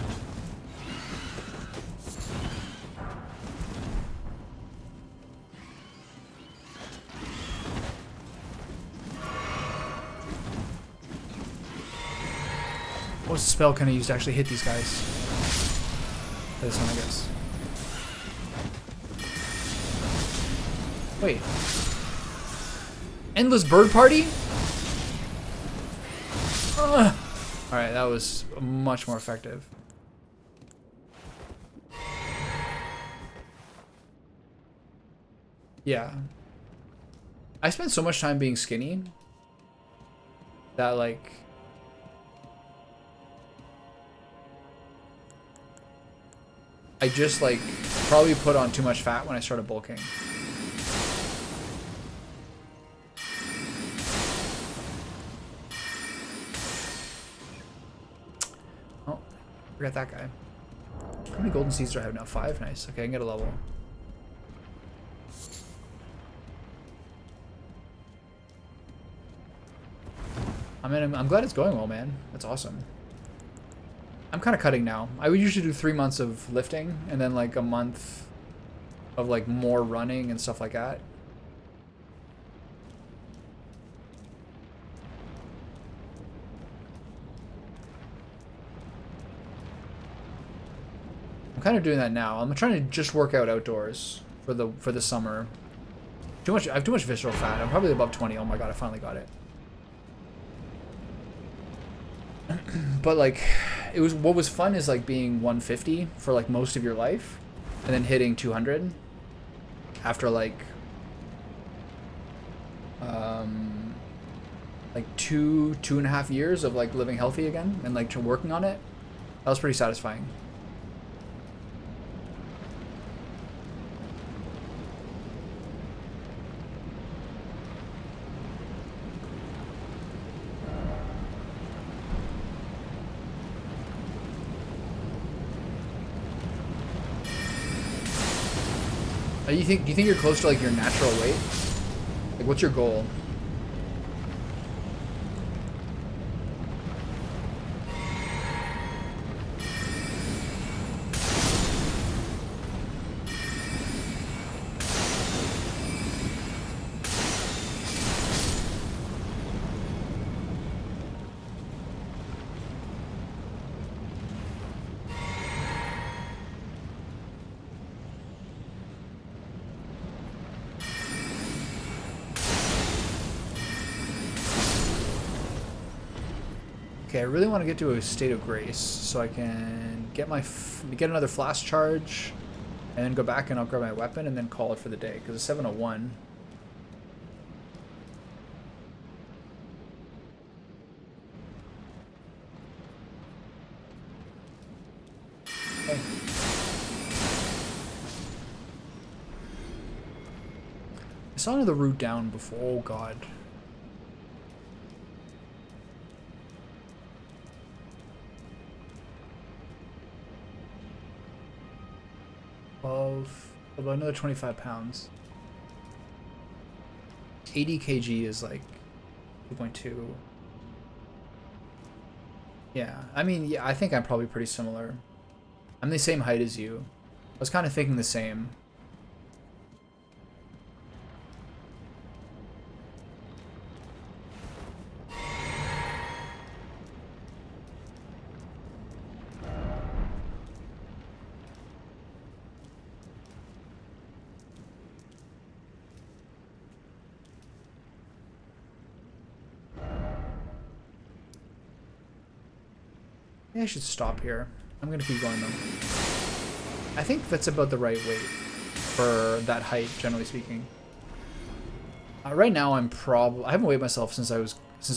What was the spell can I use to actually hit these guys? This one, I guess. Wait. Endless bird party? Alright, that was much more effective. Yeah. I spent so much time being skinny that, like, I just, like, probably put on too much fat when I started bulking. Oh, forgot that guy. How many golden seeds do I have now? 5? Nice. Okay, I can get a level. I mean, I'm glad it's going well, man. That's awesome. I'm kind of cutting now. I would usually do 3 months of lifting and then like a month of like more running and stuff like that. I'm kind of doing that now. I'm trying to just work out outdoors for the summer. I have too much visceral fat. I'm probably above 20. Oh my god, I finally got it. But like, what was fun is like being 150 for like most of your life and then hitting 200 after like 2.5 years of like living healthy again and like working on it. That was pretty satisfying. Do you think you're close to like your natural weight? Like, what's your goal? Okay, I really want to get to a state of grace so I can get another flask charge and then go back and I'll grab my weapon and then call it for the day because it's 7:01. Okay. I saw another route down before. Oh god. 12, about another 25 pounds. 80 kg is like 2.2. Yeah, I mean, yeah, I think I'm probably pretty similar. I'm the same height as you. I was kind of thinking the same. Maybe I should stop here. I'm gonna keep going though. I think that's about the right weight for that height, generally speaking. Right now, I haven't weighed myself since I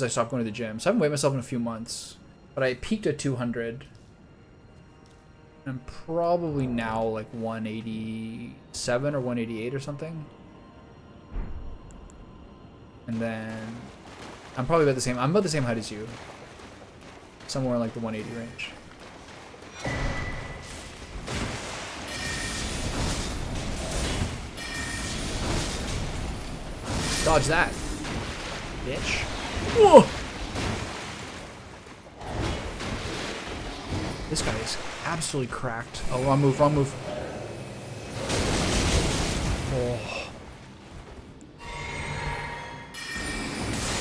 stopped going to the gym, so I haven't weighed myself in a few months. But I peaked at 200. I'm probably now like 187 or 188 or something. And then I'm probably about the same. I'm about the same height as you. Somewhere in like the 180 range. Dodge that, bitch. Whoa! This guy is absolutely cracked. Oh, wrong move, wrong move. Oh.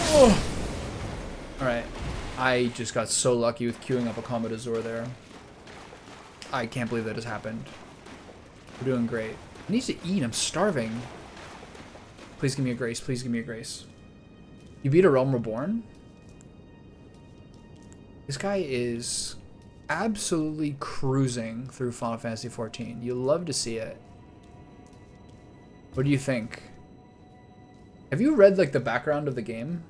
Oh. Alright. I just got so lucky with queuing up a combo to Azura there. I can't believe that has happened. We're doing great. I need to eat. I'm starving. Please give me a grace. Please give me a grace. You beat a Realm Reborn? This guy is absolutely cruising through Final Fantasy XIV. You love to see it. What do you think? Have you read like the background of the game?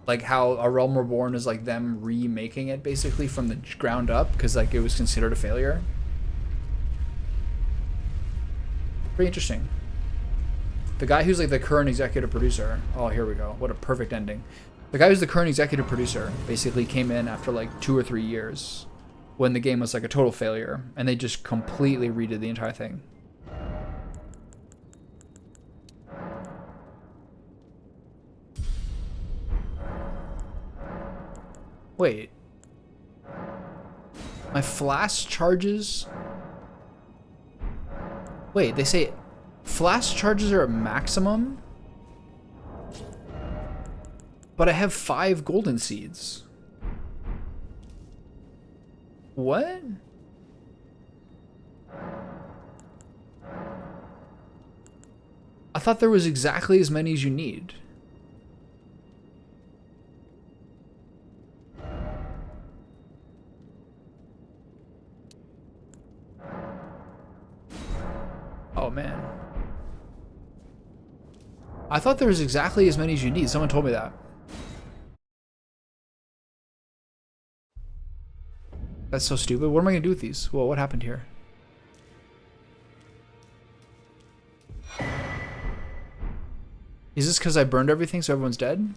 Like how A Realm Reborn is like them remaking it basically from the ground up because like it was considered a failure. Pretty interesting. The guy who's like the current executive producer. Oh, here we go. What a perfect ending. The guy who's the current executive producer basically came in after like 2 or 3 years when the game was like a total failure and they just completely redid the entire thing. Wait. My flash charges... Wait, they say flash charges are at maximum? But I have 5 golden seeds. What? I thought there was exactly as many as you need. Oh man. I thought there was exactly as many as you need. Someone told me that. That's so stupid. What am I gonna do with these? Whoa, what happened here? Is this because I burned everything so everyone's dead?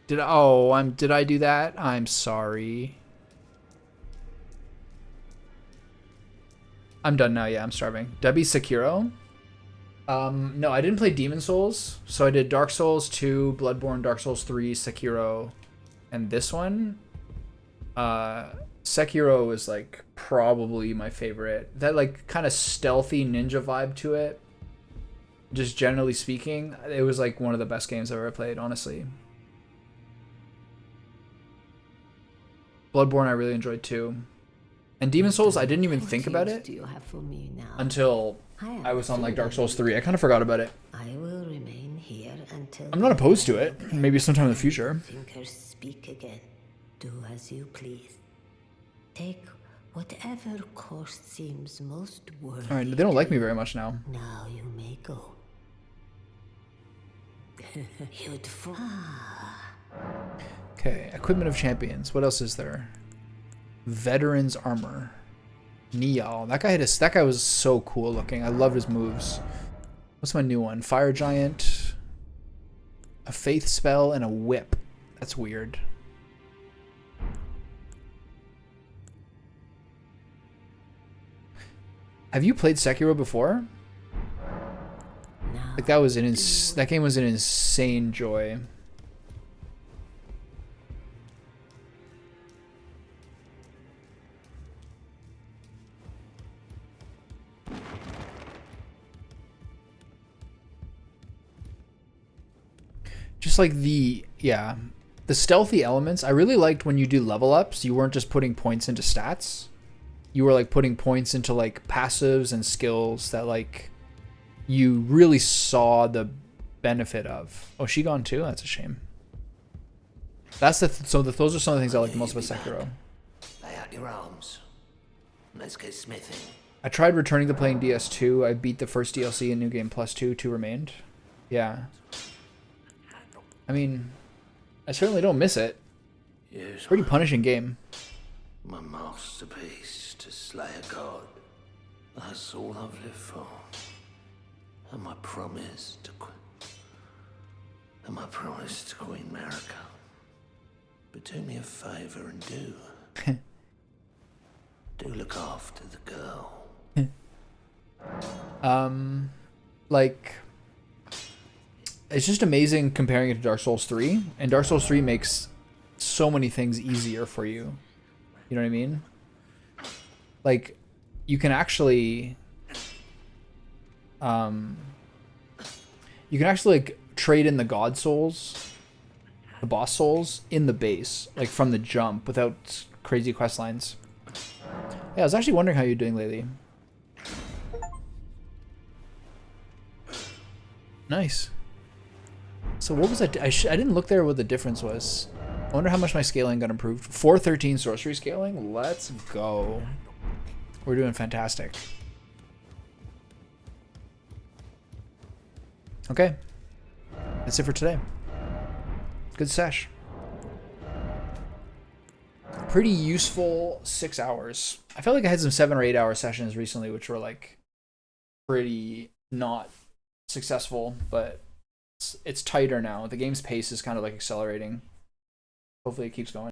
Did I do that? I'm sorry. I'm done now, yeah, I'm starving. Debbie Sekiro? No, I didn't play Demon Souls. So I did Dark Souls 2, Bloodborne, Dark Souls 3, Sekiro, and this one. Sekiro is like probably my favorite. That like kind of stealthy ninja vibe to it. Just generally speaking, it was like one of the best games I've ever played, honestly. Bloodborne I really enjoyed too. And Demon Souls, I didn't even think about it until I was on like Dark Souls 3. I kind of forgot about it. I will remain here until I'm not opposed to it. Maybe sometime in the future. Thinkers speak again. Do as you please. Take whatever course seems most worthy. Alright, they don't like me very much now. Now you may go. Okay, equipment of champions. What else is there? Veteran's armor. Niall. That guy was so cool looking. I loved his moves. What's my new one? Fire Giant. A faith spell and a whip. That's weird. Have you played Sekiro before? Like that game was an insane joy. Just like the stealthy elements. I really liked when you do level ups, you weren't just putting points into stats. You were like putting points into like passives and skills that like you really saw the benefit of. Oh, she gone too? That's a shame. That's those are some of the things I like the most about Sekiro. Lay out your arms. Let's get smithing. I tried returning to playing DS2. I beat the first DLC in New Game Plus 2. 2 remained. Yeah. I mean, I certainly don't miss it. Pretty punishing game. My masterpiece to slay a god. That's all I've lived for. And my promise to Queen Marika. But do me a favor and do look after the girl. Like, it's just amazing comparing it to Dark Souls 3, and Dark Souls 3 makes so many things easier for you. You know what I mean? like you can actually like trade in the god souls, the boss souls in the base, like from the jump without crazy quest lines. Yeah, I was actually wondering how you're doing lately. Nice. So what was I didn't look there what the difference was. I wonder how much my scaling got improved. 413 sorcery scaling. Let's go. We're doing fantastic. Okay. That's it for today. Good sesh. Pretty useful 6 hours. I felt like I had some 7 or 8 hour sessions recently, which were like pretty not successful, but it's tighter now. The game's pace is kind of like accelerating. Hopefully it keeps going.